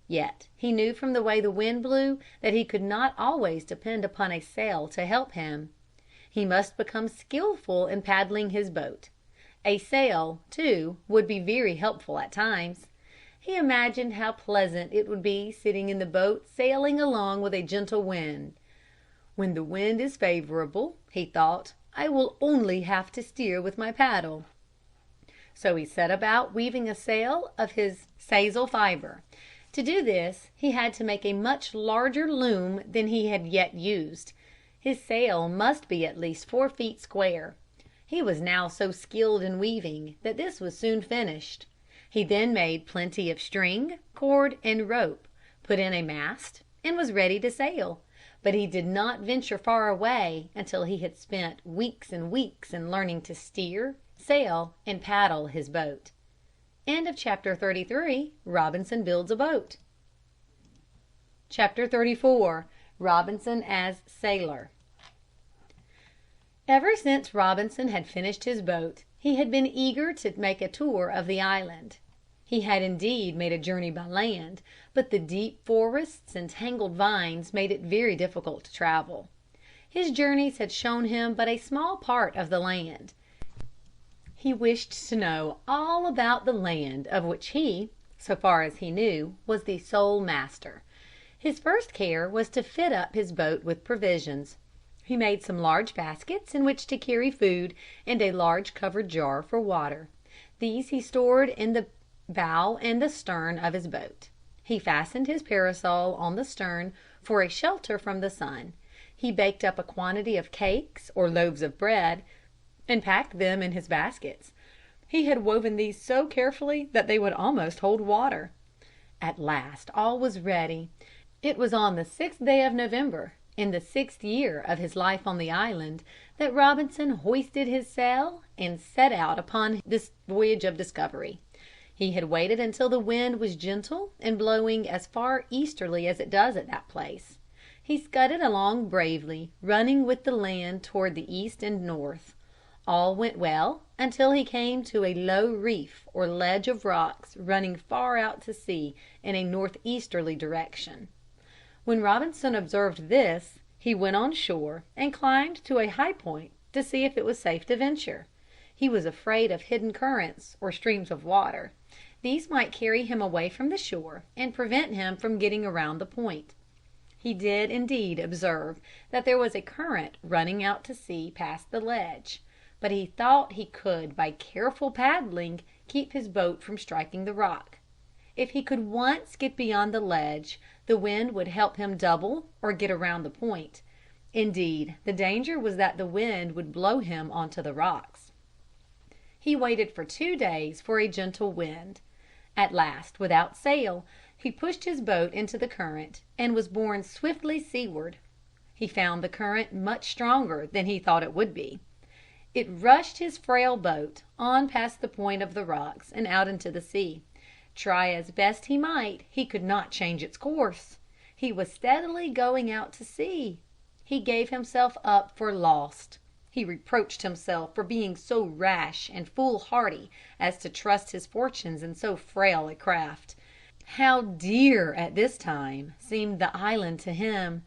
Yet he knew from the way the wind blew that he could not always depend upon a sail to help him. He must become skillful in paddling his boat. A sail, too, would be very helpful at times. He imagined how pleasant it would be sitting in the boat sailing along with a gentle wind. "When the wind is favorable," he thought, "I will only have to steer with my paddle." So he set about weaving a sail of his sisal fiber. To do this he had to make a much larger loom than he had yet used. His sail must be at least 4 feet square. He was now so skilled in weaving that this was soon finished. He then made plenty of string, cord, and rope, put in a mast, and was ready to sail. But he did not venture far away until he had spent weeks and weeks in learning to steer, sail, and paddle his boat. Chapter 33. Robinson builds a boat. Chapter 34. Robinson as sailor. Ever since Robinson had finished his boat, he had been eager to make a tour of the island. He had indeed made a journey by land, but the deep forests and tangled vines made it very difficult to travel. His journeys had shown him but a small part of the land. He wished to know all about the land of which he, so far as he knew, was the sole master. His first care was to fit up his boat with provisions. He made some large baskets in which to carry food and a large covered jar for water. These he stored in the bow and the stern of his boat. He fastened his parasol on the stern for a shelter from the sun. He baked up a quantity of cakes or loaves of bread and packed them in his baskets. He had woven these so carefully that they would almost hold water. At last all was ready. It was on the 6th day of November, in the 6th year of his life on the island, that Robinson hoisted his sail and set out upon this voyage of discovery. He had waited until the wind was gentle and blowing as far easterly as it does at that place. He scudded along bravely, running with the land toward the east and north. All went well until he came to a low reef or ledge of rocks running far out to sea in a northeasterly direction. When Robinson observed this, he went on shore and climbed to a high point to see if it was safe to venture. He was afraid of hidden currents or streams of water. These might carry him away from the shore and prevent him from getting around the point. He did indeed observe that there was a current running out to sea past the ledge, but he thought he could by careful paddling keep his boat from striking the rock. If he could once get beyond the ledge, the wind would help him double or get around the point. Indeed, the danger was that the wind would blow him onto the rocks. He waited for 2 days for a gentle wind. At last, without sail, he pushed his boat into the current and was borne swiftly seaward. He found the current much stronger than he thought it would be. It rushed his frail boat on past the point of the rocks and out into the sea. Try as best he might, he could not change its course. He was steadily going out to sea. He gave himself up for lost. He reproached himself for being so rash and foolhardy as to trust his fortunes in so frail a craft. How dear at this time seemed the island to him!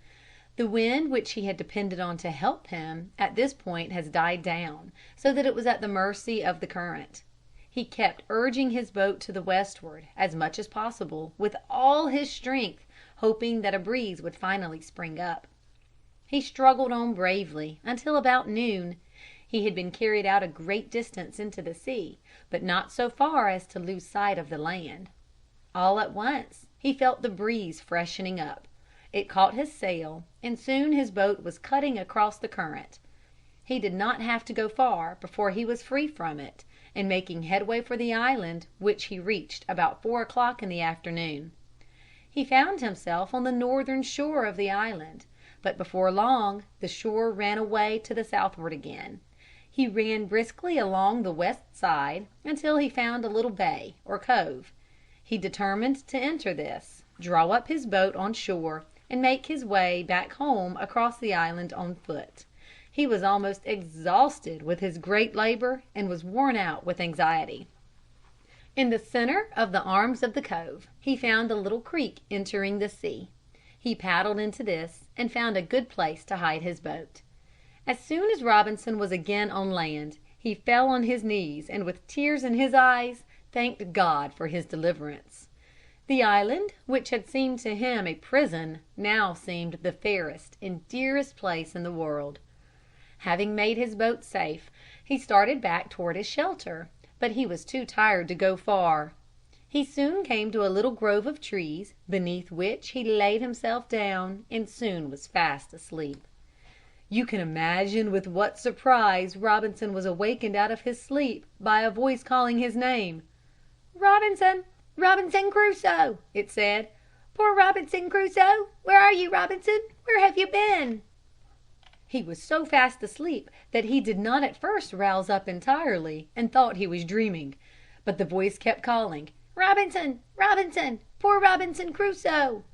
The wind which he had depended on to help him at this point has died down, so that it was at the mercy of the current. He kept urging his boat to the westward as much as possible with all his strength, hoping that a breeze would finally spring up. He struggled on bravely until about noon. He had been carried out a great distance into the sea, but not so far as to lose sight of the land. All at once he felt the breeze freshening up. It caught his sail, and soon his boat was cutting across the current. He did not have to go far before he was free from it, and making headway for the island, which he reached about 4 o'clock in the afternoon. He found himself on the northern shore of the island, but before long the shore ran away to the southward again. He ran briskly along the west side until he found a little bay or cove. He determined to enter this, draw up his boat on shore, and make his way back home across the island on foot. He was almost exhausted with his great labor and was worn out with anxiety. In the center of the arms of the cove he found a little creek entering the sea. He paddled into this and found a good place to hide his boat. As soon as Robinson was again on land, he fell on his knees and with tears in his eyes thanked God for his deliverance. The island, which had seemed to him a prison, now seemed the fairest and dearest place in the world. Having made his boat safe, he started back toward his shelter, but he was too tired to go far. He soon came to a little grove of trees, beneath which he laid himself down and soon was fast asleep. You can imagine with what surprise Robinson was awakened out of his sleep by a voice calling his name. "Robinson! Robinson Crusoe!" it said. "Poor Robinson Crusoe! Where are you, Robinson? Where have you been?" He was so fast asleep that he did not at first rouse up entirely and thought he was dreaming. But the voice kept calling, "Robinson! Robinson! Poor Robinson Crusoe!"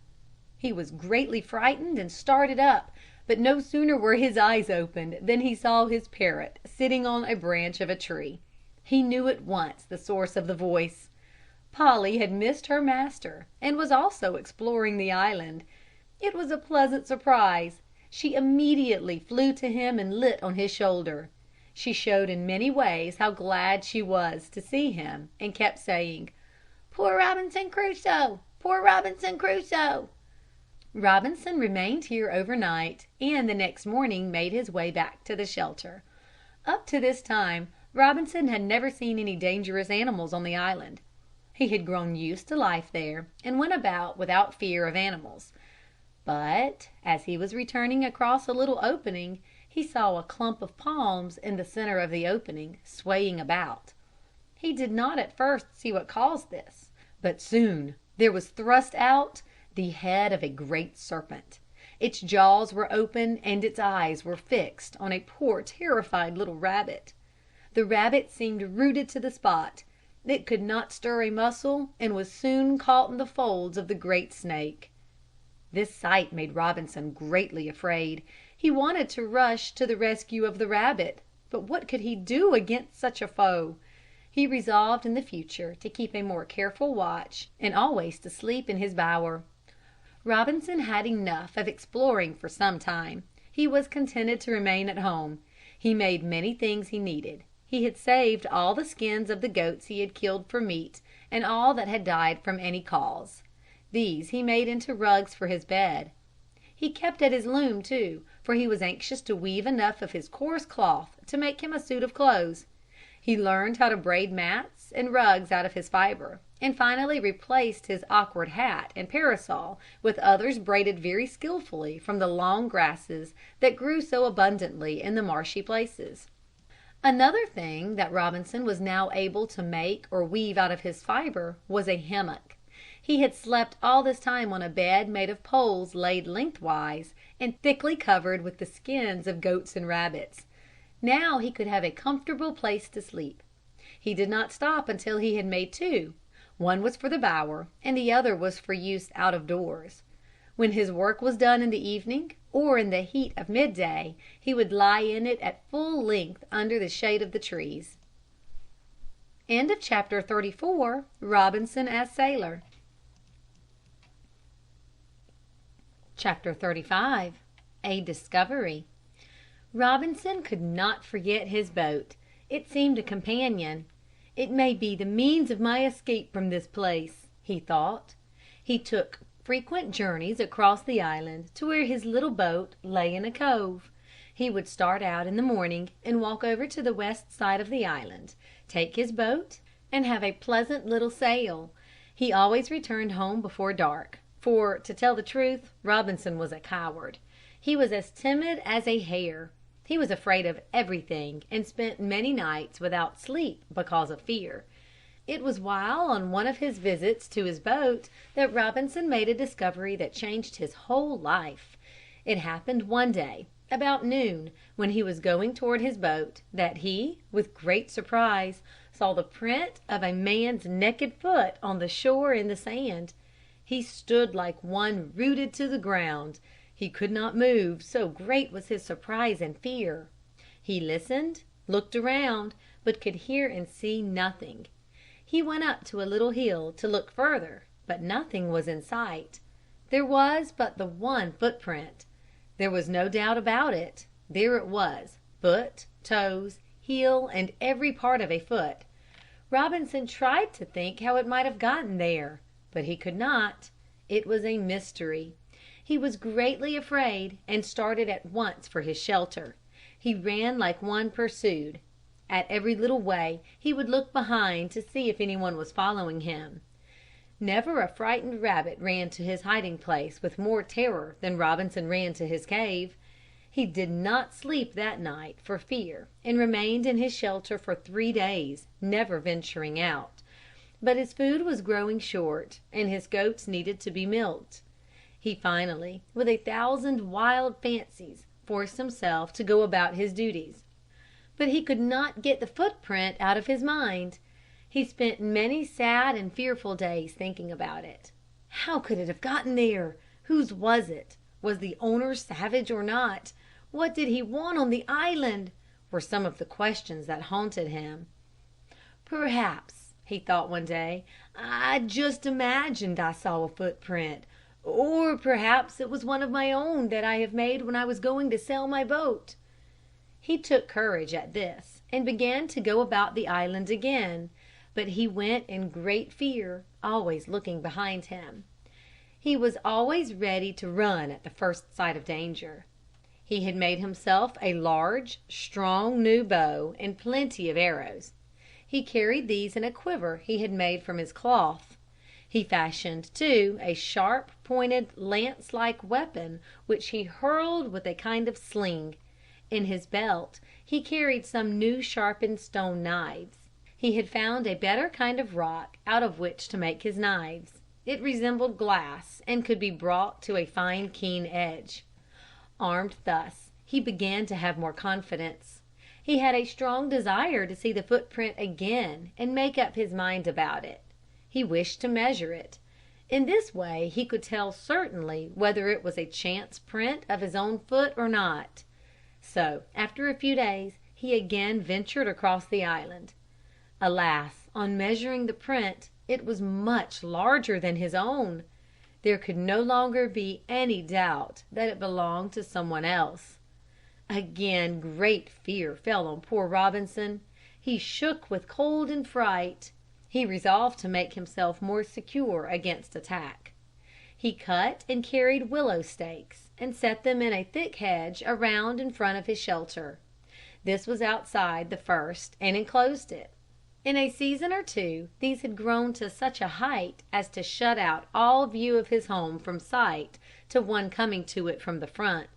He was greatly frightened and started up, but no sooner were his eyes opened than he saw his parrot sitting on a branch of a tree. He knew at once the source of the voice. Polly had missed her master and was also exploring the island. It was a pleasant surprise. She immediately flew to him and lit on his shoulder. She showed in many ways how glad she was to see him and kept saying, "Poor Robinson Crusoe! Poor Robinson Crusoe!" Robinson remained here overnight and the next morning made his way back to the shelter. Up to this time Robinson had never seen any dangerous animals on the island. He had grown used to life there and went about without fear of animals. But as he was returning across a little opening, he saw a clump of palms in the center of the opening, swaying about. He did not at first see what caused this, but soon there was thrust out the head of a great serpent. Its jaws were open and its eyes were fixed on a poor terrified little rabbit. The rabbit seemed rooted to the spot. It could not stir a muscle and was soon caught in the folds of the great snake. This sight made Robinson greatly afraid. He wanted to rush to the rescue of the rabbit, But what could he do against such a foe? He resolved in the future to keep a more careful watch and always to sleep in his bower. Robinson had enough of exploring for some time. He was contented to remain at home. He made many things he needed. He had saved all the skins of the goats he had killed for meat, and all that had died from any cause. These he made into rugs for his bed. He kept at his loom, too, for he was anxious to weave enough of his coarse cloth to make him a suit of clothes. He learned how to braid mats and rugs out of his fibre, and finally replaced his awkward hat and parasol with others braided very skillfully from the long grasses that grew so abundantly in the marshy places. Another thing that Robinson was now able to make or weave out of his fibre was a hammock. He had slept all this time on a bed made of poles laid lengthwise and thickly covered with the skins of goats and rabbits. Now he could have a comfortable place to sleep. He did not stop until he had made two. One was for the bower and the other was for use out of doors. When his work was done in the evening, or in the heat of midday, he would lie in it at full length under the shade of the trees. Chapter 34. Robinson as Sailor. Chapter 35. A Discovery. Robinson could not forget his boat. It seemed a companion. It may be the means of my escape from this place, he thought. He took frequent journeys across the island to where his little boat lay in a cove. He would start out in the morning and walk over to the west side of the island, take his boat, and have a pleasant little sail. He always returned home before dark, for, to tell the truth, Robinson was a coward. He was as timid as a hare. He was afraid of everything and spent many nights without sleep because of fear. It was while on one of his visits to his boat that Robinson made a discovery that changed his whole life. It happened one day, about noon, when he was going toward his boat, that he, with great surprise, saw the print of a man's naked foot on the shore in the sand. He stood like one rooted to the ground. He could not move, so great was his surprise and fear. He listened, looked around, but could hear and see nothing. He went up to a little hill to look further, but nothing was in sight. There was but the one footprint. There was no doubt about it. There it was, foot, toes, heel, and every part of a foot. Robinson tried to think how it might have gotten there, but he could not. It was a mystery. He was greatly afraid and started at once for his shelter. He ran like one pursued. At every little way he would look behind to see if anyone was following him. Never a frightened rabbit ran to his hiding place with more terror than Robinson ran to his cave. He did not sleep that night for fear and remained in his shelter for 3 days, never venturing out. But his food was growing short and his goats needed to be milked. He finally, with 1,000 wild fancies, forced himself to go about his duties. But he could not get the footprint out of his mind. He spent many sad and fearful days thinking about it. How could it have gotten there? Whose was it? Was the owner savage or not? What did he want on the island? Were some of the questions that haunted him. Perhaps, he thought one day, I just imagined I saw a footprint. Or perhaps it was one of my own that I have made when I was going to sail my boat. He took courage at this and began to go about the island again, but he went in great fear, always looking behind him. He was always ready to run at the first sight of danger. He had made himself a large, strong new bow and plenty of arrows. He carried these in a quiver he had made from his cloth. He fashioned, too, a sharp-pointed, lance-like weapon which he hurled with a kind of sling. In his belt he carried some new sharpened stone knives. He had found a better kind of rock out of which to make his knives. It resembled glass and could be brought to a fine, keen edge. Armed thus, he began to have more confidence. He had a strong desire to see the footprint again and make up his mind about it. He wished to measure it. In this way he could tell certainly whether it was a chance print of his own foot or not. So, after a few days, he again ventured across the island. Alas, on measuring the print, it was much larger than his own. There could no longer be any doubt that it belonged to someone else. Again great fear fell on poor Robinson. He shook with cold and fright. He resolved to make himself more secure against attack. He cut and carried willow stakes and set them in a thick hedge around in front of his shelter. This was outside the first and enclosed it. In a season or two these had grown to such a height as to shut out all view of his home from sight to one coming to it from the front.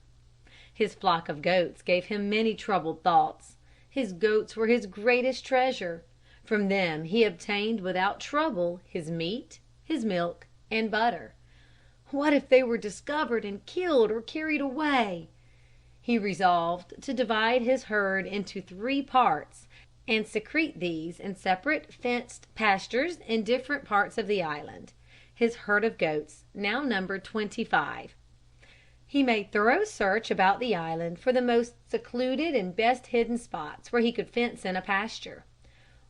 His flock of goats gave him many troubled thoughts. His goats were his greatest treasure. From them he obtained without trouble his meat, his milk, and butter. What if they were discovered and killed or carried away? He resolved to divide his herd into 3 parts and secrete these in separate fenced pastures in different parts of the island. His herd of goats now numbered 25. He made thorough search about the island for the most secluded and best hidden spots where he could fence in a pasture.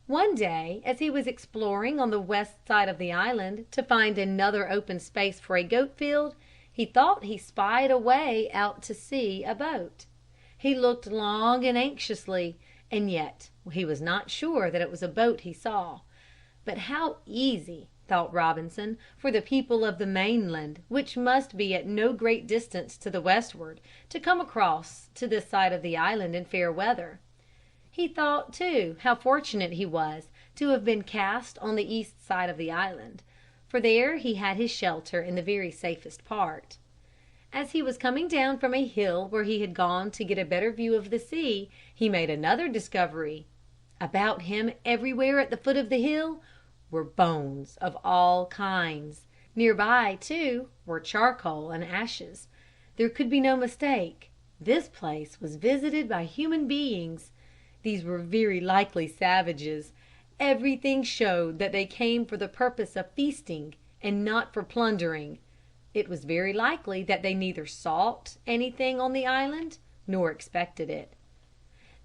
One day, as he was exploring on the west side of the island to find another open space for a goat field, he thought he spied away out to sea a boat. He looked long and anxiously, and yet he was not sure that it was a boat he saw. But how easy, thought Robinson, for the people of the mainland, which must be at no great distance to the westward, to come across to this side of the island in fair weather. He thought, too, how fortunate he was to have been cast on the east side of the island, for there he had his shelter in the very safest part. As he was coming down from a hill where he had gone to get a better view of the sea, he made another discovery. About him, everywhere at the foot of the hill, were bones of all kinds. Near by, too, were charcoal and ashes. There could be no mistake. This place was visited by human beings. These were very likely savages. Everything showed that they came for the purpose of feasting and not for plundering. It was very likely that they neither sought anything on the island nor expected it.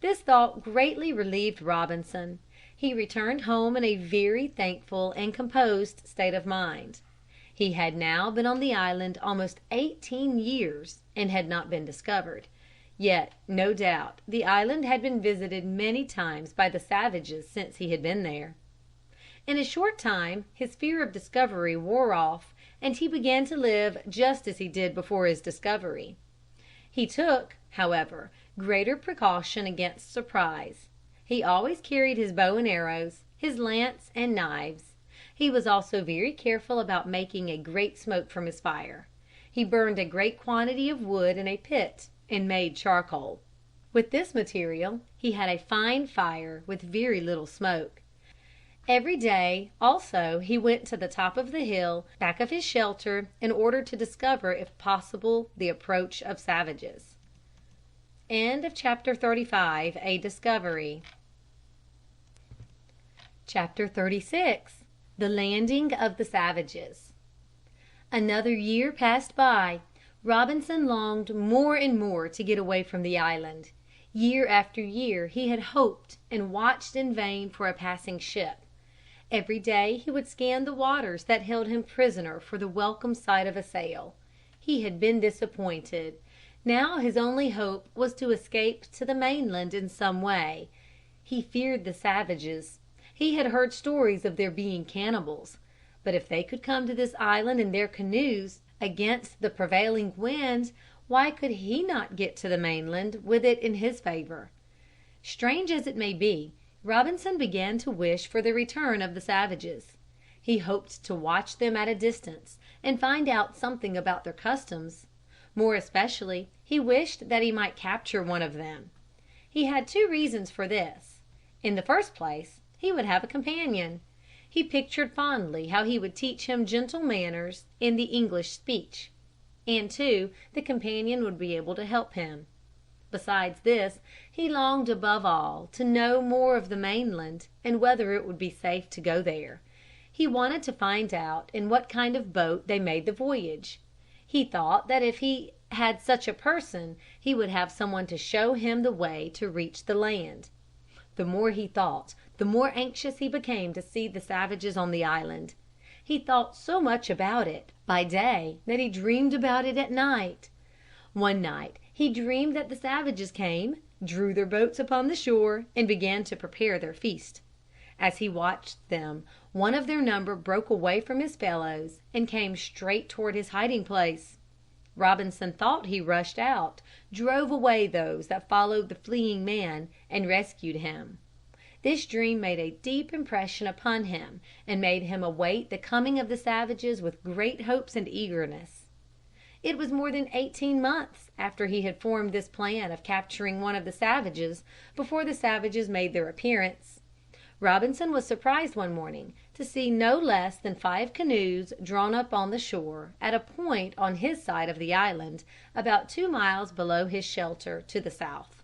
This thought greatly relieved Robinson. He returned home in a very thankful and composed state of mind. He had now been on the island almost 18 years and had not been discovered. Yet, no doubt, the island had been visited many times by the savages since he had been there. In a short time his fear of discovery wore off, and he began to live just as he did before his discovery. He took, however, greater precaution against surprise. He always carried his bow and arrows, his lance and knives. He was also very careful about making a great smoke from his fire. He burned a great quantity of wood in a pit and made charcoal. With this material he had a fine fire with very little smoke. Every day, also, he went to the top of the hill back of his shelter in order to discover if possible the approach of savages. Chapter 35. A Discovery. Chapter 36. The Landing of the Savages. Another year passed by. Robinson longed more and more to get away from the island. Year after year he had hoped and watched in vain for a passing ship. Every day he would scan the waters that held him prisoner for the welcome sight of a sail. He had been disappointed. Now his only hope was to escape to the mainland in some way. He feared the savages. He had heard stories of their being cannibals. But if they could come to this island in their canoes, against the prevailing wind, why could he not get to the mainland with it in his favor? Strange as it may be, Robinson began to wish for the return of the savages. He hoped to watch them at a distance and find out something about their customs. More especially, he wished that he might capture one of them. He had 2 reasons for this. In the first place, he would have a companion. He pictured fondly how he would teach him gentle manners and the English speech. And, too, the companion would be able to help him. Besides this, he longed above all to know more of the mainland and whether it would be safe to go there. He wanted to find out in what kind of boat they made the voyage. He thought that if he had such a person he would have someone to show him the way to reach the land. The more he thought, the more anxious he became to see the savages on the island. He thought so much about it by day that he dreamed about it at night. One night he dreamed that the savages came, drew their boats upon the shore, and began to prepare their feast. As he watched them, one of their number broke away from his fellows and came straight toward his hiding place. Robinson thought he rushed out, drove away those that followed the fleeing man, and rescued him. This dream made a deep impression upon him and made him await the coming of the savages with great hopes and eagerness. It was more than 18 months after he had formed this plan of capturing one of the savages before the savages made their appearance. Robinson was surprised one morning to see no less than 5 canoes drawn up on the shore at a point on his side of the island, about 2 miles below his shelter to the south.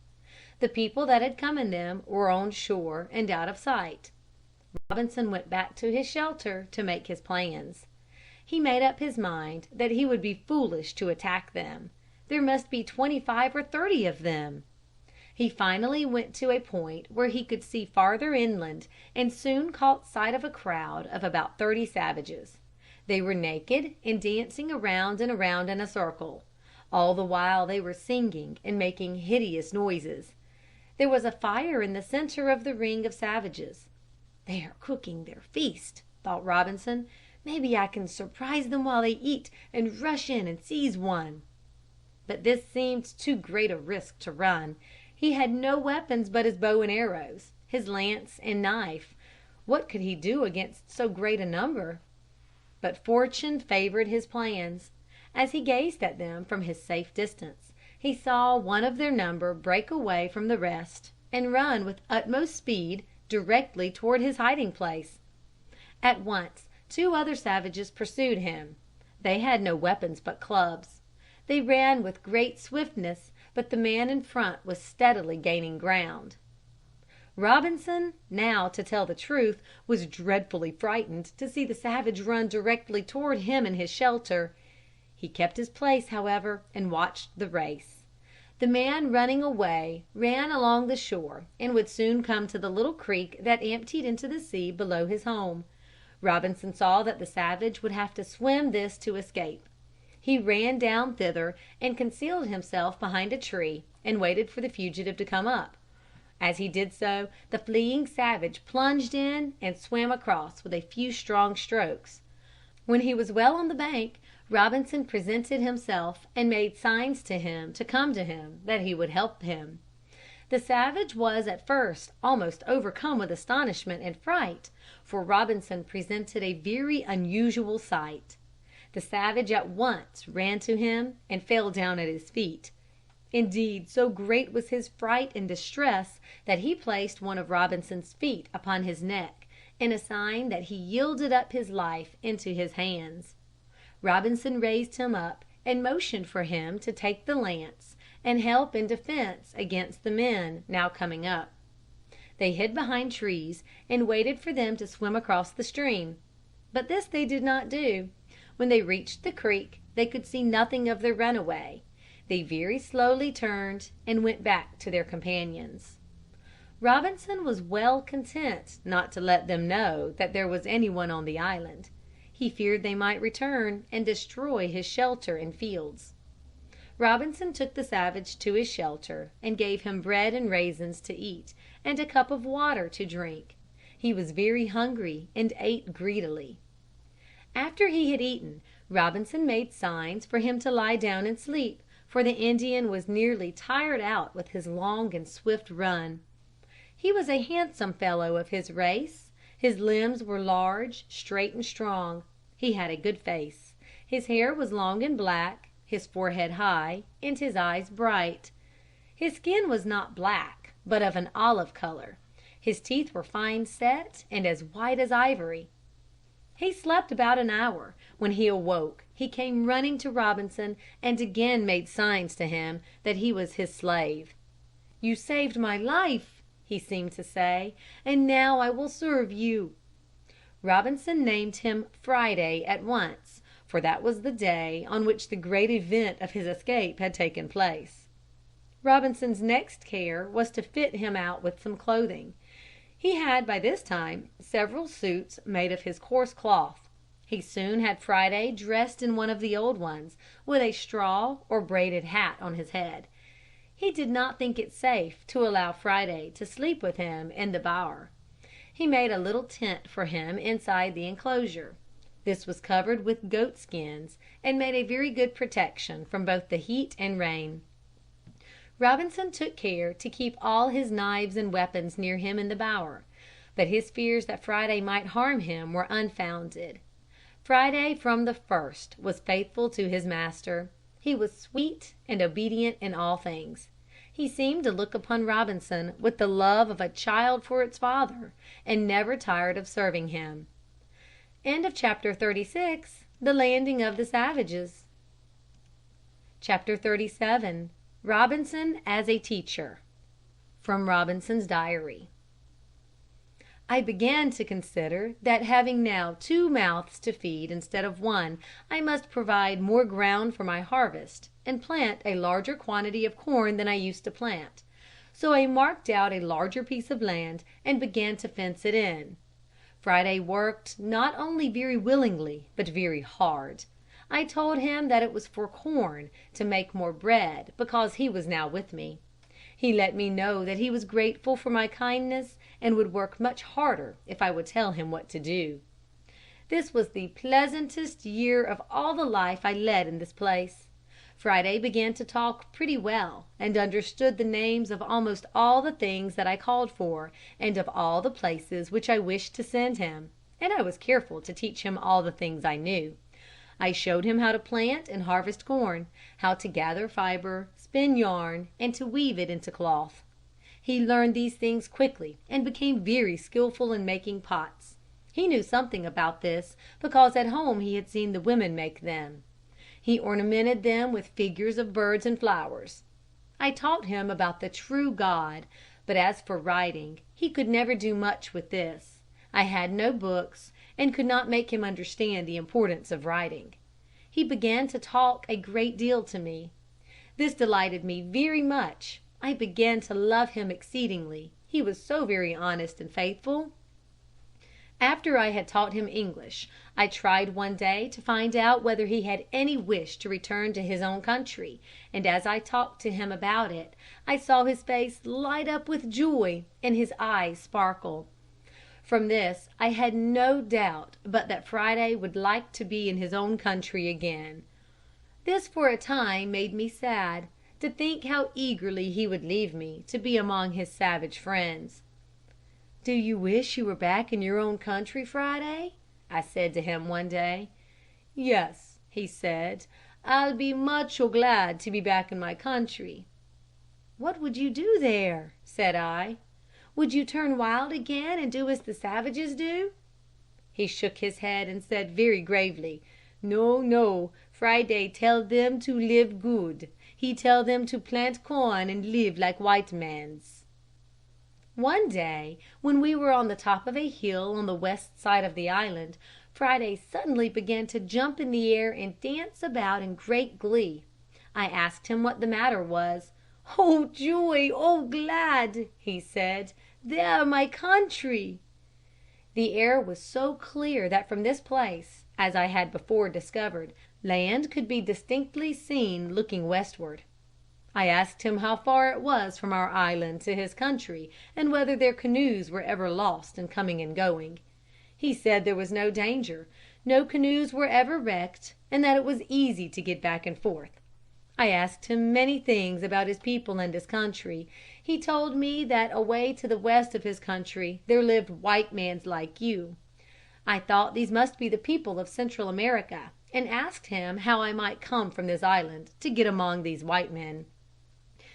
The people that had come in them were on shore and out of sight. Robinson went back to his shelter to make his plans. He made up his mind that he would be foolish to attack them. There must be 25 or 30 of them. He finally went to a point where he could see farther inland and soon caught sight of a crowd of about 30 savages. They were naked and dancing around and around in a circle. All the while they were singing and making hideous noises. There was a fire in the center of the ring of savages. "They are cooking their feast," thought Robinson. "Maybe I can surprise them while they eat and rush in and seize one." But this seemed too great a risk to run. He had no weapons but his bow and arrows, his lance and knife. What could he do against so great a number? But fortune favored his plans. As he gazed at them from his safe distance, he saw one of their number break away from the rest and run with utmost speed directly toward his hiding place. At once 2 other savages pursued him. They had no weapons but clubs. They ran with great swiftness, but the man in front was steadily gaining ground. Robinson, now, to tell the truth, was dreadfully frightened to see the savage run directly toward him and his shelter. He kept his place, however, and watched the race. The man running away ran along the shore and would soon come to the little creek that emptied into the sea below his home. Robinson saw that the savage would have to swim this to escape. He ran down thither and concealed himself behind a tree and waited for the fugitive to come up. As he did so, the fleeing savage plunged in and swam across with a few strong strokes. When he was well on the bank, Robinson presented himself and made signs to him to come to him, that he would help him. The savage was at first almost overcome with astonishment and fright, for Robinson presented a very unusual sight. The savage at once ran to him and fell down at his feet. Indeed, so great was his fright and distress that he placed one of Robinson's feet upon his neck in a sign that he yielded up his life into his hands. Robinson raised him up and motioned for him to take the lance and help in defense against the men now coming up. They hid behind trees and waited for them to swim across the stream. But this they did not do. When they reached the creek, they could see nothing of their runaway. They very slowly turned and went back to their companions. Robinson was well content not to let them know that there was anyone on the island. He feared they might return and destroy his shelter and fields. Robinson took the savage to his shelter and gave him bread and raisins to eat and a cup of water to drink. He was very hungry and ate greedily. After he had eaten, Robinson made signs for him to lie down and sleep, for the Indian was nearly tired out with his long and swift run. He was a handsome fellow of his race. His limbs were large, straight and strong. He had a good face. His hair was long and black, his forehead high, and his eyes bright. His skin was not black, but of an olive color. His teeth were fine set and as white as ivory. He slept about an hour. When he awoke, he came running to Robinson and again made signs to him that he was his slave. "You saved my life," he seemed to say, "and now I will serve you." Robinson named him Friday at once, for that was the day on which the great event of his escape had taken place. Robinson's next care was to fit him out with some clothing. He had by this time several suits made of his coarse cloth. He soon had Friday dressed in one of the old ones, with a straw or braided hat on his head. He did not think it safe to allow Friday to sleep with him in the bower. He made a little tent for him inside the enclosure. This was covered with goat skins, and made a very good protection from both the heat and rain. Robinson took care to keep all his knives and weapons near him in the bower, but his fears that Friday might harm him were unfounded. Friday from the first was faithful to his master. He was sweet and obedient in all things. He seemed to look upon Robinson with the love of a child for its father, and never tired of serving him. Chapter 36. The landing of the savages. Chapter 37. Robinson as a teacher. From Robinson's diary. I began to consider that having now 2 mouths to feed instead of 1, I must provide more ground for my harvest, and plant a larger quantity of corn than I used to plant. So I marked out a larger piece of land and began to fence it in. Friday worked not only very willingly, but very hard. I told him that it was for corn, to make more bread, because he was now with me. He let me know that he was grateful for my kindness, and would work much harder if I would tell him what to do. This was the pleasantest year of all the life I led in this place. Friday began to talk pretty well, and understood the names of almost all the things that I called for, and of all the places which I wished to send him, and I was careful to teach him all the things I knew. I showed him how to plant and harvest corn, how to gather fiber, spin yarn, and to weave it into cloth. He learned these things quickly, and became very skillful in making pots. He knew something about this, because at home he had seen the women make them. He ornamented them with figures of birds and flowers. I taught him about the true God, but as for writing, he could never do much with this. I had no books, and could not make him understand the importance of writing. He began to talk a great deal to me. This delighted me very much. I began to love him exceedingly, he was so very honest and faithful. After I had taught him English, I tried one day to find out whether he had any wish to return to his own country, and as I talked to him about it, I saw his face light up with joy, and his eyes sparkle. From this I had no doubt but that Friday would like to be in his own country again. This for a time made me sad, to think how eagerly he would leave me to be among his savage friends. "Do you wish you were back in your own country, Friday?" I said to him one day. "Yes," he said, "I'll be much glad to be back in my country." "What would you do there?" said I. "Would you turn wild again and do as the savages do?" He shook his head and said very gravely, "No, no, Friday tell them to live good. He tell them to plant corn and live like white mans." One day, when we were on the top of a hill on the west side of the island, Friday suddenly began to jump in the air and dance about in great glee. I asked him what the matter was. "Oh, joy! Oh, glad!" he said. "There my country!" The air was so clear that from this place, as I had before discovered, land could be distinctly seen looking westward. I asked him how far it was from our island to his country, and whether their canoes were ever lost in coming and going. He said there was no danger, no canoes were ever wrecked, and that it was easy to get back and forth. I asked him many things about his people and his country. He told me that away to the west of his country there lived white mans like you. I thought these must be the people of Central America, and asked him how I might come from this island to get among these white men.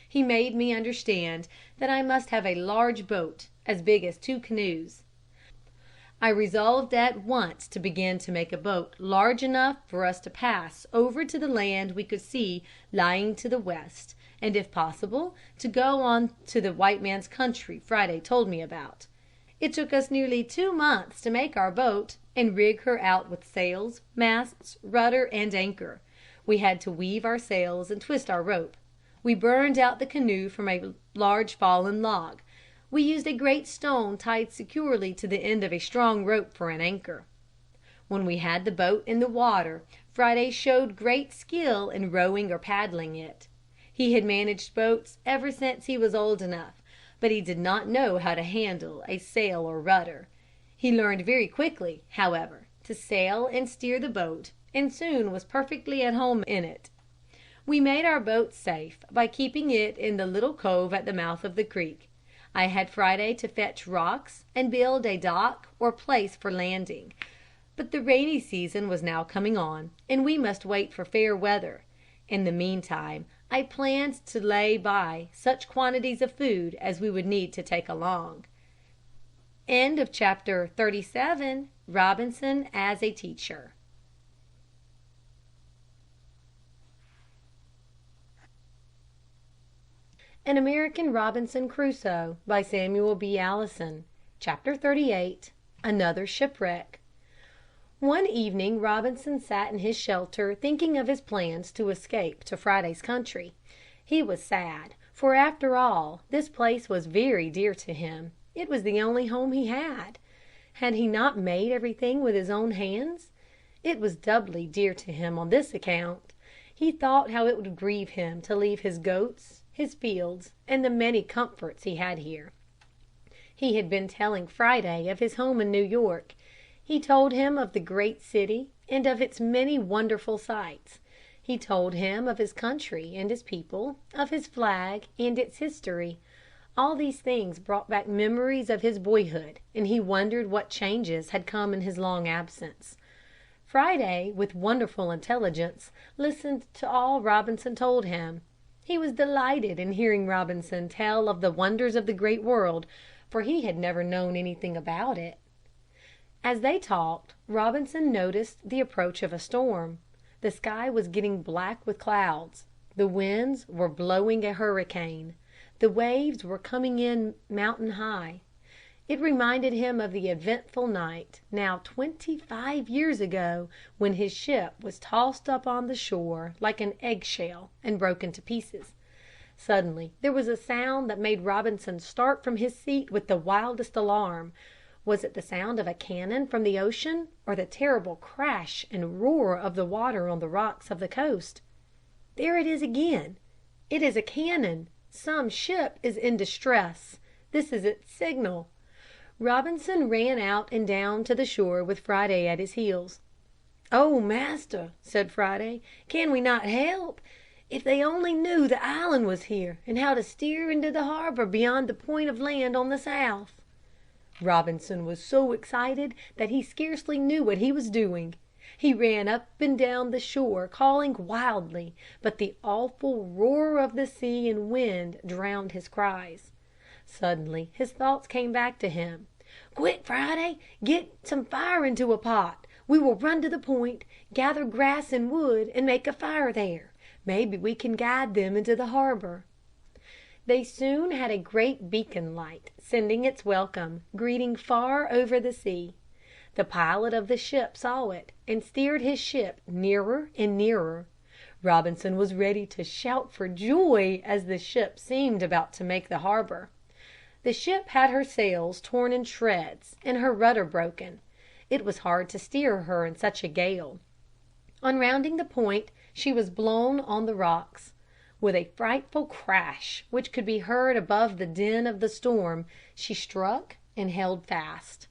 He made me understand that I must have a large boat, as big as 2 canoes. I resolved at once to begin to make a boat large enough for us to pass over to the land we could see lying to the west, and if possible to go on to the white man's country Friday told me about. It took us nearly 2 months to make our boat, and rig her out with sails, masts, rudder, and anchor. We had to weave our sails and twist our rope. We burned out the canoe from a large fallen log. We used a great stone tied securely to the end of a strong rope for an anchor. When we had the boat in the water, Friday showed great skill in rowing or paddling it. He had managed boats ever since he was old enough, but he did not know how to handle a sail or rudder. He learned very quickly, however, to sail and steer the boat, and soon was perfectly at home in it. We made our boat safe by keeping it in the little cove at the mouth of the creek. I had Friday to fetch rocks and build a dock or place for landing. But the rainy season was now coming on, and we must wait for fair weather. In the meantime, I planned to lay by such quantities of food as we would need to take along. Chapter 37. Robinson as a Teacher. An American Robinson Crusoe, by Samuel B. Allison. Chapter 38. Another Shipwreck. One evening Robinson sat in his shelter thinking of his plans to escape to Friday's country. He was sad, for after all this place was very dear to him. It was the only home he had. Had he not made everything with his own hands? It was doubly dear to him on this account. He thought how it would grieve him to leave his goats, his fields, and the many comforts he had here. He had been telling Friday of his home in New York. He told him of the great city and of its many wonderful sights. He told him of his country and his people, of his flag and its history. All these things brought back memories of his boyhood, and he wondered what changes had come in his long absence. Friday, with wonderful intelligence, listened to all Robinson told him. He was delighted in hearing Robinson tell of the wonders of the great world, for he had never known anything about it. As they talked, Robinson noticed the approach of a storm. The sky was getting black with clouds. The winds were blowing a hurricane. The waves were coming in mountain high. It reminded him of the eventful night, now 25 years ago, when his ship was tossed up on the shore like an eggshell and broken to pieces. Suddenly there was a sound that made Robinson start from his seat with the wildest alarm. Was it the sound of a cannon from the ocean, or the terrible crash and roar of the water on the rocks of the coast? There it is again. It is a cannon. Some ship is in distress. This is its signal. Robinson ran out and down to the shore with Friday at his heels. "Oh, master," said Friday, "can we not help? If they only knew the island was here, and how to steer into the harbor beyond the point of land on the south." Robinson was so excited that he scarcely knew what he was doing. He ran up and down the shore calling wildly, but the awful roar of the sea and wind drowned his cries. Suddenly his thoughts came back to him. "Quick, Friday, get some fire into a pot. We will run to the point, gather grass and wood, and make a fire there. Maybe we can guide them into the harbor." They soon had a great beacon light sending its welcome greeting far over the sea. The pilot of the ship saw it and steered his ship nearer and nearer. Robinson was ready to shout for joy as the ship seemed about to make the harbor. The ship had her sails torn in shreds and her rudder broken. It was hard to steer her in such a gale. On rounding the point, she was blown on the rocks. With a frightful crash, which could be heard above the din of the storm, she struck and held fast.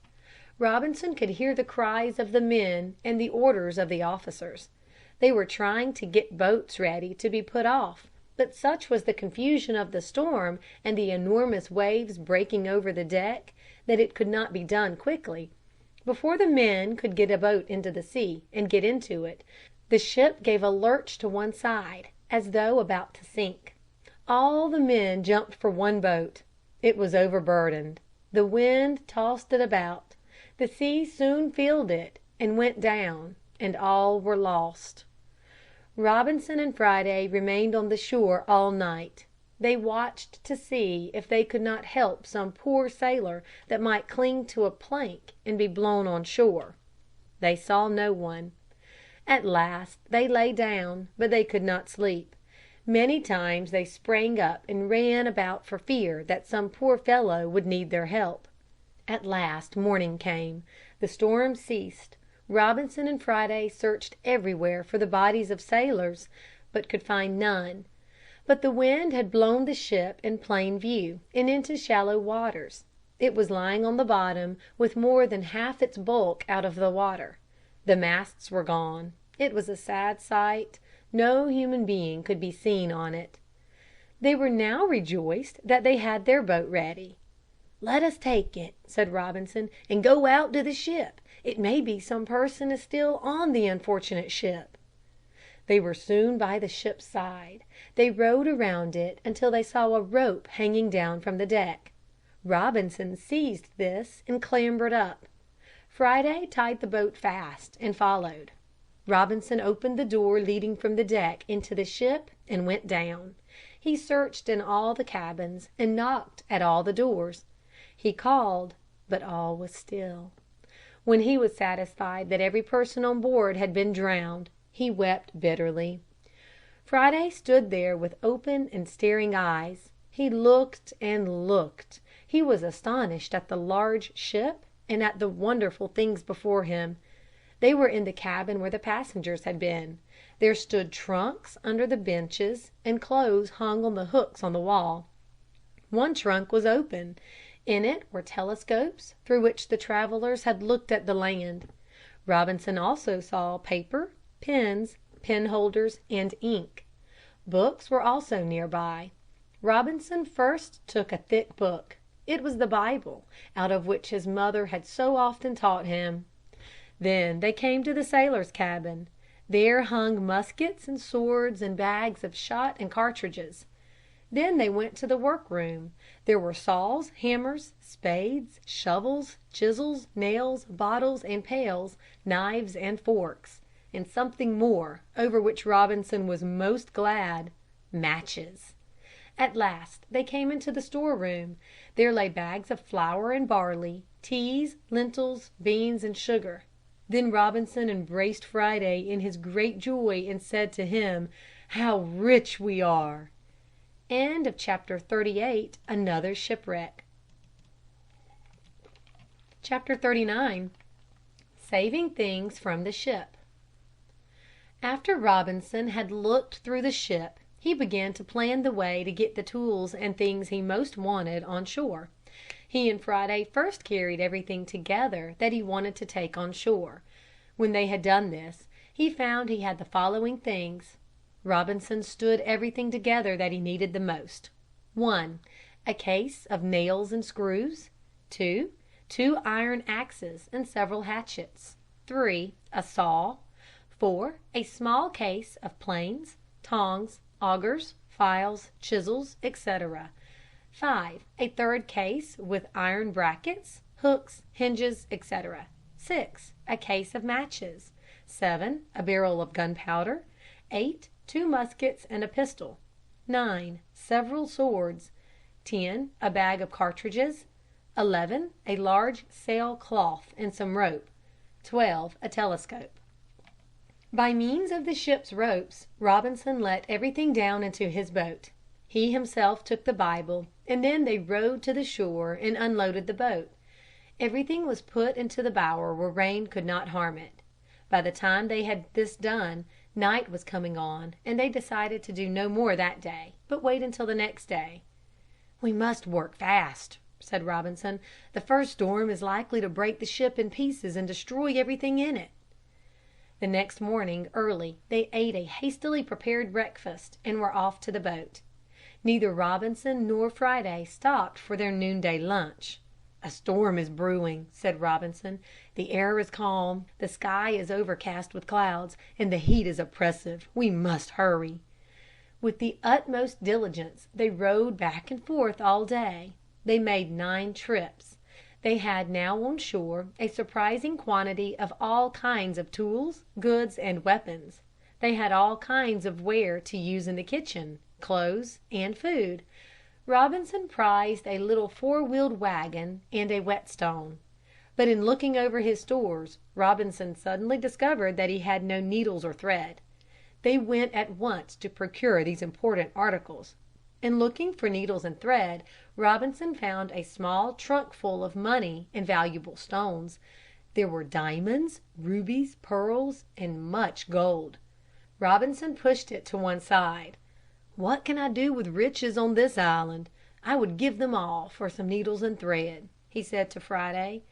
Robinson could hear the cries of the men and the orders of the officers. They were trying to get boats ready to be put off, but such was the confusion of the storm and the enormous waves breaking over the deck that it could not be done quickly. Before the men could get a boat into the sea and get into it, the ship gave a lurch to one side, as though about to sink. All the men jumped for one boat. It was overburdened. The wind tossed it about. The sea soon filled it and went down, and all were lost. Robinson and Friday remained on the shore all night. They watched to see if they could not help some poor sailor that might cling to a plank and be blown on shore. They saw no one. At last they lay down, but they could not sleep. Many times they sprang up and ran about for fear that some poor fellow would need their help. At last morning came. The storm ceased. Robinson and Friday searched everywhere for the bodies of sailors, but could find none. But the wind had blown the ship in plain view, and into shallow waters. It was lying on the bottom, with more than half its bulk out of the water. The masts were gone. It was a sad sight. No human being could be seen on it. They were now rejoiced that they had their boat ready. "Let us take it," said Robinson, "and go out to the ship. It may be some person is still on the unfortunate ship." They were soon by the ship's side. They rowed around it until they saw a rope hanging down from the deck. Robinson seized this and clambered up. Friday tied the boat fast and followed. Robinson opened the door leading from the deck into the ship and went down. He searched in all the cabins and knocked at all the doors. He called, but all was still. When he was satisfied that every person on board had been drowned, he wept bitterly. Friday stood there with open and staring eyes. He looked and looked. He was astonished at the large ship and at the wonderful things before him. They were in the cabin where the passengers had been. There stood trunks under the benches and clothes hung on the hooks on the wall. One trunk was open. In it were telescopes through which the travelers had looked at the land. Robinson also saw paper, pens, pen holders, and ink. Books were also near by. Robinson first took a thick book. It was the Bible, out of which his mother had so often taught him. Then they came to the sailors' cabin. There hung muskets and swords and bags of shot and cartridges. Then they went to the workroom. There were saws, hammers, spades, shovels, chisels, nails, bottles and pails, knives and forks, and something more, over which Robinson was most glad, matches. At last they came into the storeroom. There lay bags of flour and barley, teas, lentils, beans, and sugar. Then Robinson embraced Friday in his great joy and said to him, "How rich we are!" Chapter 38. Another shipwreck. Chapter 39. Saving things from the ship. After Robinson had looked through the ship, he began to plan the way to get the tools and things he most wanted on shore. He and Friday first carried everything together that he wanted to take on shore. When they had done this, he found he had the following things. Robinson stood everything together that he needed the most. 1. A case of nails and screws. 2. 2 iron axes and several hatchets. 3. A saw. 4. A small case of planes, tongs, augers, files, chisels, etc. 5. A third case with iron brackets, hooks, hinges, etc. 6. A case of matches. 7. A barrel of gunpowder. 8. 2 muskets and a pistol. 9. Several swords. 10. A bag of cartridges. 11. A large sail cloth and some rope. 12. A telescope. By means of the ship's ropes, Robinson let everything down into his boat. He himself took the Bible, and then they rowed to the shore and unloaded the boat. Everything was put into the bower where rain could not harm it. By the time they had this done, night was coming on, and they decided to do no more that day, but wait until the next day. "We must work fast," said Robinson. "The first storm is likely to break the ship in pieces and destroy everything in it." The next morning early they ate a hastily prepared breakfast and were off to the boat. Neither Robinson nor Friday stopped for their noonday lunch. "A storm is brewing," said Robinson. "The air is calm, the sky is overcast with clouds, and the heat is oppressive. We must hurry." With the utmost diligence they rowed back and forth all day. They made 9 trips. They had now on shore a surprising quantity of all kinds of tools, goods, and weapons. They had all kinds of ware to use in the kitchen, clothes, and food. Robinson prized a little 4-wheeled wagon and a whetstone. But in looking over his stores, Robinson suddenly discovered that he had no needles or thread. They went at once to procure these important articles. In looking for needles and thread, Robinson found a small trunk full of money and valuable stones. There were diamonds, rubies, pearls, and much gold. Robinson pushed it to one side. "What can I do with riches on this island? I would give them all for some needles and thread," he said to Friday.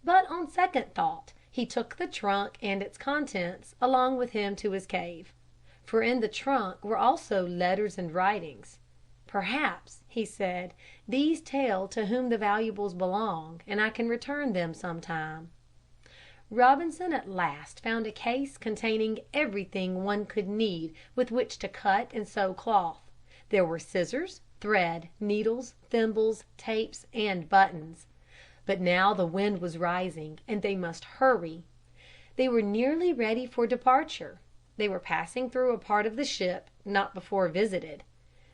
But on second thought he took the trunk and its contents along with him to his cave. For in the trunk were also letters and writings. "Perhaps," he said, "these tell to whom the valuables belong, and I can return them some time." Robinson at last found a case containing everything one could need with which to cut and sew cloth. There were scissors, thread, needles, thimbles, tapes, and buttons. But now the wind was rising and they must hurry. They were nearly ready for departure. They were passing through a part of the ship not before visited.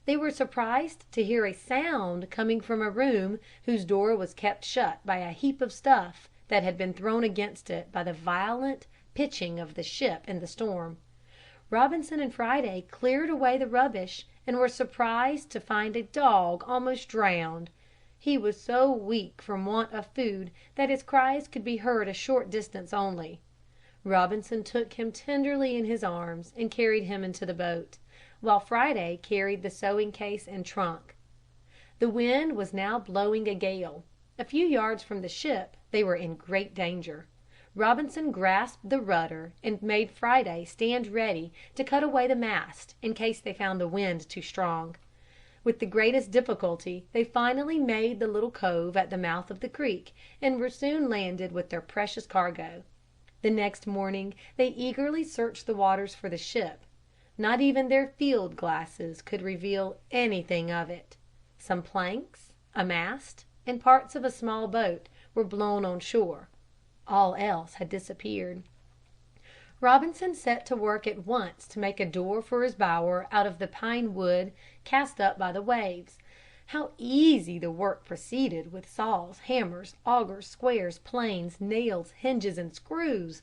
They were surprised to hear a sound coming from a room whose door was kept shut by a heap of stuff that had been thrown against it by the violent pitching of the ship in the storm. Robinson and Friday cleared away the rubbish and were surprised to find a dog almost drowned. He was so weak from want of food that his cries could be heard a short distance only. Robinson took him tenderly in his arms and carried him into the boat, while Friday carried the sewing case and trunk. The wind was now blowing a gale. A few yards from the ship they were in great danger. Robinson grasped the rudder and made Friday stand ready to cut away the mast in case they found the wind too strong. With the greatest difficulty they finally made the little cove at the mouth of the creek and were soon landed with their precious cargo. The next morning they eagerly searched the waters for the ship. Not even their field glasses could reveal anything of it. Some planks, a mast, and parts of a small boat were blown on shore. All else had disappeared. Robinson set to work at once to make a door for his bower out of the pine wood cast up by the waves. How easy the work proceeded with saws, hammers, augers, squares, planes, nails, hinges, and screws.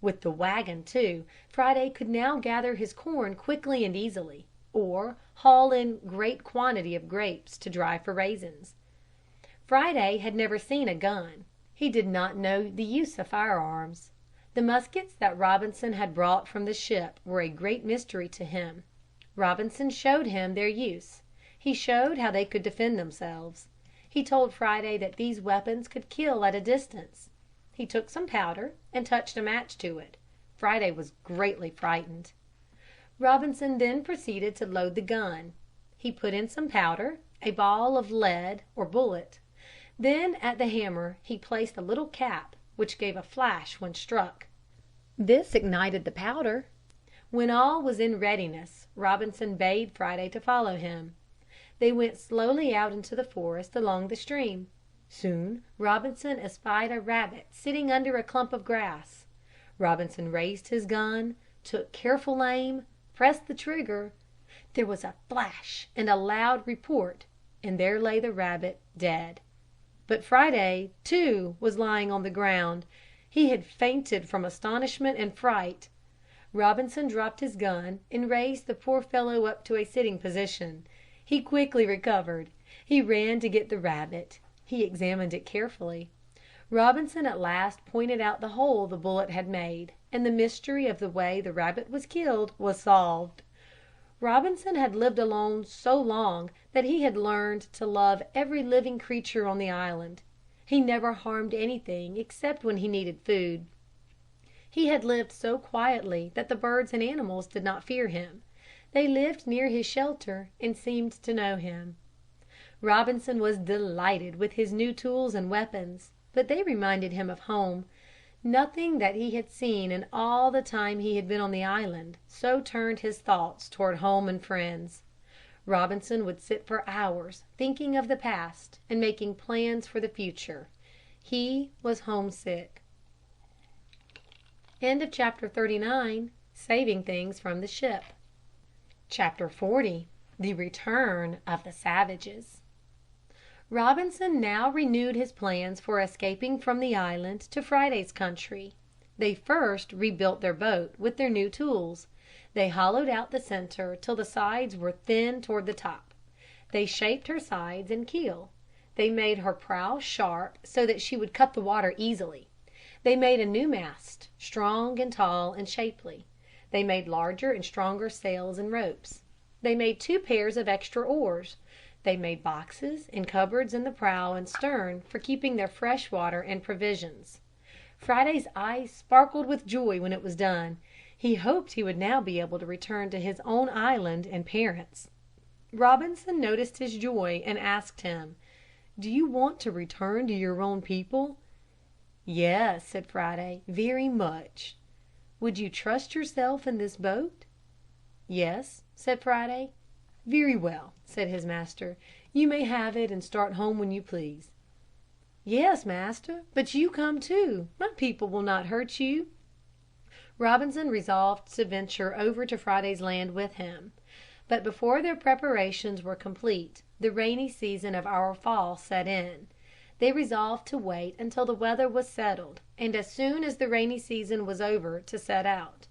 With the wagon, too, Friday could now gather his corn quickly and easily, or haul in great quantity of grapes to dry for raisins. Friday had never seen a gun. He did not know the use of firearms. The muskets that Robinson had brought from the ship were a great mystery to him. Robinson showed him their use. He showed how they could defend themselves. He told Friday that these weapons could kill at a distance. He took some powder and touched a match to it. Friday was greatly frightened. Robinson then proceeded to load the gun. He put in some powder, a ball of lead or bullet. Then at the hammer he placed a little cap which gave a flash when struck. This ignited the powder. When all was in readiness, Robinson bade Friday to follow him. They went slowly out into the forest along the stream. Soon Robinson espied a rabbit sitting under a clump of grass. Robinson raised his gun, took careful aim, pressed the trigger. There was a flash and a loud report, and there lay the rabbit dead. But Friday, too, was lying on the ground. He had fainted from astonishment and fright. Robinson dropped his gun and raised the poor fellow up to a sitting position. He quickly recovered. He ran to get the rabbit. He examined it carefully. Robinson at last pointed out the hole the bullet had made, and the mystery of the way the rabbit was killed was solved. Robinson had lived alone so long that he had learned to love every living creature on the island. He never harmed anything except when he needed food. He had lived so quietly that the birds and animals did not fear him. They lived near his shelter and seemed to know him. Robinson was delighted with his new tools and weapons, but they reminded him of home. Nothing that he had seen in all the time he had been on the island so turned his thoughts toward home and friends. Robinson would sit for hours thinking of the past and making plans for the future. He was homesick. End of chapter 39. Saving things from the ship. Chapter 40. The return of the savages. Robinson now renewed his plans for escaping from the island to Friday's country. They first rebuilt their boat with their new tools. They hollowed out the center till the sides were thin toward the top. They shaped her sides and keel. They made her prow sharp so that she would cut the water easily. They made a new mast, strong and tall and shapely. They made larger and stronger sails and ropes. They made 2 pairs of extra oars. They made boxes and cupboards in the prow and stern for keeping their fresh water and provisions. Friday's eyes sparkled with joy when it was done. He hoped he would now be able to return to his own island and parents. Robinson noticed his joy and asked him, "Do you want to return to your own people?" "Yes," said Friday, "very much." "Would you trust yourself in this boat?" "Yes," said Friday. "Very well," said his master. "You may have it and start home when you please." "Yes, master, but you come too. My people will not hurt you." Robinson resolved to venture over to Friday's land with him. But before their preparations were complete, the rainy season of our fall set in. They resolved to wait until the weather was settled, and as soon as the rainy season was over to set out.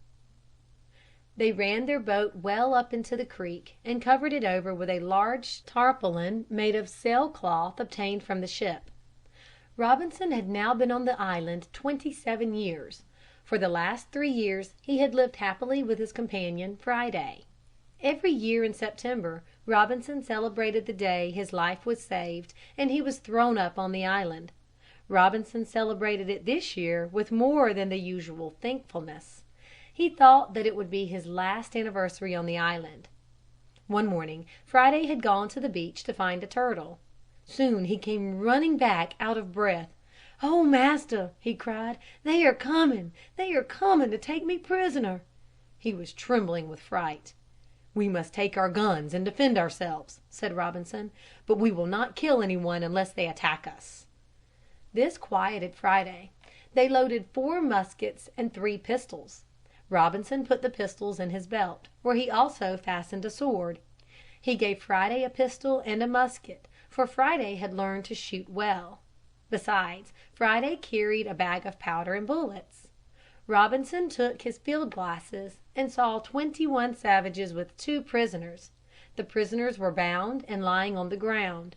They ran their boat well up into the creek and covered it over with a large tarpaulin made of sailcloth obtained from the ship. Robinson had now been on the island 27 years. For the last 3 years he had lived happily with his companion Friday. Every year in September Robinson celebrated the day his life was saved and he was thrown up on the island. Robinson celebrated it this year with more than the usual thankfulness. He thought that it would be his last anniversary on the island. One morning Friday had gone to the beach to find a turtle. Soon he came running back out of breath. "Oh, master," he cried, "they are coming to take me prisoner." He was trembling with fright. "We must take our guns and defend ourselves," said Robinson, "but we will not kill anyone unless they attack us." This quieted Friday. They loaded 4 muskets and 3 pistols. Robinson put the pistols in his belt, where he also fastened a sword. He gave Friday a pistol and a musket, for Friday had learned to shoot well. Besides, Friday carried a bag of powder and bullets. Robinson took his field glasses and saw 21 savages with 2 prisoners. The prisoners were bound and lying on the ground.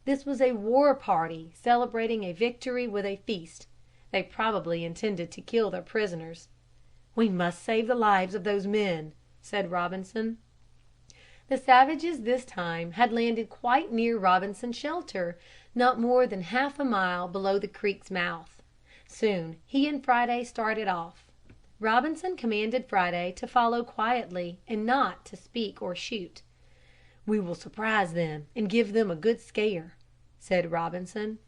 This was a war party celebrating a victory with a feast. They probably intended to kill their prisoners. "We must save the lives of those men," said Robinson. The savages this time had landed quite near Robinson's shelter, not more than half a mile below the creek's mouth. Soon he and Friday started off. Robinson commanded Friday to follow quietly and not to speak or shoot. "We will surprise them and give them a good scare," said Robinson.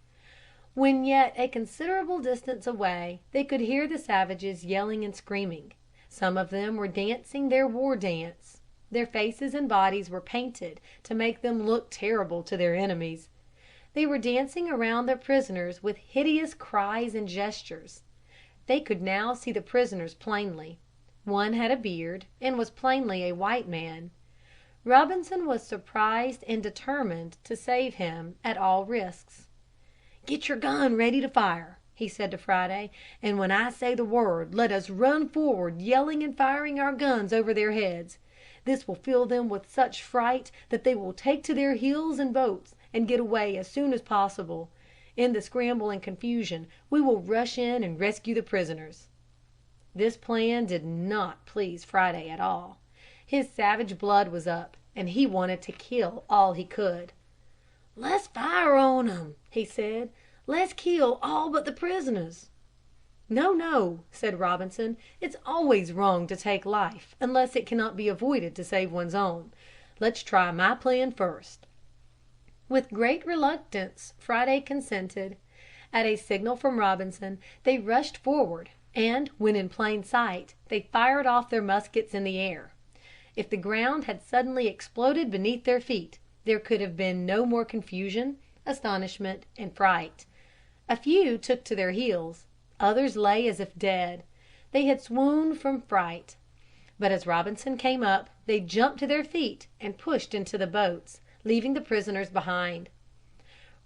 When yet a considerable distance away they could hear the savages yelling and screaming. Some of them were dancing their war dance. Their faces and bodies were painted to make them look terrible to their enemies. They were dancing around their prisoners with hideous cries and gestures. They could now see the prisoners plainly. One had a beard and was plainly a white man. Robinson was surprised and determined to save him at all risks. "Get your gun ready to fire," he said to Friday, "and when I say the word let us run forward yelling and firing our guns over their heads. This will fill them with such fright that they will take to their heels and boats and get away as soon as possible. In the scramble and confusion we will rush in and rescue the prisoners." This plan did not please Friday at all. His savage blood was up, and he wanted to kill all he could. "Let's fire on 'em," he said. "Let's kill all but the prisoners." "No, no," said Robinson. "It's always wrong to take life unless it cannot be avoided to save one's own. Let's try my plan first." With great reluctance Friday consented. At a signal from Robinson they rushed forward, and when in plain sight they fired off their muskets in the air. If the ground had suddenly exploded beneath their feet, there could have been no more confusion, astonishment, and fright. A few took to their heels. Others lay as if dead. They had swooned from fright. But as Robinson came up, they jumped to their feet and pushed into the boats, leaving the prisoners behind.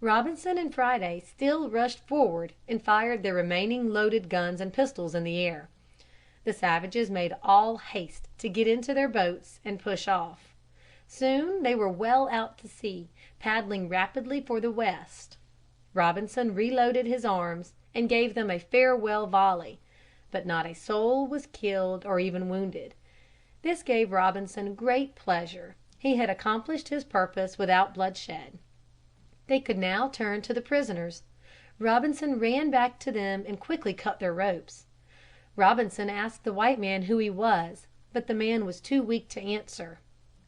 Robinson and Friday still rushed forward and fired their remaining loaded guns and pistols in the air. The savages made all haste to get into their boats and push off. Soon they were well out to sea, paddling rapidly for the west. Robinson reloaded his arms and gave them a farewell volley, but not a soul was killed or even wounded. This gave Robinson great pleasure. He had accomplished his purpose without bloodshed. They could now turn to the prisoners. Robinson ran back to them and quickly cut their ropes. Robinson asked the white man who he was, but the man was too weak to answer.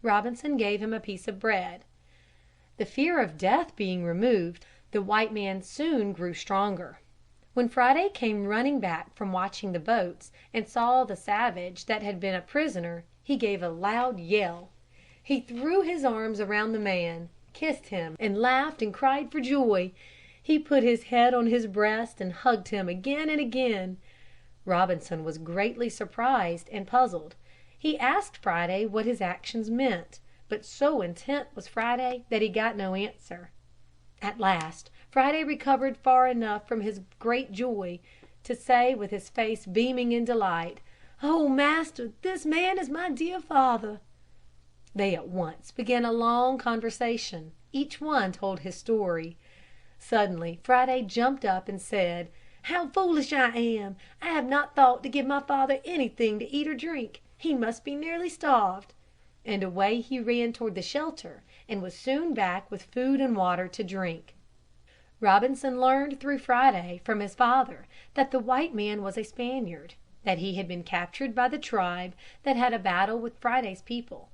Robinson gave him a piece of bread. The fear of death being removed, the white man soon grew stronger. When Friday came running back from watching the boats and saw the savage that had been a prisoner, he gave a loud yell. He threw his arms around the man, kissed him, and laughed and cried for joy. He put his head on his breast and hugged him again and again. Robinson was greatly surprised and puzzled. He asked Friday what his actions meant, but so intent was Friday that he got no answer. At last Friday recovered far enough from his great joy to say with his face beaming in delight, "Oh, master, this man is my dear father." They at once began a long conversation. Each one told his story. Suddenly Friday jumped up and said, "How foolish I am! I have not thought to give my father anything to eat or drink. He must be nearly starved." And away he ran toward the shelter and was soon back with food and water to drink. Robinson learned through Friday from his father that the white man was a Spaniard, that he had been captured by the tribe that had a battle with Friday's people.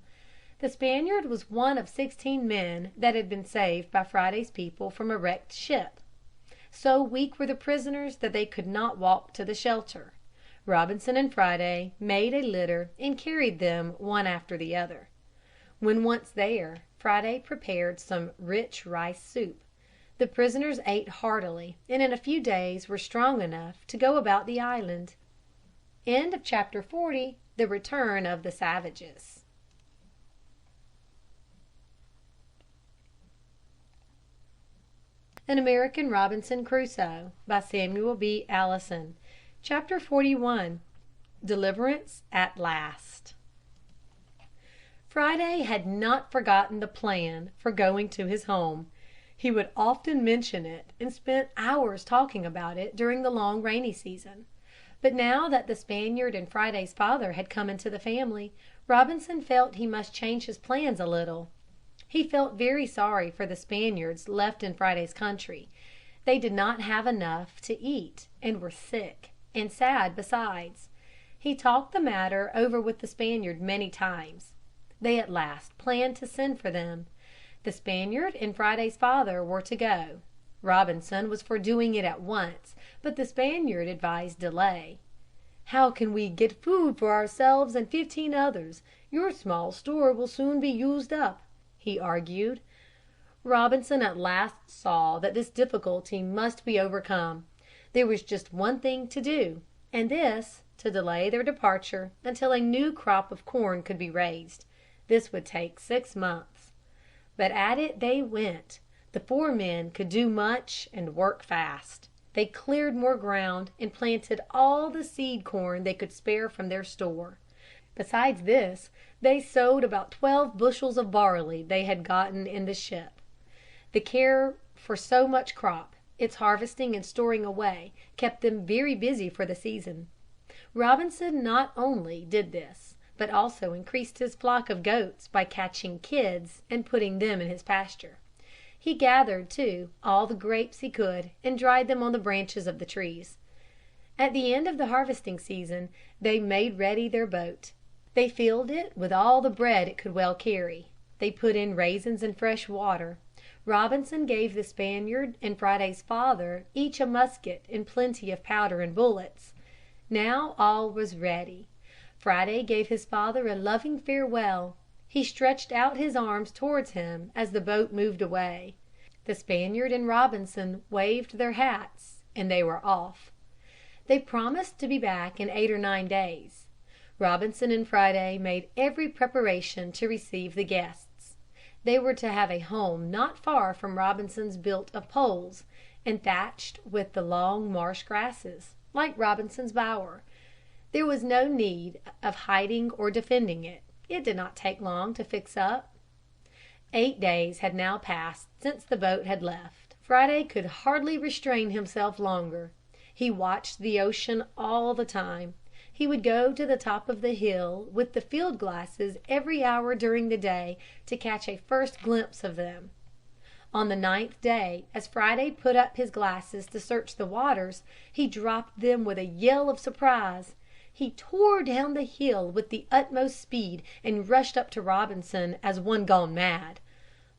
The Spaniard was one of 16 men that had been saved by Friday's people from a wrecked ship. So weak were the prisoners that they could not walk to the shelter. Robinson and Friday made a litter and carried them one after the other. When once there, Friday prepared some rich rice soup. The prisoners ate heartily, and in a few days were strong enough to go about the island. Chapter 40. The return of the savages. An American Robinson Crusoe by Samuel B. Allison. Chapter 41. Deliverance at last. Friday had not forgotten the plan for going to his home. He would often mention it and spent hours talking about it during the long rainy season. But now that the Spaniard and Friday's father had come into the family, Robinson felt he must change his plans a little. He felt very sorry for the Spaniards left in Friday's country. They did not have enough to eat and were sick and sad besides. He talked the matter over with the Spaniard many times. They at last planned to send for them. The Spaniard and Friday's father were to go. Robinson was for doing it at once, but the Spaniard advised delay. "How can we get food for ourselves and 15 others? Your small store will soon be used up," he argued. Robinson at last saw that this difficulty must be overcome. There was just one thing to do, and this, to delay their departure until a new crop of corn could be raised. This would take 6 months. But at it they went. The 4 men could do much and work fast. They cleared more ground and planted all the seed corn they could spare from their store. Besides this, they sowed about 12 bushels of barley they had gotten in the ship. The care for so much crop, its harvesting and storing away, kept them very busy for the season. Robinson not only did this, but also increased his flock of goats by catching kids and putting them in his pasture. He gathered, too, all the grapes he could and dried them on the branches of the trees. At the end of the harvesting season they made ready their boat. They filled it with all the bread it could well carry. They put in raisins and fresh water. Robinson gave the Spaniard and Friday's father each a musket and plenty of powder and bullets. Now all was ready. Friday gave his father a loving farewell. He stretched out his arms towards him as the boat moved away. The Spaniard and Robinson waved their hats, and they were off. They promised to be back in 8 or 9 days. Robinson and Friday made every preparation to receive the guests. They were to have a home not far from Robinson's, built of poles, and thatched with the long marsh grasses, like Robinson's bower. There was no need of hiding or defending it. It did not take long to fix up. 8 days had now passed since the boat had left. Friday could hardly restrain himself longer. He watched the ocean all the time. He would go to the top of the hill with the field glasses every hour during the day to catch a first glimpse of them. On the 9th day, as Friday put up his glasses to search the waters, he dropped them with a yell of surprise. He tore down the hill with the utmost speed and rushed up to Robinson as one gone mad.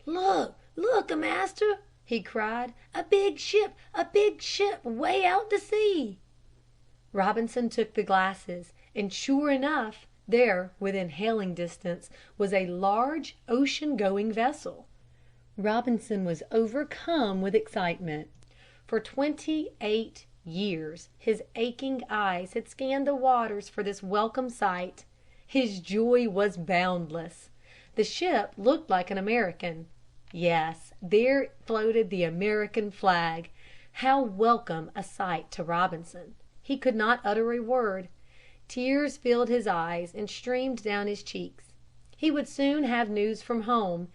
"Look, look, master!" he cried. A big ship, way out to sea." Robinson took the glasses, and sure enough, there, within hailing distance, was a large ocean-going vessel. Robinson was overcome with excitement. For 28 years his aching eyes had scanned the waters for this welcome sight. His joy was boundless. The ship looked like an American. Yes, there floated the American flag. How welcome a sight to Robinson! He could not utter a word. Tears filled his eyes and streamed down his cheeks. He would soon have news from home.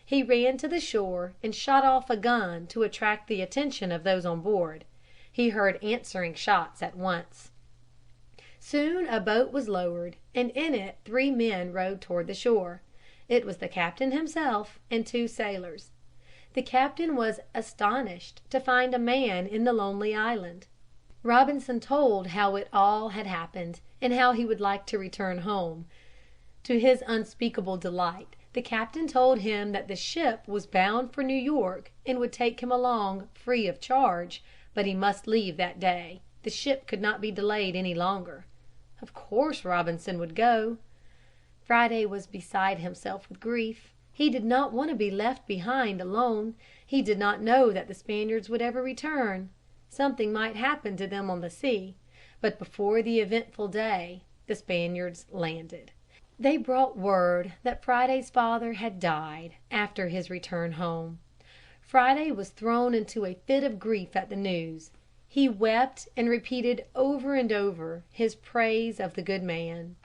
He ran to the shore and shot off a gun to attract the attention of those on board. He heard answering shots at once. Soon a boat was lowered, and in it 3 men rowed toward the shore. It was the captain himself and 2 sailors. The captain was astonished to find a man in the lonely island. Robinson told how it all had happened, and how he would like to return home. To his unspeakable delight, the captain told him that the ship was bound for New York and would take him along free of charge, but he must leave that day. The ship could not be delayed any longer. Of course Robinson would go. Friday was beside himself with grief. He did not want to be left behind alone. He did not know that the Spaniards would ever return. Something might happen to them on the sea. But before the eventful day, the Spaniards landed. They brought word that Friday's father had died after his return home. Friday was thrown into a fit of grief at the news. He wept and repeated over and over his praise of the good man.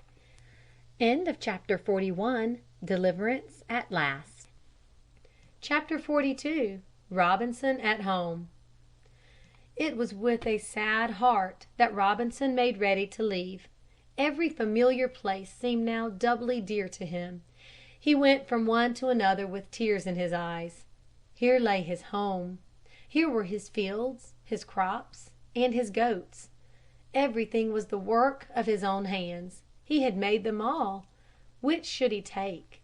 End of chapter 41. Deliverance at last. Chapter 42. Robinson at home. It was with a sad heart that Robinson made ready to leave. Every familiar place seemed now doubly dear to him. He went from one to another with tears in his eyes. Here lay his home. Here were his fields, his crops, and his goats. Everything was the work of his own hands. He had made them all. Which should he take?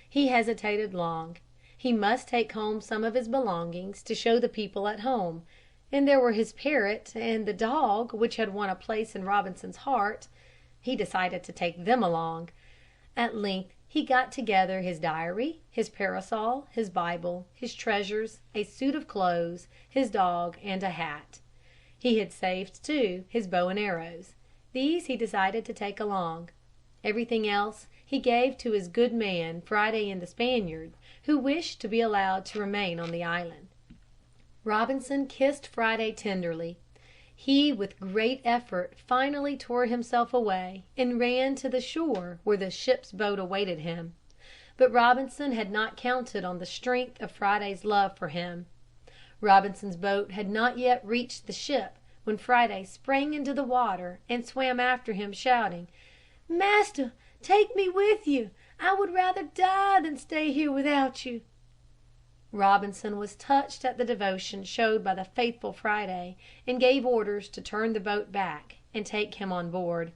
He hesitated long. He must take home some of his belongings to show the people at home. And there were his parrot and the dog, which had won a place in Robinson's heart. He decided to take them along. At length he got together his diary, his parasol, his Bible, his treasures, a suit of clothes, his dog, and a hat. He had saved, too, his bow and arrows. These he decided to take along. Everything else he gave to his good man, Friday and the Spaniard, who wished to be allowed to remain on the island. Robinson kissed Friday tenderly. He with great effort finally tore himself away and ran to the shore where the ship's boat awaited him. But Robinson had not counted on the strength of Friday's love for him. Robinson's boat had not yet reached the ship when Friday sprang into the water and swam after him, shouting, "Master, take me with you. I would rather die than stay here without you." Robinson was touched at the devotion showed by the faithful Friday, and gave orders to turn the boat back and take him on board.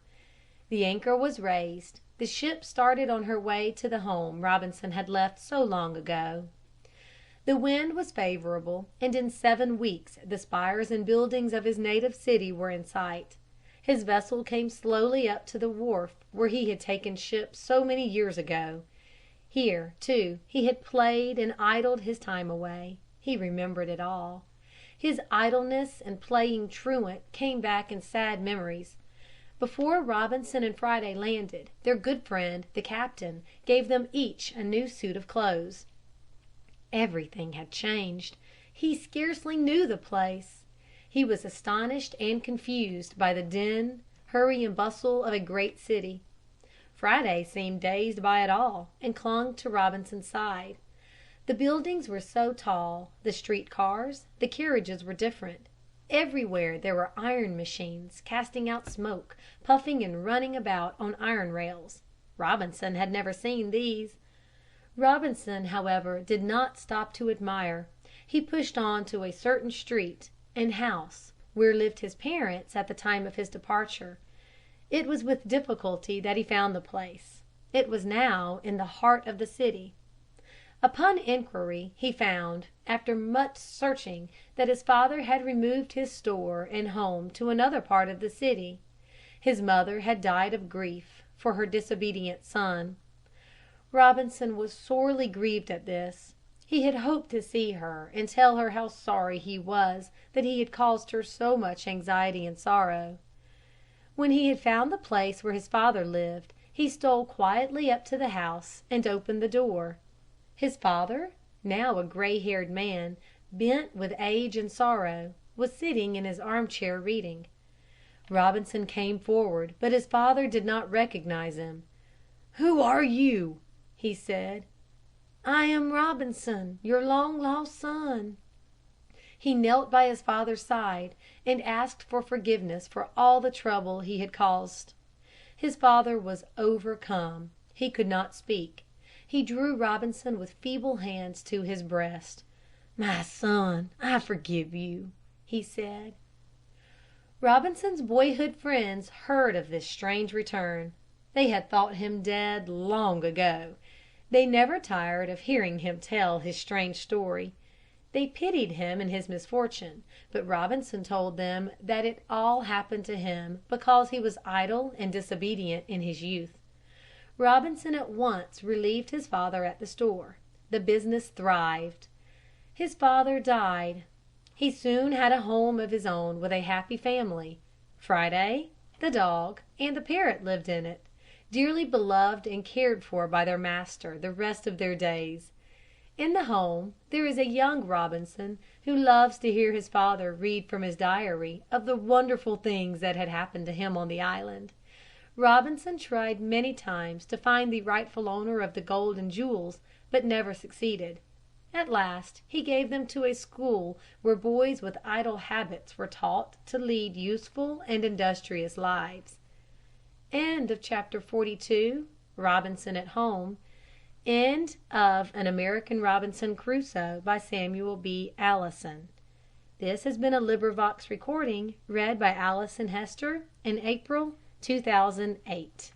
The anchor was raised. The ship started on her way to the home Robinson had left so long ago. The wind was favorable, and in 7 weeks the spires and buildings of his native city were in sight. His vessel came slowly up to the wharf where he had taken ship so many years ago. Here, too, he had played and idled his time away. He remembered it all. His idleness and playing truant came back in sad memories. Before Robinson and Friday landed, their good friend, the captain, gave them each a new suit of clothes. Everything had changed. He scarcely knew the place. He was astonished and confused by the din, hurry and bustle of a great city. Friday seemed dazed by it all, and clung to Robinson's side. The buildings were so tall, the street cars, the carriages were different. Everywhere there were iron machines, casting out smoke, puffing and running about on iron rails. Robinson had never seen these. Robinson, however, did not stop to admire. He pushed on to a certain street and house where lived his parents at the time of his departure. It was with difficulty that he found the place. It was now in the heart of the city. Upon inquiry he found, after much searching, that his father had removed his store and home to another part of the city. His mother had died of grief for her disobedient son. Robinson was sorely grieved at this. He had hoped to see her and tell her how sorry he was that he had caused her so much anxiety and sorrow. When he had found the place where his father lived, he stole quietly up to the house and opened the door. His father, now a gray-haired man, bent with age and sorrow, was sitting in his armchair reading. Robinson came forward, but his father did not recognize him. "Who are you?" he said. "I am Robinson, your long-lost son." He knelt by his father's side and asked for forgiveness for all the trouble he had caused. His father was overcome. He could not speak. He drew Robinson with feeble hands to his breast. "My son, I forgive you," he said. Robinson's boyhood friends heard of this strange return. They had thought him dead long ago. They never tired of hearing him tell his strange story. They pitied him in his misfortune, but Robinson told them that it all happened to him because he was idle and disobedient in his youth. Robinson at once relieved his father at the store. The business thrived. His father died. He soon had a home of his own with a happy family. Friday, the dog, and the parrot lived in it, dearly beloved and cared for by their master the rest of their days. In the home there is a young Robinson who loves to hear his father read from his diary of the wonderful things that had happened to him on the island. Robinson tried many times to find the rightful owner of the gold and jewels, but never succeeded. At last he gave them to a school where boys with idle habits were taught to lead useful and industrious lives. End of chapter 42. Robinson at home. End of An American Robinson Crusoe by Samuel B. Allison. This has been a LibriVox recording read by Allison Hester in April 2008.